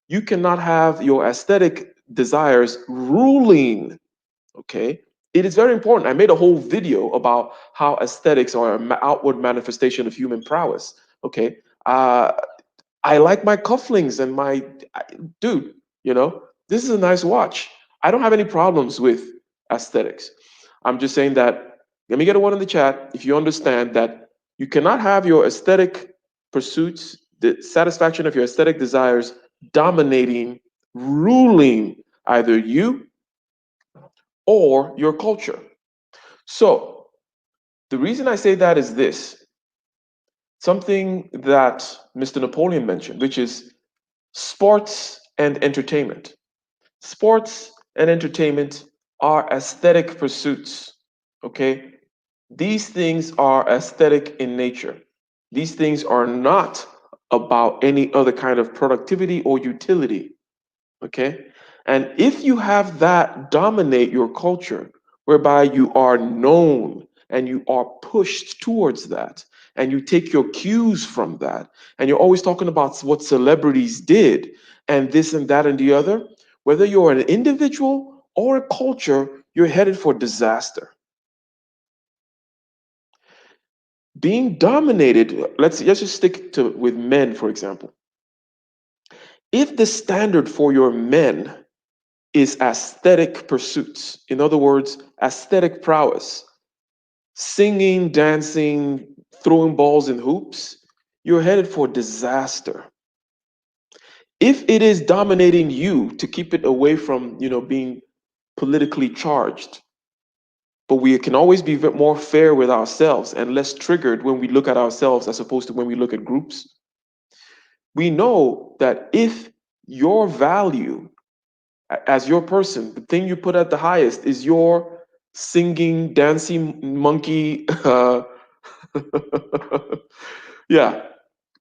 You cannot have your aesthetic desires ruling, okay? It is very important. I made a whole video about how aesthetics are an outward manifestation of human prowess, okay? I like my cufflinks and dude, this is a nice watch. I don't have any problems with aesthetics. I'm just saying that, let me get a one in the chat if you understand that you cannot have your aesthetic pursuits, the satisfaction of your aesthetic desires dominating, ruling either you or your culture. So the reason I say that is this, something that Mr. Napoleon mentioned, which is sports and entertainment. Sports and entertainment are aesthetic pursuits. Okay? These things are aesthetic in nature. These things are not about any other kind of productivity or utility. Okay? And if you have that dominate your culture, whereby you are known and you are pushed towards that, and you take your cues from that, and you're always talking about what celebrities did, and this and that and the other, whether you're an individual or a culture, you're headed for disaster. Being dominated, let's just stick to with men, for example. If the standard for your men is aesthetic pursuits. In other words, aesthetic prowess, singing, dancing, throwing balls and hoops, you're headed for disaster. If it is dominating you to keep it away from, being politically charged, but we can always be more fair with ourselves and less triggered when we look at ourselves as opposed to when we look at groups. We know that if your value as your person, the thing you put at the highest is your singing, dancing monkey. Yeah,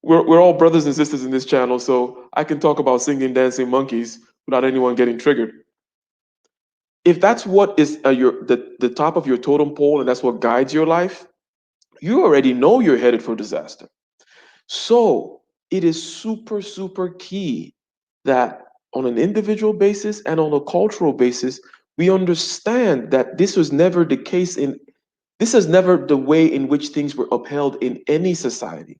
we're all brothers and sisters in this channel, so I can talk about singing, dancing monkeys without anyone getting triggered. If that's what is the top of your totem pole and that's what guides your life, you already know you're headed for disaster. So it is super, super key that on an individual basis and on a cultural basis, we understand that this was never the case this is never the way in which things were upheld in any society.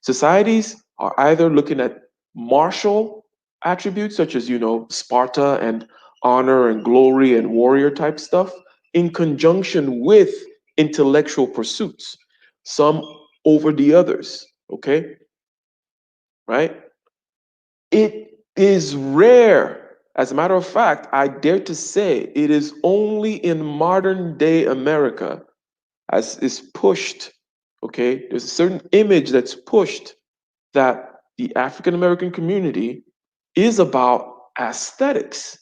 Societies are either looking at martial attributes such as, Sparta and honor and glory and warrior type stuff in conjunction with intellectual pursuits, some over the others, okay? Right? It is rare. As a matter of fact, I dare to say it is only in modern day America as is pushed, okay? There's a certain image that's pushed that the African American community is about aesthetics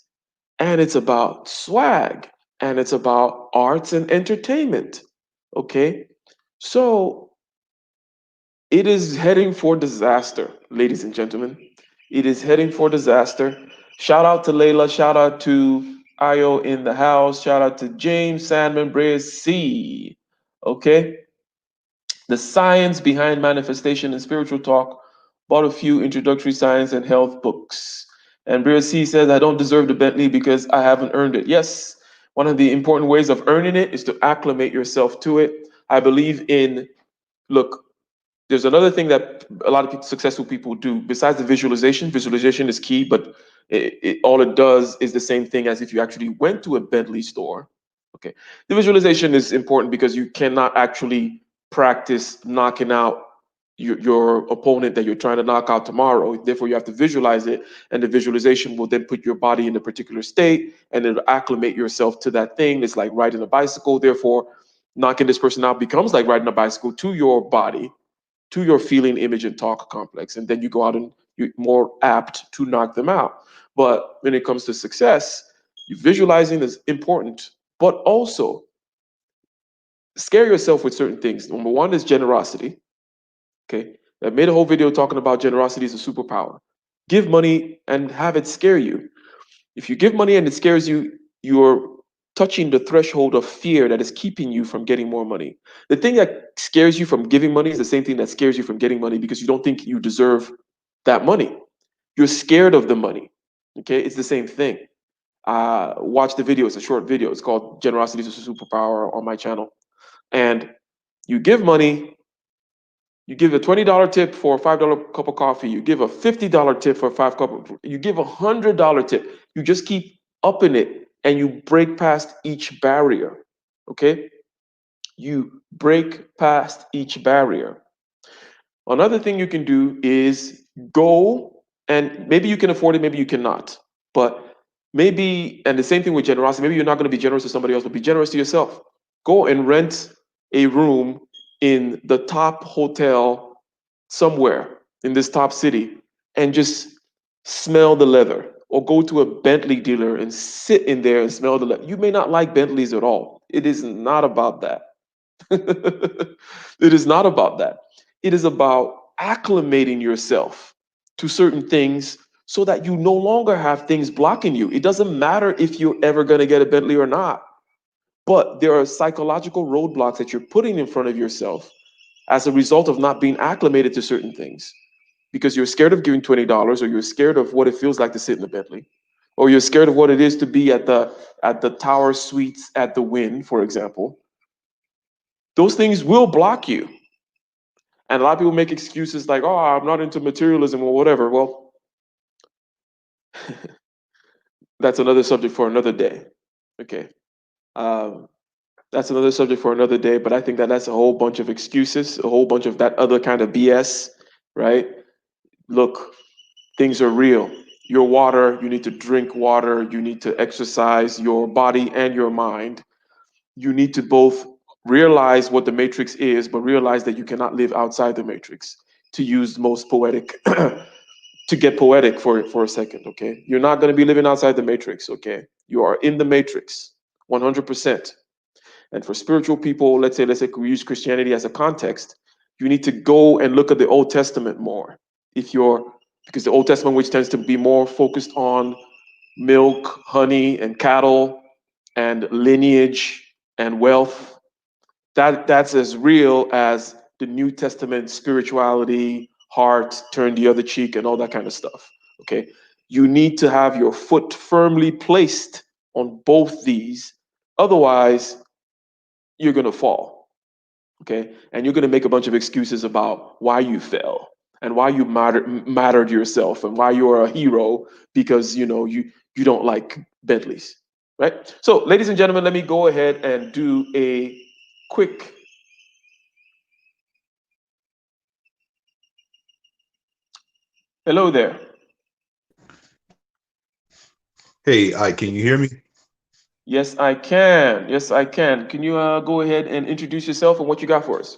and it's about swag and it's about arts and entertainment, okay? So it is heading for disaster, ladies and gentlemen. It is heading for disaster. Shout out to Layla. Shout out to Io in the house. Shout out to James Sandman Brez C. Okay. The science behind manifestation and spiritual talk. Bought a few introductory science and health books. And Brez C says, I don't deserve the Bentley because I haven't earned it. Yes. One of the important ways of earning it is to acclimate yourself to it. I believe in, look, there's another thing that a lot of successful people do besides the visualization. Visualization is key, but all it does is the same thing as if you actually went to a Bentley store. Okay, the visualization is important because you cannot actually practice knocking out your opponent that you're trying to knock out tomorrow. Therefore, you have to visualize it, and the visualization will then put your body in a particular state, and it'll acclimate yourself to that thing. It's like riding a bicycle. Therefore, knocking this person out becomes like riding a bicycle to your body, to your feeling, image, and talk complex. And then you go out and you're more apt to knock them out. But when it comes to success, visualizing is important, but also scare yourself with certain things. Number one is generosity. Okay. I made a whole video talking about generosity as a superpower. Give money and have it scare you. If you give money and it scares you, you're touching the threshold of fear that is keeping you from getting more money. The thing that scares you from giving money is the same thing that scares you from getting money because you don't think you deserve that money. You're scared of the money. Okay, it's the same thing. Watch the video. It's a short video. It's called Generosity is a Superpower on my channel. And you give money, you give a $20 tip for a $5 cup of coffee. You give a $50 tip for a you give a $100 tip. You just keep upping it and you break past each barrier. Okay? You break past each barrier. Another thing you can do is go, and maybe you can afford it, maybe you cannot. But maybe, and the same thing with generosity, maybe you're not going to be generous to somebody else, but be generous to yourself. Go and rent a room in the top hotel somewhere in this top city and just smell the leather. Or go to a Bentley dealer and sit in there and smell the leather. You may not like Bentleys at all. It is not about that. It is not about that. It is about acclimating yourself to certain things so that you no longer have things blocking you. It doesn't matter if you're ever going to get a Bentley or not, but there are psychological roadblocks that you're putting in front of yourself as a result of not being acclimated to certain things because you're scared of giving $20, or you're scared of what it feels like to sit in a Bentley, or you're scared of what it is to be at the tower suites at the Wynn, for example. Those things will block you. And a lot of people make excuses like, oh, I'm not into materialism or whatever. Well, that's another subject for another day. Okay. Um, that's another subject for another day. But I think that that's a whole bunch of excuses, a whole bunch of that other kind of BS, right? Look, things are real. Your water, you need to drink water, you need to exercise your body and your mind. You need to both realize what the matrix is, but realize that you cannot live outside the matrix, to use the most poetic, to get poetic for a second, okay? You're not going to be living outside the matrix, okay? You are in the matrix, 100%. And for spiritual people, let's say we use Christianity as a context, you need to go and look at the Old Testament more. Because the Old Testament, which tends to be more focused on milk, honey, and cattle, and lineage and wealth, that's as real as the New Testament spirituality, heart, turn the other cheek, and all that kind of stuff. Okay. You need to have your foot firmly placed on both these. Otherwise, you're going to fall. Okay. And you're going to make a bunch of excuses about why you fell and why you mattered yourself and why you're a hero because, you don't like Bentleys. Right. So, ladies and gentlemen, let me go ahead and do a quick. Hello there. Hey, can you hear me? Yes, I can. Yes, I can. Can you go ahead and introduce yourself and what you got for us?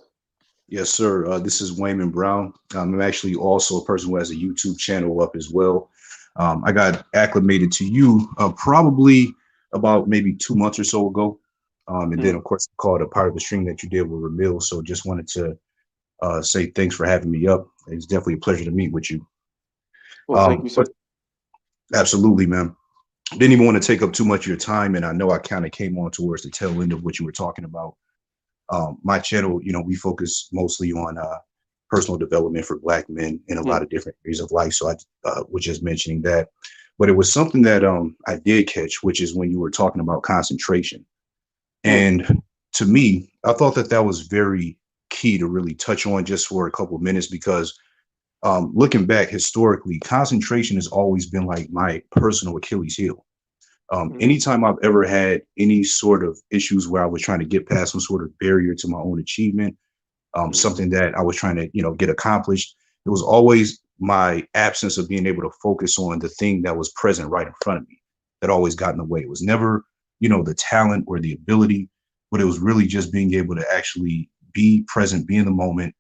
Yes, sir. This is Wayman Brown. I'm actually also a person who has a YouTube channel up as well. I got acclimated to you probably about maybe 2 months or so ago. And then, of course, called a part of the stream that you did with Ramil. So just wanted to say thanks for having me up. It's definitely a pleasure to meet with you. Well, thank you, sir. But absolutely, man. Didn't even want to take up too much of your time. And I know I kind of came on towards the tail end of what you were talking about. My channel, we focus mostly on personal development for Black men in a lot of different areas of life. So I was just mentioning that. But it was something that I did catch, which is when you were talking about concentration. And to me, I thought that was very key to really touch on just for a couple of minutes, because looking back historically, concentration has always been like my personal Achilles heel. Anytime I've ever had any sort of issues where I was trying to get past some sort of barrier to my own achievement, something that I was trying to, get accomplished, it was always my absence of being able to focus on the thing that was present right in front of me that always got in the way. It was never, the talent or the ability, but it was really just being able to actually be present, be in the moment,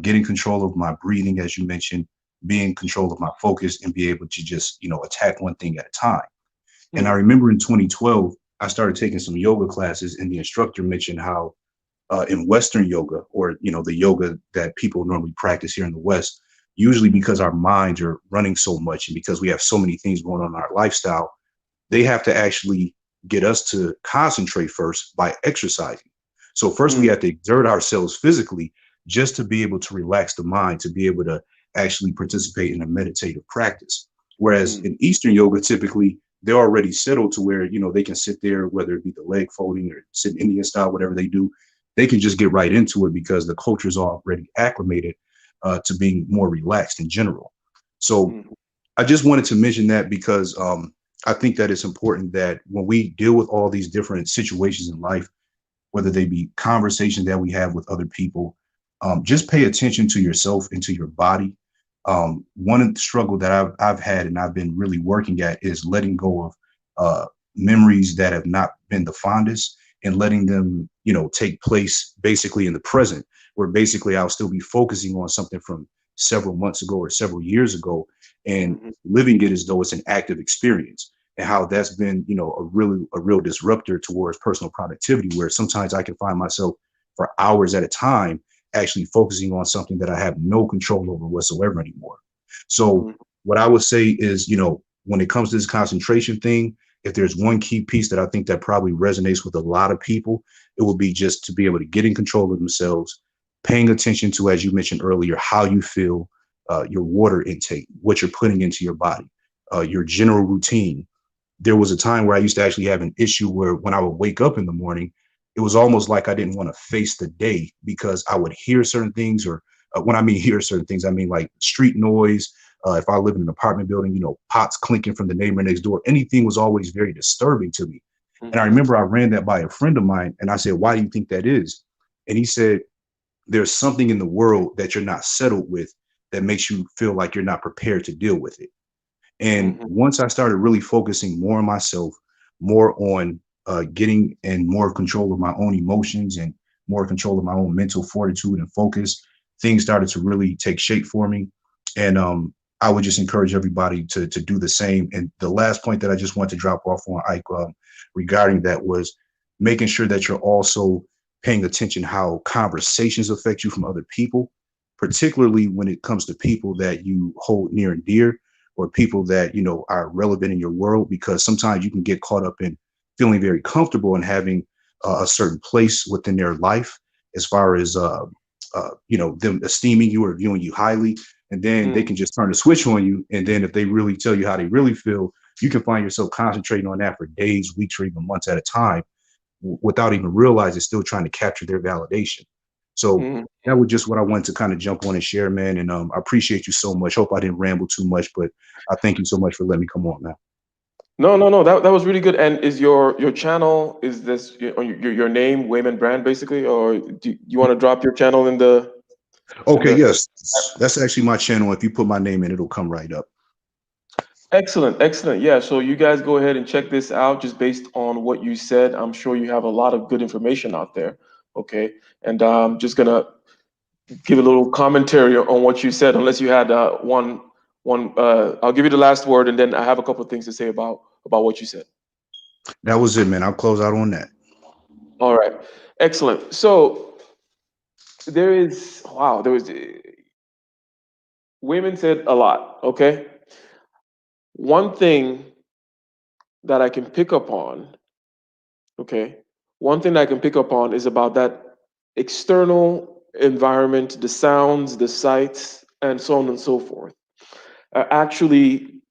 get in control of my breathing, as you mentioned, be in control of my focus, and be able to just, attack one thing at a time. And I remember in 2012, I started taking some yoga classes, and the instructor mentioned how in Western yoga, or, the yoga that people normally practice here in the West, usually because our minds are running so much and because we have so many things going on in our lifestyle, they have to actually get us to concentrate first by exercising. So first we have to exert ourselves physically just to be able to relax the mind, to be able to actually participate in a meditative practice. Whereas in Eastern yoga, typically, they're already settled to where, they can sit there, whether it be the leg folding or sit Indian style, whatever they do, they can just get right into it because the culture's already acclimated to being more relaxed in general. So I just wanted to mention that because I think that it's important that when we deal with all these different situations in life, whether they be conversations that we have with other people, just pay attention to yourself and to your body. One of the struggle that I've had and I've been really working at is letting go of uh, memories that have not been the fondest and letting them, take place basically in the present, where basically I'll still be focusing on something from several months ago or several years ago and Mhm. living it as though it's an active experience, and how that's been, a real disruptor towards personal productivity, where sometimes I can find myself for hours at a time actually focusing on something that I have no control over whatsoever anymore. So Mhm. what I would say is, when it comes to this concentration thing, if there's one key piece that I think that probably resonates with a lot of people, it would be just to be able to get in control of themselves, paying attention to, as you mentioned earlier, how you feel, your water intake, what you're putting into your body, your general routine. There was a time where I used to actually have an issue where when I would wake up in the morning, it was almost like I didn't want to face the day because I would hear certain things, or when I mean hear certain things, I mean like street noise. If I live in an apartment building, pots clinking from the neighbor next door, anything was always very disturbing to me. And I Mhm. remember I ran that by a friend of mine and I said, "Why do you think that is?" And he said, "There's something in the world that you're not settled with that makes you feel like you're not prepared to deal with it." And Mhm. once I started really focusing more on myself, more on getting in more control of my own emotions and more control of my own mental fortitude and focus, things started to really take shape for me. And I would just encourage everybody to do the same. And the last point that I just want to drop off on Ike, regarding that was making sure that you're also paying attention how conversations affect you from other people, particularly when it comes to people that you hold near and dear, or people that are relevant in your world, because sometimes you can get caught up in feeling very comfortable and having a certain place within their life, as far as them esteeming you or viewing you highly, and then they Mhm. can just turn the switch on you, and then if they really tell you how they really feel, you can find yourself concentrating on that for days, weeks, or even months at a time, without even realizing, still trying to capture their validation. So Mhm. that Mhm. was just what I wanted to kind of jump on and share, man. And I appreciate you so much. Hope I didn't ramble too much, but I thank you so much for letting me come on, man. No, no, no. That was really good. And is your channel, is this your name, Wayman Brand, basically, or do you want to drop your channel in the in Okay, the? yes, that's actually my channel. If you put my name in, it'll come right up. Excellent, excellent. Yeah. So you guys go ahead and check this out. Just based on what you said, I'm sure you have a lot of good information out there. Okay. And I'm just gonna give a little commentary on what you said, unless you had one. I'll give you the last word, and then I have a couple of things to say about what you said. That was it, man. I'll close out on that. All right. Excellent. So there is wow. There was women said a lot. Okay. One thing that I can pick up on. Okay. One thing that I can pick up on is about that external environment, the sounds, the sights, and so on and so forth, are actually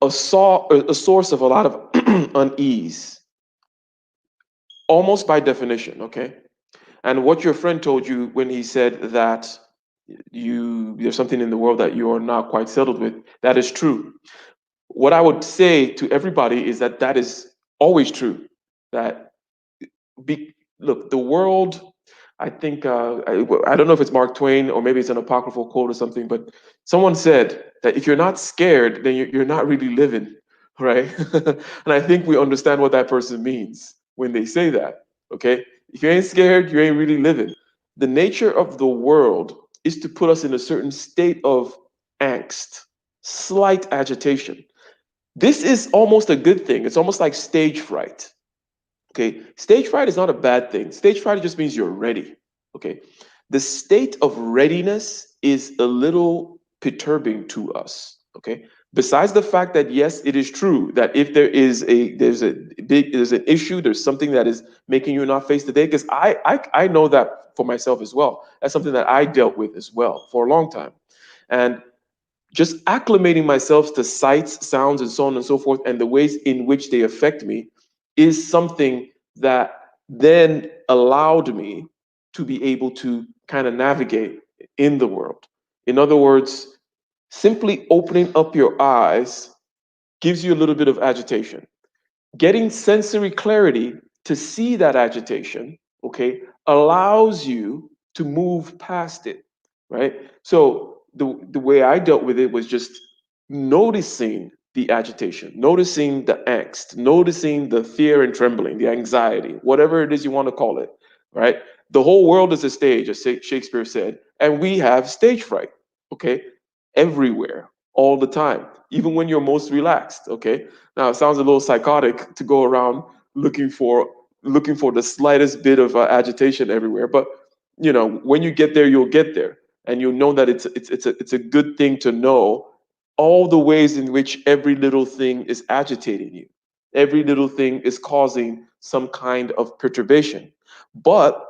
a source of a lot of unease, almost by definition. Okay. And what your friend told you when he said that there's something in the world that you are not quite settled with, that is true. What I would say to everybody is that that is always true. That look, the world. I think I don't know if it's Mark Twain or maybe it's an apocryphal quote or something, but someone said that if you're not scared, then you're not really living, right? And I think we understand what that person means when they say that. Okay, if you ain't scared, you ain't really living. The nature of the world is to put us in a certain state of angst, slight agitation. This is almost a good thing. It's almost like stage fright. Okay, stage fright is not a bad thing. Stage fright just means you're ready. Okay, the state of readiness is a little perturbing to us. Okay, besides the fact that yes, it is true that if there's an issue, there's something that is making you not face the day. Because I know that for myself as well. That's something that I dealt with as well for a long time, and just acclimating myself to sights, sounds, and so on and so forth, and the ways in which they affect me is something that then allowed me to be able to kind of navigate in the world. In other words, simply opening up your eyes gives you a little bit of agitation. Getting sensory clarity to see that agitation, okay, allows you to move past it, right? So the way I dealt with it was just noticing the agitation, noticing the angst, noticing the fear and trembling, the anxiety, whatever it is you want to call it, right? The whole world is a stage, as Shakespeare said, and we have stage fright, okay, everywhere, all the time, even when you're most relaxed, okay? Now it sounds a little psychotic to go around looking for looking for the slightest bit of agitation everywhere, but you know, when you get there, you'll get there, and you'll know that it's a good thing to know all the ways in which every little thing is agitating you. Every little thing is causing some kind of perturbation. But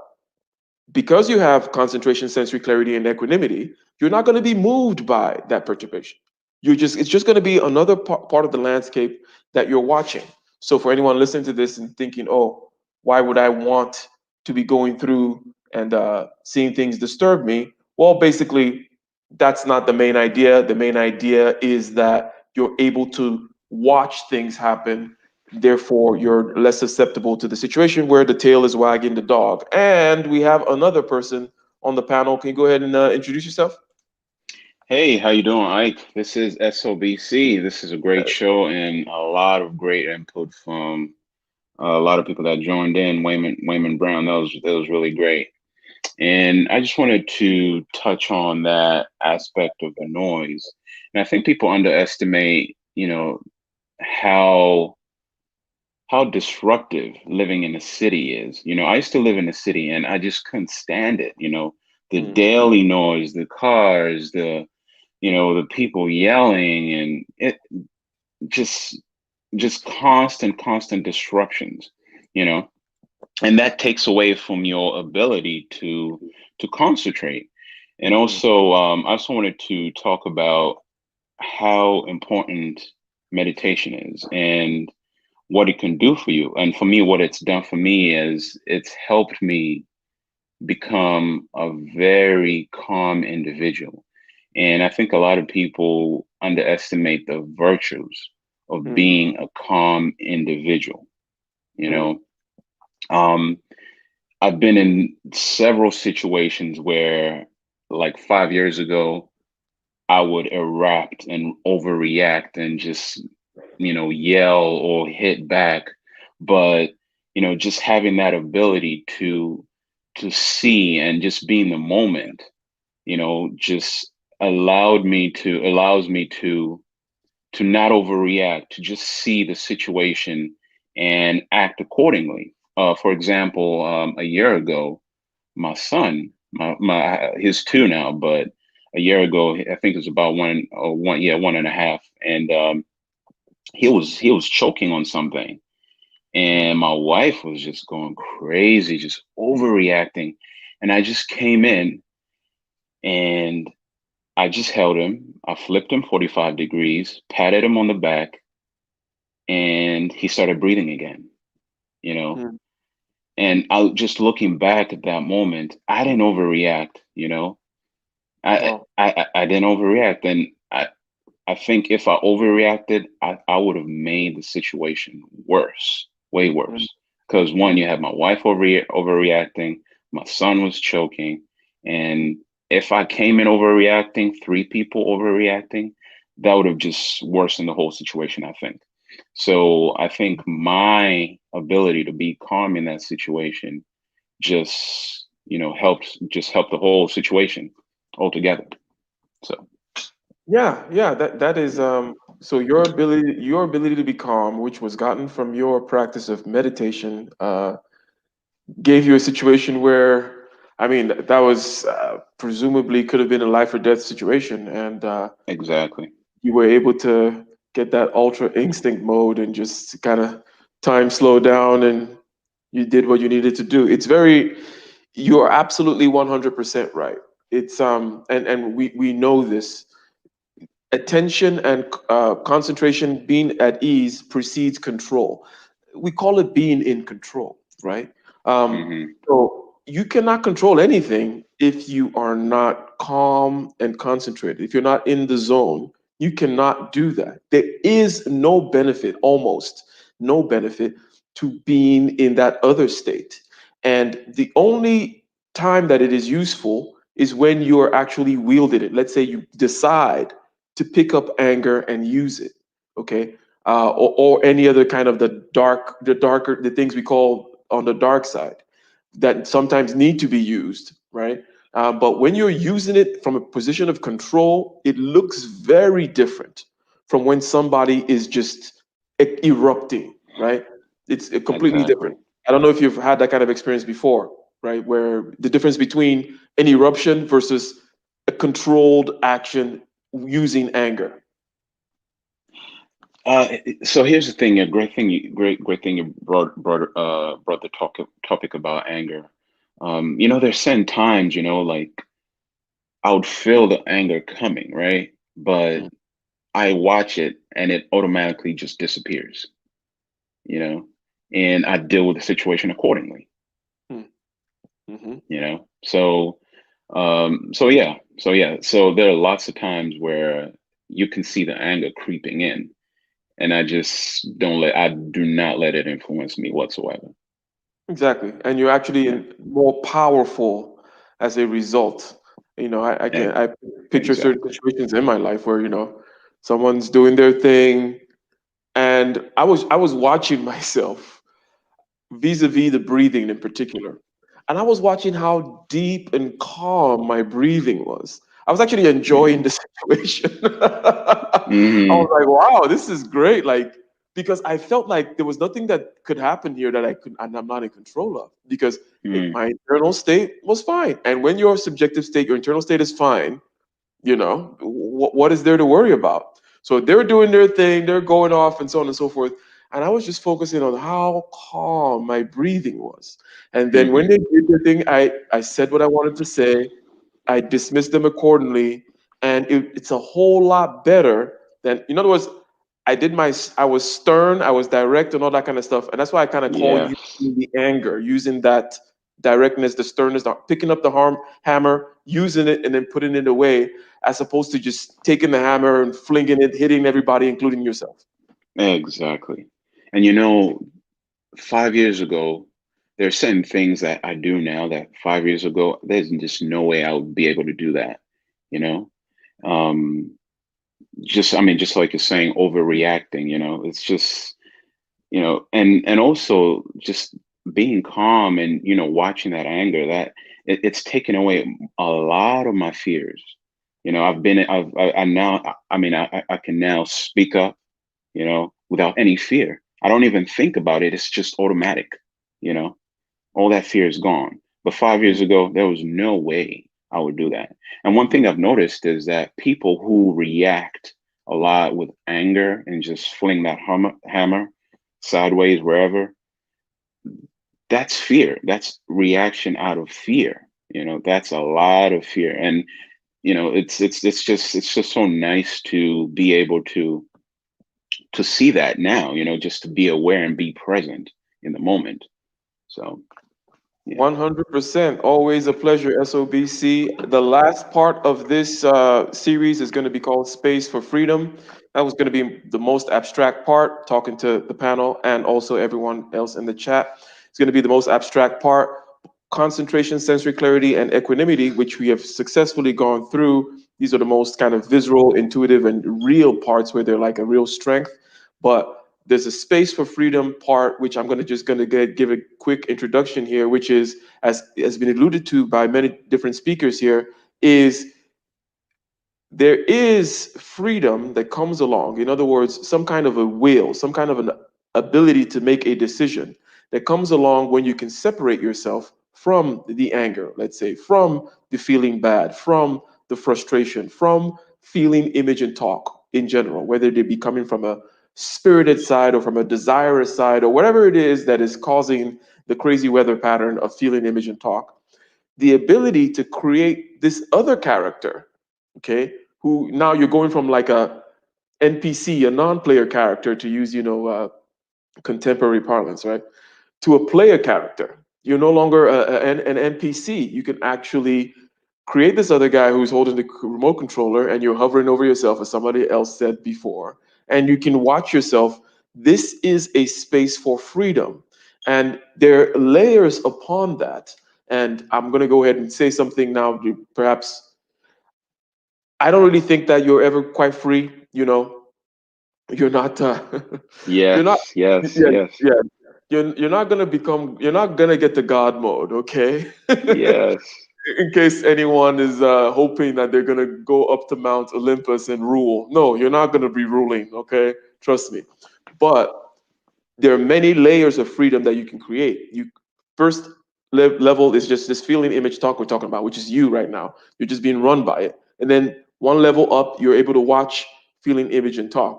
because you have concentration, sensory clarity, and equanimity, you're not going to be moved by that perturbation. It's just going to be another part of the landscape that you're watching. So for anyone listening to this and thinking, oh, why would I want to be going through and seeing things disturb me? Well, basically, that's not the main idea. The main idea is that you're able to watch things happen. Therefore, you're less susceptible to the situation where the tail is wagging the dog. And we have another person on the panel. Can you go ahead and introduce yourself? Hey, how you doing, Ike? This is SOBC. This is a great show and a lot of great input from a lot of people that joined in. Wayman Brown, that was really great. And I just wanted to touch on that aspect of the noise. And I think people underestimate, how disruptive living in a city is. I used to live in a city and I just couldn't stand it. The Mm, daily noise, the cars, the people yelling, and it just constant disruptions, you know, and that takes away from your ability to concentrate. And mm, also, I also wanted to talk about how important meditation is and what it can do for you. And for me, what it's done for me is it's helped me become a very calm individual. And I think a lot of people underestimate the virtues of mm, being a calm individual. You mm, know, um, I've been in several situations where, like 5 years ago, I would erupt and overreact and just, yell or hit back. But, just having that ability to see and just be in the moment, just allows me to not overreact, to just see the situation and act accordingly. For example, a year ago, my son, he's two now, but a year ago, I think it was about yeah, 1.5, and he was choking on something, mm, and my wife was just going crazy, just overreacting, and I just came in and I just held him. I flipped him 45 degrees, patted him on the back, and he started breathing again, you know. mm. And I just looking back at that moment, I didn't overreact, I Wow. I didn't overreact. And I think if I overreacted, I would have made the situation worse, way Mm, worse. Because one, mm, you have my wife overreacting, my son was choking, and if I came in overreacting, three people overreacting, that would have just worsened the whole situation, I think. So I think my ability to be calm in that situation just, helped the whole situation altogether. So. yeah, yeah, that is so your ability to be calm, which was gotten from your practice of meditation, gave you a situation where, I mean, that was presumably could have been a life or death situation, and Exactly. you were able to get that ultra instinct mode and just kind of time slow down, and you did what you needed to do. You're absolutely 100% right. It's and we know this. Attention and concentration, being at ease precedes control. We call it being in control, right? Hmm. So you cannot control anything if you are not calm and concentrated. If you're not in the zone, You cannot do that. There is no benefit, almost no benefit, to being in that other state. And the only time that it is useful is when you are actually wielding it. Let's say you decide to pick up anger and use it, okay? Or any other kind of the things we call on the dark side that sometimes need to be used, right? But when you're using it from a position of control, it looks very different from when somebody is just erupting, right? It's completely Exactly. different. I don't know if you've had that kind of experience before, right? Where the difference between an eruption versus a controlled action using anger. So here's the thing. A great thing. Great thing you brought the topic about anger. There's certain times, like I would feel the anger coming, right? But I watch it and it automatically just disappears, you know, and I deal with the situation accordingly, Mm-hmm. you know. So there are lots of times where you can see the anger creeping in, and I do not let it influence me whatsoever. Exactly. And you're actually Yeah, more powerful as a result. I picture certain exactly. situations in my life where, someone's doing their thing and I was watching myself vis-a-vis the breathing in particular. And I was watching how deep and calm my breathing was. I was actually enjoying the Hmm. situation. I was Hmm. like, wow, this is great. Like, because I felt like there was nothing that could happen here that and I'm not in control of because Hmm. my internal state was fine. And when your subjective state, your internal state is fine, what is there to worry about? So they're doing their thing, they're going off and so on and so forth. And I was just focusing on how calm my breathing was. And then when Hmm. they did their thing, I said what I wanted to say. I dismissed them accordingly. And it's a whole lot better than, in other words, I was stern, I was direct and all that kind of stuff. And that's why I kind of call Yes, you the anger, using that directness, the sternness, picking up the hammer, using it, and then putting it away, as opposed to just taking the hammer and flinging it, hitting everybody, including yourself. exactly. And 5 years ago, there are certain things that I do now that 5 years ago, there's just no way I would be able to do that, you know? Um, just like you're saying, overreacting, it's just, and also just being calm and, watching that anger, that it's taken away a lot of my fears. I now, I mean, I can now speak up, without any fear. I don't even think about it. It's just automatic, you know, all that fear is gone. But 5 years ago, there was no way I would do that. And one thing I've noticed is that people who react a lot with anger and just fling that hammer sideways wherever, that's fear. That's reaction out of fear. That's a lot of fear. And it's just so nice to be able to see that now, just to be aware and be present in the moment. So, yeah. 100%. Always a pleasure, SOBC. The last part of this series is going to be called Space for Freedom. That was going to be the most abstract part, talking to the panel and also everyone else in the chat. It's going to be the most abstract part. Concentration, sensory clarity, and equanimity, which we have successfully gone through. These are the most kind of visceral, intuitive, and real parts where they're like a real strength. But there's a space for freedom part, which I'm going to give a quick introduction here, which is, as has been alluded to by many different speakers here, is there is freedom that comes along. In other words, some kind of a will, some kind of an ability to make a decision that comes along when you can separate yourself from the anger, let's say, from the feeling bad, from the frustration, from feeling image and talk in general, whether they be coming from a spirited side or from a desirous side or whatever it is that is causing the crazy weather pattern of feeling image and talk. The ability to create this other character, okay, who now you're going from like a NPC, a non-player character, to use contemporary parlance, right, to a player character. You're no longer an NPC. You can actually create this other guy who's holding the remote controller, and you're hovering over yourself, as somebody else said before, and you can watch yourself. This is a space for freedom, and there are layers upon that. And I'm going to go ahead and say something now. Perhaps I don't really think that you're ever quite free. You're not. You're not. Yes, yes, Yeah, yes, yeah. You're not gonna become. You're not gonna get the God mode. Okay. yes. In case anyone is hoping that they're gonna go up to Mount Olympus and rule. No, you're not gonna be ruling. Okay, trust me. But there are many layers of freedom that you can create. You first level is just this feeling image talk we're talking about, which is you right now. You're just being run by it. And then one level up, you're able to watch feeling image and talk.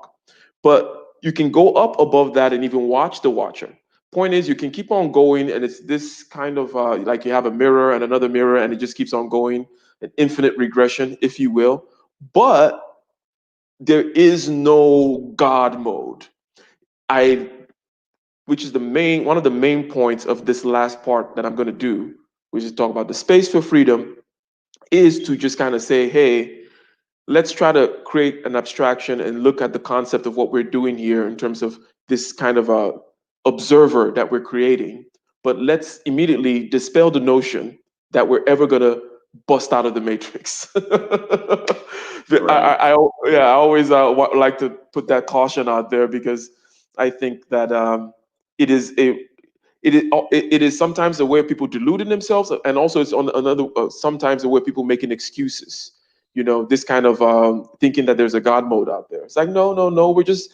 But you can go up above that and even watch the watcher. Point is, you can keep on going, and it's this kind of like you have a mirror and another mirror, and it just keeps on going, an infinite regression, if you will. But there is no God mode. I which is the main one of the main points of this last part that I'm going to do, which is talk about the space for freedom, is to just kind of say, hey, let's try to create an abstraction and look at the concept of what we're doing here in terms of this kind of a observer that we're creating. But let's immediately dispel the notion that we're ever going to bust out of the matrix. Right. Yeah, I always like to put that caution out there, because I think that it is a it is sometimes a way of people deluding themselves, and also it's on another sometimes a way of people making excuses. This kind of thinking that there's a God mode out there. It's like, no, no, no. We're just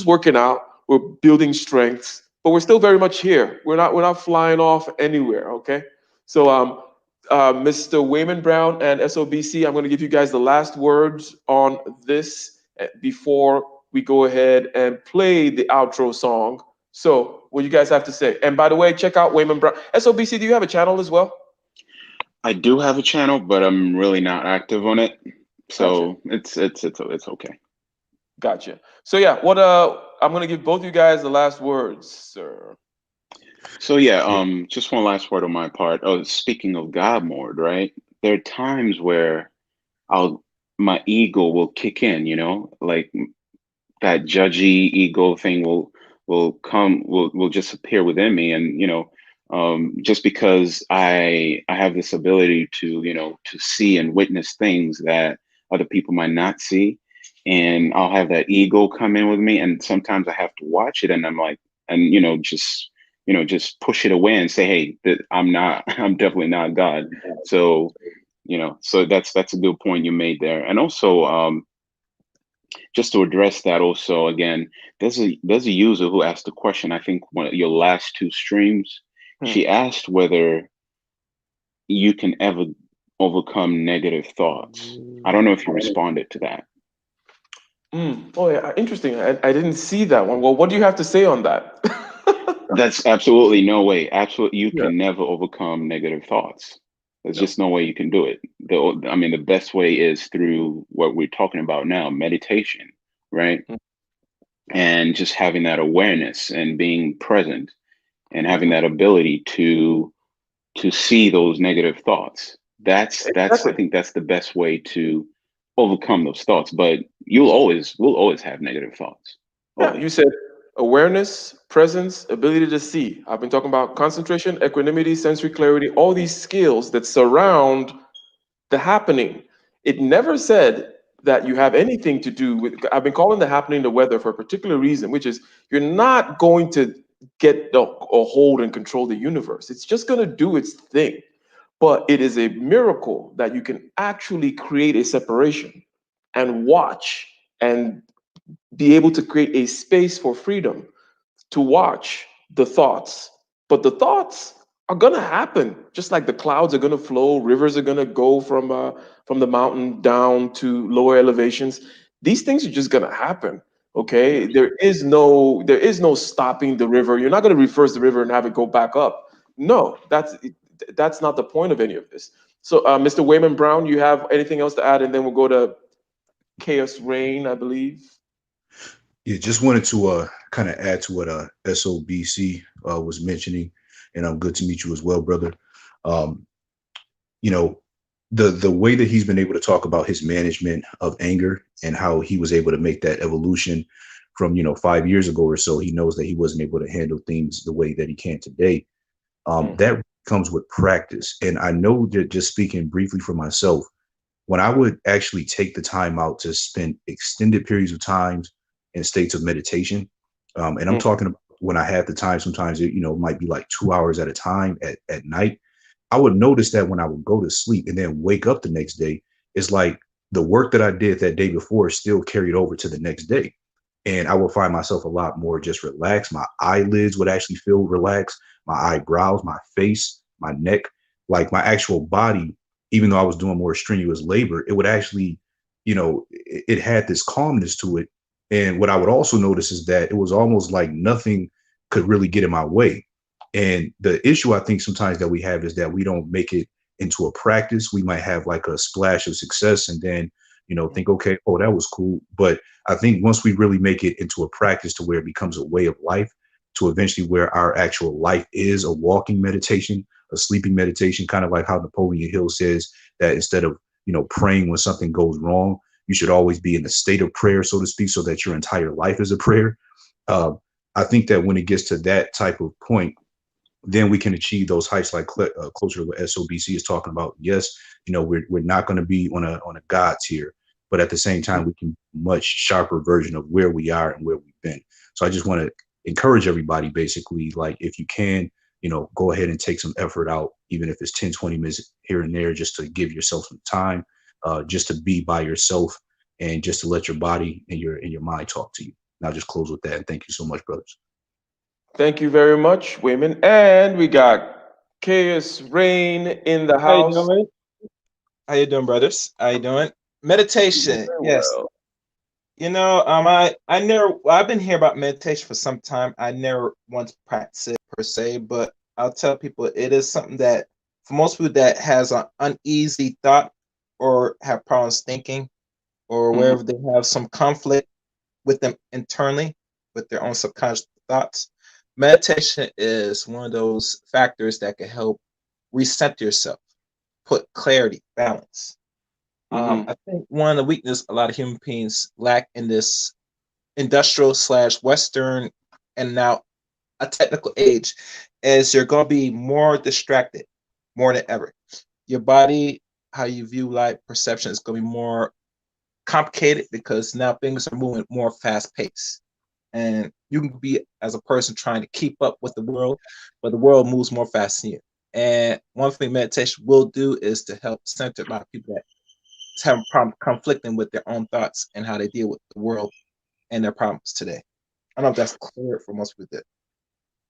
working out. We're building strengths, but we're still very much here. We're not flying off anywhere. Okay. So Mr. Wayman Brown and SOBC, I'm going to give you guys the last words on this before we go ahead and play the outro song. So, what you guys have to say? And by the way, check out Wayman Brown. SOBC, do you have a channel as well? I do have a channel, but I'm really not active on it. Gotcha. So it's okay. Gotcha. So yeah, what I'm gonna give both you guys the last words, sir. So yeah, just one last word on my part. Oh, speaking of God mode, right? There are times where I'll my ego will kick in, like that judgy ego thing will just appear within me, and just because I have this ability to to see and witness things that other people might not see, and I'll have that ego come in with me, and sometimes I have to watch it, and I'm like, and just push it away and say, hey, I'm not, I'm definitely not God. So so that's a good point you made there, and also just to address that also again, there's a user who asked a question. I think one of your last two streams, Hmm. she asked whether you can ever overcome negative thoughts. I don't know if you responded to that. Oh yeah, interesting. I didn't see that one. Well, what do you have to say on that? That's absolutely no way. Absolutely, you Yeah. can never overcome negative thoughts. There's just no way you can do it. I mean, the best way is through what we're talking about now, meditation, right? And just having that awareness and being present and having Mm-hmm. that ability to see those negative thoughts. That's I Exactly. think that's the best way to overcome those thoughts. But we'll always have negative thoughts. Yeah, you Always. said awareness, presence, ability to see. I've been talking about concentration, equanimity, sensory clarity, all these skills that surround the happening. It never said that you have anything to do with, I've been calling the happening the weather for a particular reason, which is you're not going to get or hold and control the universe. It's just going to do its thing. But it is a miracle that you can actually create a separation and watch and be able to create a space for freedom to watch the thoughts. But the thoughts are gonna happen, just like the clouds are gonna flow, rivers are gonna go from the mountain down to lower elevations. These things are just gonna happen. Okay, Yes. there is no stopping the river. You're not gonna reverse the river and have it go back up. No, that's not the point of any of this. So, Mr. Wayman Brown, you have anything else to add, and then we'll go to Chaos Rain, I believe. Yeah, just wanted to kind of add to what SOBC was mentioning, and I'm good to meet you as well, brother. Um, you know, the way that he's been able to talk about his management of anger and how he was able to make that evolution from 5 years ago or so. He knows that he wasn't able to handle things the way that he can today. That comes with practice. And I know that, just speaking briefly for myself, when I would actually take the time out to spend extended periods of times in states of meditation, and I'm talking about when I had the time, sometimes it might be like 2 hours at a time at night. I would notice that when I would go to sleep and then wake up the next day, it's like the work that I did that day before still carried over to the next day. And I would find myself a lot more just relaxed. My eyelids would actually feel relaxed, my eyebrows, my face, my neck, like my actual body, even though I was doing more strenuous labor, it would actually, it had this calmness to it. And what I would also notice is that it was almost like nothing could really get in my way. And the issue I think sometimes that we have is that we don't make it into a practice. We might have like a splash of success and then, think, okay, oh, that was cool. But I think once we really make it into a practice to where it becomes a way of life, to eventually where our actual life is a walking meditation, a sleeping meditation, kind of like how Napoleon Hill says that instead of, praying when something goes wrong, you should always be in a state of prayer, so to speak, so that your entire life is a prayer. I think that when it gets to that type of point, then we can achieve those heights like closer to what SOBC is talking about. Yes, we're not going to be on a God tier, but at the same time, we can be a much sharper version of where we are and where we've been. So I just want to encourage everybody, basically, like if you can, go ahead and take some effort out, even if it's 10, 20 minutes here and there, just to give yourself some time, just to be by yourself and just to let your body and your mind talk to you. And I'll just close with that. And thank you so much, brothers. Thank you very much, Wayman. And we got Chaos Rain in the How you house. doing? How you doing, brothers? How you doing? Meditation, Very yes. well. I never. Well, I've been hearing about meditation for some time. I never once practiced it per se, but I'll tell people it is something that, for most people that has an uneasy thought or have problems thinking, or Mhm. wherever they have some conflict with them internally, with their own subconscious thoughts, meditation is one of those factors that can help reset yourself, put clarity, balance. I think one of the weakness a lot of human beings lack in this industrial slash Western and now a technical age is you're going to be more distracted more than ever. Your body, how you view life, perception is going to be more complicated because now things are moving more fast paced. And you can be as a person trying to keep up with the world, but the world moves more fast than you. And one thing meditation will do is to help center a lot of people that having problem conflicting with their own thoughts and how they deal with the world and their problems today. I don't know if that's clear for most people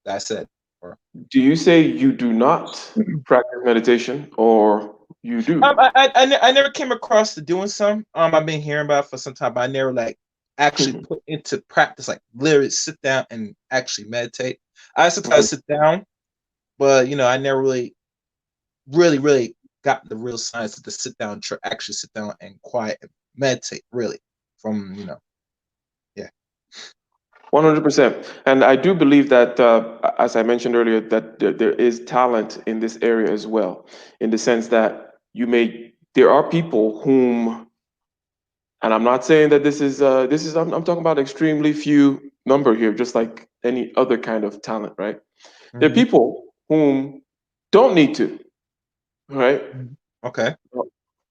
that I said. Or Do you say you do not practice meditation, or you do? I never came across to doing some. I've been hearing about it for some time, but I never like actually put into practice, like literally sit down and actually meditate. I sometimes sit down, but I never really got the real science to sit down, actually sit down and quiet and meditate really from yeah. 100%. And I do believe that, as I mentioned earlier, that there is talent in this area as well, in the sense that there are people whom, and I'm not saying that I'm talking about extremely few number here, just like any other kind of talent, right? There are people whom don't need to, right? Okay.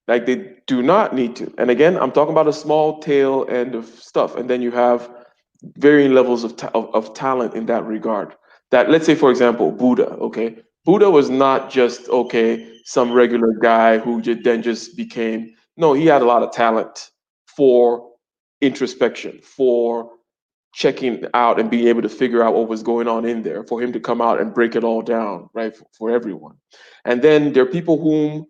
Like they do not need to. And again, I'm talking about a small tail end of stuff. And then you have varying levels of talent in that regard. That, let's say, for example, Buddha, okay? Buddha was not just, okay, some regular guy who then just became, no, he had a lot of talent for introspection, for checking out and being able to figure out what was going on in there, for him to come out and break it all down, right, for everyone. And then there are people whom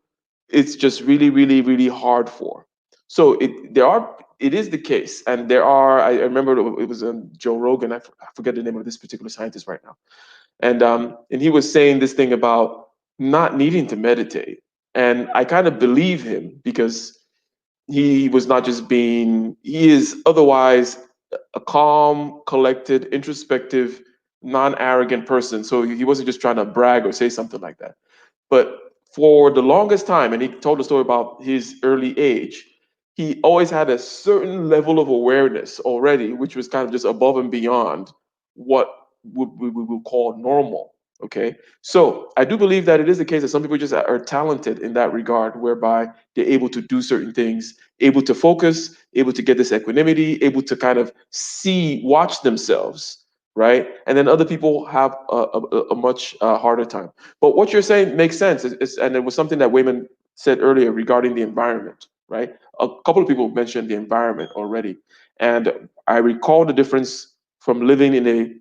it's just really, really, really hard for. So it is the case, and there are. I remember it was Joe Rogan. I forget the name of this particular scientist right now, and he was saying this thing about not needing to meditate, and I kind of believe him because he was not just being. He is otherwise a calm, collected, introspective, non-arrogant person. So he wasn't just trying to brag or say something like that. But for the longest time, and he told a story about his early age, he always had a certain level of awareness already, which was kind of just above and beyond what we would call normal. Okay. So I do believe that it is the case that some people just are talented in that regard, whereby they're able to do certain things, able to focus, able to get this equanimity, able to kind of watch themselves, right? And then other people have a much harder time. But what you're saying makes sense. And it was something that Wayman said earlier regarding the environment, right? A couple of people mentioned the environment already. And I recall the difference from living in a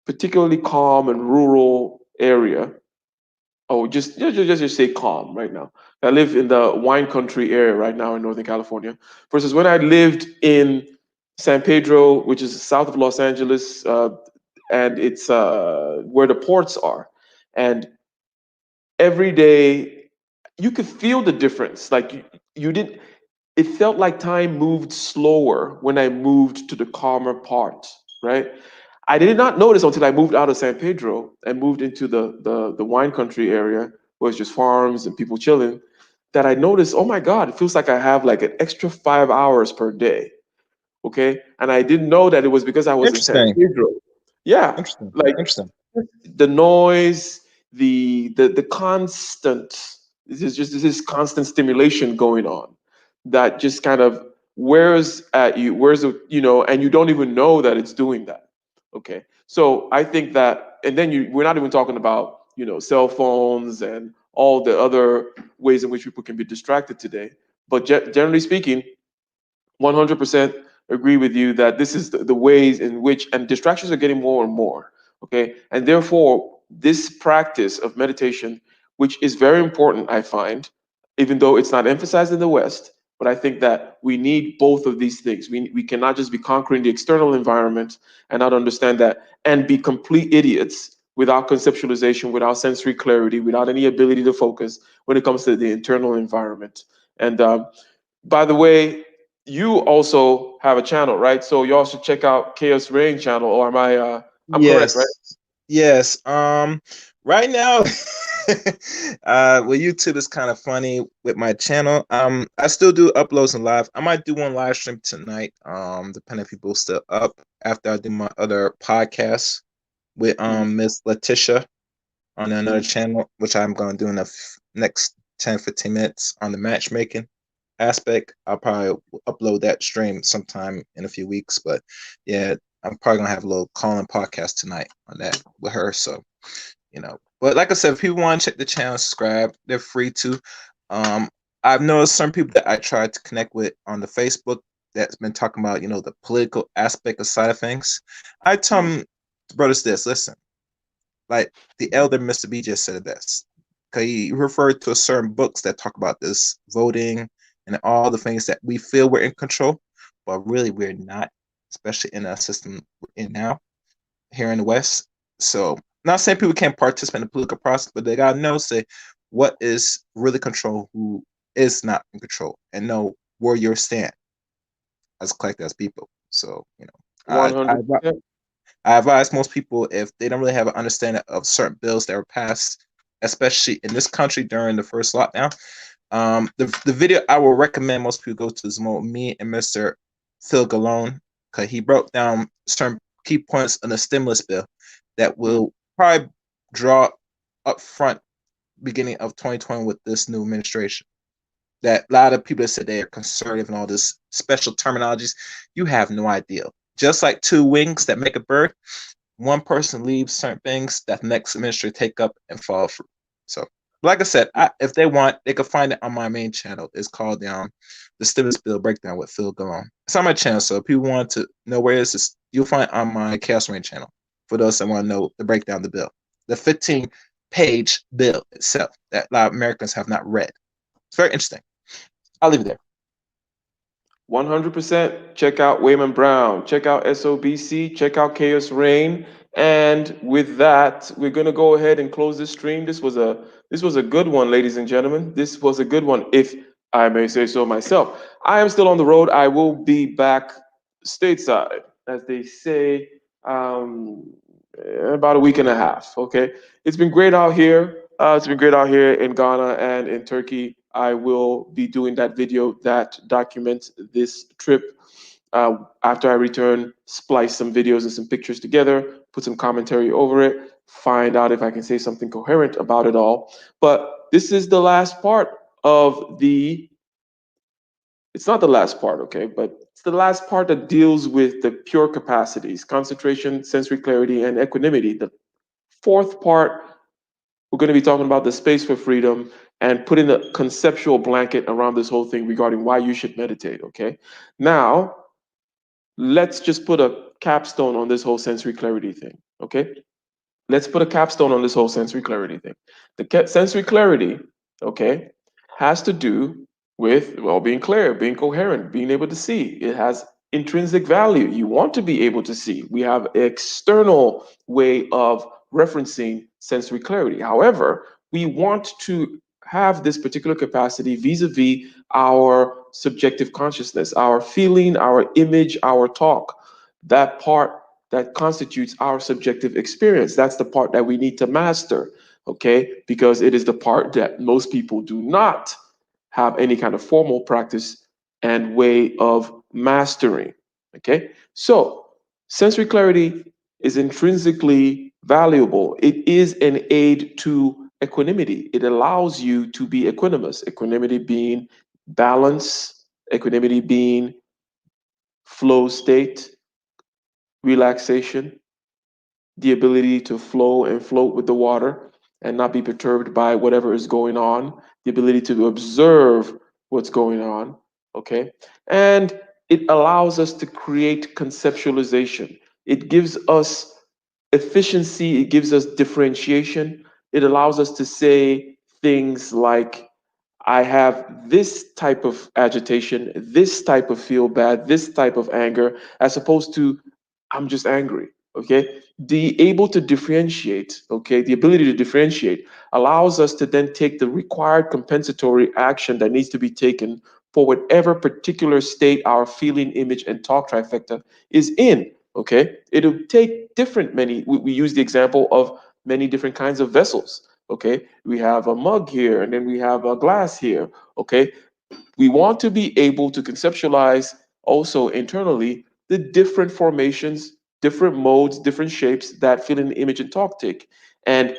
particularly calm and rural area. Oh, just say calm right now. I live in the wine country area right now in Northern California, versus when I lived in San Pedro, which is south of Los Angeles, and it's where the ports are. And every day, you could feel the difference. Like you didn't. It felt like time moved slower when I moved to the calmer part, right? I did not notice until I moved out of San Pedro and moved into the wine country area where it's just farms and people chilling, that I noticed, oh my God, it feels like I have like an extra 5 hours per day. Okay. And I didn't know that it was because I was in San Interesting. Pedro. Yeah. Interesting. Like Interesting. the noise, the constant, this constant stimulation going on that just kind of wears at you, and you don't even know that it's doing that. Okay. So I think that, and then we're not even talking about, cell phones and all the other ways in which people can be distracted today. But generally speaking, 100% agree with you that this is the ways in which, and distractions are getting more and more. Okay. And therefore, this practice of meditation, which is very important, I find, even though it's not emphasized in the West, but I think that we need both of these things. We cannot just be conquering the external environment and not understand that, and be complete idiots without conceptualization, without sensory clarity, without any ability to focus when it comes to the internal environment. And by the way, you also have a channel, right? So y'all should check out Chaos Rain channel, or am I I'm correct, right? Yes. Yes. Right now, well, YouTube is kind of funny with my channel. I still do uploads and live. I might do one live stream tonight. Depending if people still up after I do my other podcast with Mm. Miss Letitia on another channel, which I'm gonna do in the next 10-15 minutes on the matchmaking aspect. I'll probably upload that stream sometime in a few weeks. But yeah, I'm probably gonna have a little call-in podcast tonight on that with her. So, But like I said, if people want to check the channel, subscribe, they're free to. I've noticed some people that I tried to connect with on the Facebook that's been talking about, the political aspect of side of things. I tell them, brothers, listen, like the elder Mr. B just said it best. Okay, he referred to a certain books that talk about this voting and all the things that we feel we're in control, but really we're not, especially in a system we're in now here in the West. So, not saying people can't participate in the political process, but they gotta know, say, what is really control, who is not in control, and know where you stand as collective as people. So, I, I 100%. I advise most people, if they don't really have an understanding of certain bills that were passed, especially in this country during the first lockdown. The video I will recommend most people go to is more me and Mr. Phil Galone, because he broke down certain key points in the stimulus bill that will probably draw up front beginning of 2020 with this new administration. That a lot of people that said they are conservative and all this special terminologies, you have no idea. Just like two wings that make a bird, one person leaves certain things that the next administrator take up and follow through. So, like I said, if they want, they can find it on my main channel. It's called the Stimulus Bill Breakdown with Phil Galone. It's on my channel, so if people want to know where it is, you'll find it on my Chaos Rain channel. For those that want to know the breakdown of the bill, the 15-page bill itself that a lot of Americans have not read. It's very interesting. I'll leave it there. 100%. Check out Wayman Brown. Check out SOBC. Check out Chaos Rain. And with that, we're gonna go ahead and close this stream. This was a good one, ladies and gentlemen. This was a good one, if I may say so myself. I am still on the road. I will be back stateside, as they say, about a week and a half. Okay, it's been great out here. It's been great out here in Ghana and in Turkey. I will be doing that video that documents this trip. After I return, splice some videos and some pictures together, put some commentary over it, find out if I can say something coherent about it all. But this is the last part of the, it's not the last part, okay, but it's the last part that deals with the pure capacities, concentration, sensory clarity, and equanimity. The fourth part, we're going to be talking about the space for freedom and putting a conceptual blanket around this whole thing regarding why you should meditate, okay? Now, let's just put a capstone on this whole sensory clarity thing, okay? Let's put a capstone on this whole sensory clarity thing. The sensory clarity, okay, has to do with, well, being clear, being coherent, being able to see. It has intrinsic value. You want to be able to see. We have an external way of referencing sensory clarity. However, we want to have this particular capacity vis-a-vis our subjective consciousness, our feeling, our image, our talk. That part that constitutes our subjective experience. That's the part that we need to master, okay? Because it is the part that most people do not have any kind of formal practice and way of mastering, okay? So sensory clarity is intrinsically valuable. It is an aid to equanimity. It allows you to be equanimous, equanimity being balance, equanimity being flow state, relaxation, the ability to flow and float with the water and not be perturbed by whatever is going on, the ability to observe what's going on, okay? And it allows us to create conceptualization. It gives us efficiency, it gives us differentiation. It allows us to say things like, I have this type of agitation, this type of feel bad, this type of anger, as opposed to I'm just angry, okay? The able to differentiate, okay, the ability to differentiate allows us to then take the required compensatory action that needs to be taken for whatever particular state our feeling, image, and talk trifecta is in, okay? It'll take different we use the example of many different kinds of vessels, okay? We have a mug here, and then we have a glass here, okay? We want to be able to conceptualize also internally the different formations, different modes, different shapes that feeling, image, and talk take. And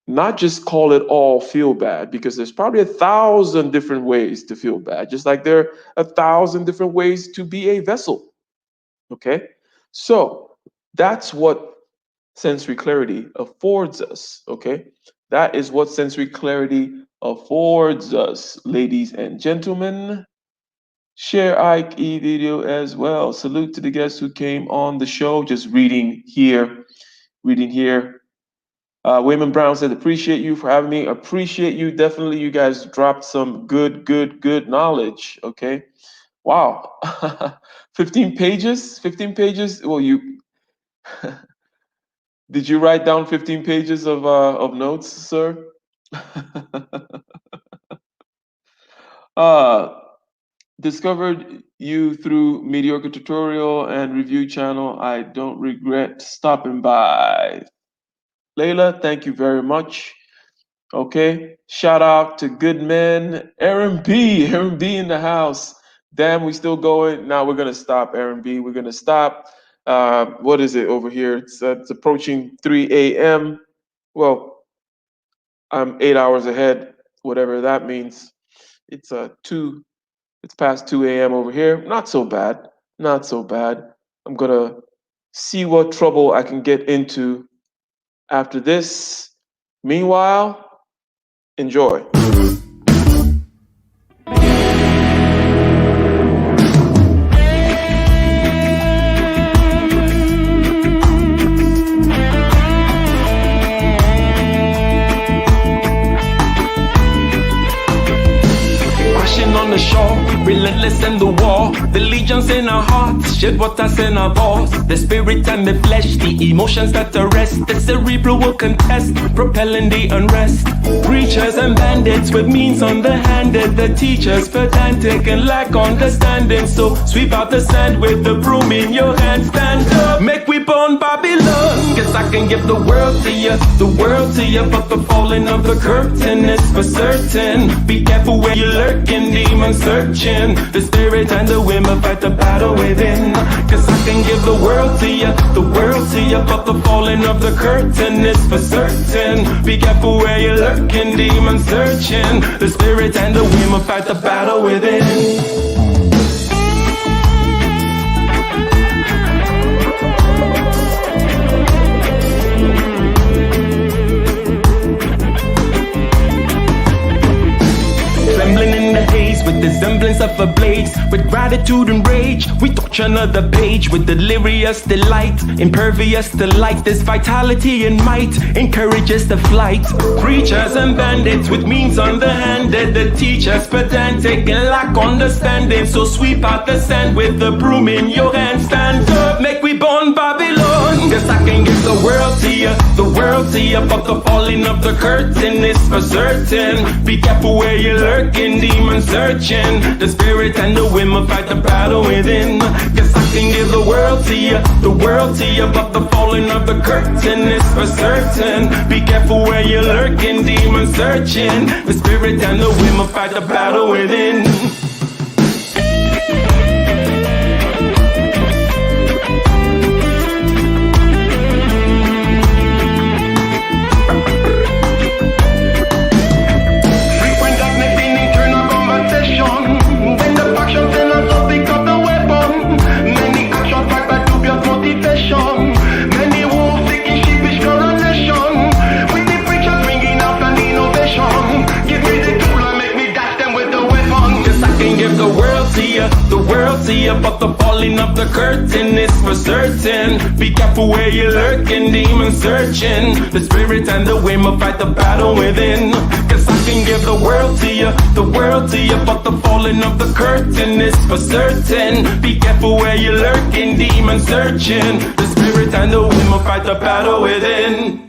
not just call it all feel bad, because there's probably 1,000 different ways to feel bad, just like there are 1,000 different ways to be a vessel. Okay? So that's what sensory clarity affords us. Okay? That is what sensory clarity affords us, ladies and gentlemen. Share Ike video as well. Salute to the guests who came on the show. Just reading here, reading here. Wayman Brown said, appreciate you for having me. Appreciate you. Definitely, you guys dropped some good knowledge. Okay. Wow. 15 pages? 15 pages? Well, you did you write down 15 pages of notes, sir? Discovered you through mediocre tutorial and review channel. I don't regret stopping by. Layla, thank you very much. Okay, shout out to good men, Aaron B in the house. Damn, we still going. Now we're gonna stop, Aaron B. We're gonna stop. What is it over here? It's approaching 3 a.m. Well, I'm 8 hours ahead, whatever that means. It's it's past 2 a.m. over here. Not so bad. Not so bad. I'm gonna see what trouble I can get into after this. Meanwhile, enjoy. On the shore, relentless in the war. The legion legions in our hearts, shed waters in our balls. The spirit and the flesh, the emotions that arrest. The cerebral will contest, propelling the unrest. Preachers and bandits with means underhanded. The teachers pedantic and lack understanding. So sweep out the sand with the broom in your hand. Stand up, make we burn Babylon. Guess I can give the world to you, the world to you. But the falling of the curtain is for certain. Be careful where you're lurking, demon searching. The spirit and the women fight the battle within. Cause I can give the world to you, the world to you. But the falling of the curtain is for certain. Be careful where you're lurking, demon searching. The spirit and the women fight the battle within. Trembling in the haze with the semblance of a blaze. With gratitude and rage, we touch another page. With delirious delight, impervious to light. This vitality and might encourages the flight. Preachers and bandits with means underhanded. The teachers pedantic and lack understanding. So sweep out the sand with the broom in your hand. Stand up, make we burn Babylon. Guess I can give the world to you, the world to you. But the falling of the curtain is for certain. Be careful where you're lurking, demon searching. The spirit and the women fight the battle within. Guess I can give the world to you, the world to you. But the falling of the curtain is for certain. Be careful where you're lurking, demon searching. The spirit and the women fight the battle within. The world to you, but the falling of the curtain is for certain. Be careful where you're lurking, demon searching. The spirit and the women fight the battle within. Cause I can give the world to you, the world to you. But the falling of the curtain is for certain. Be careful where you're lurking, demon searching. The spirit and the women fight the battle within.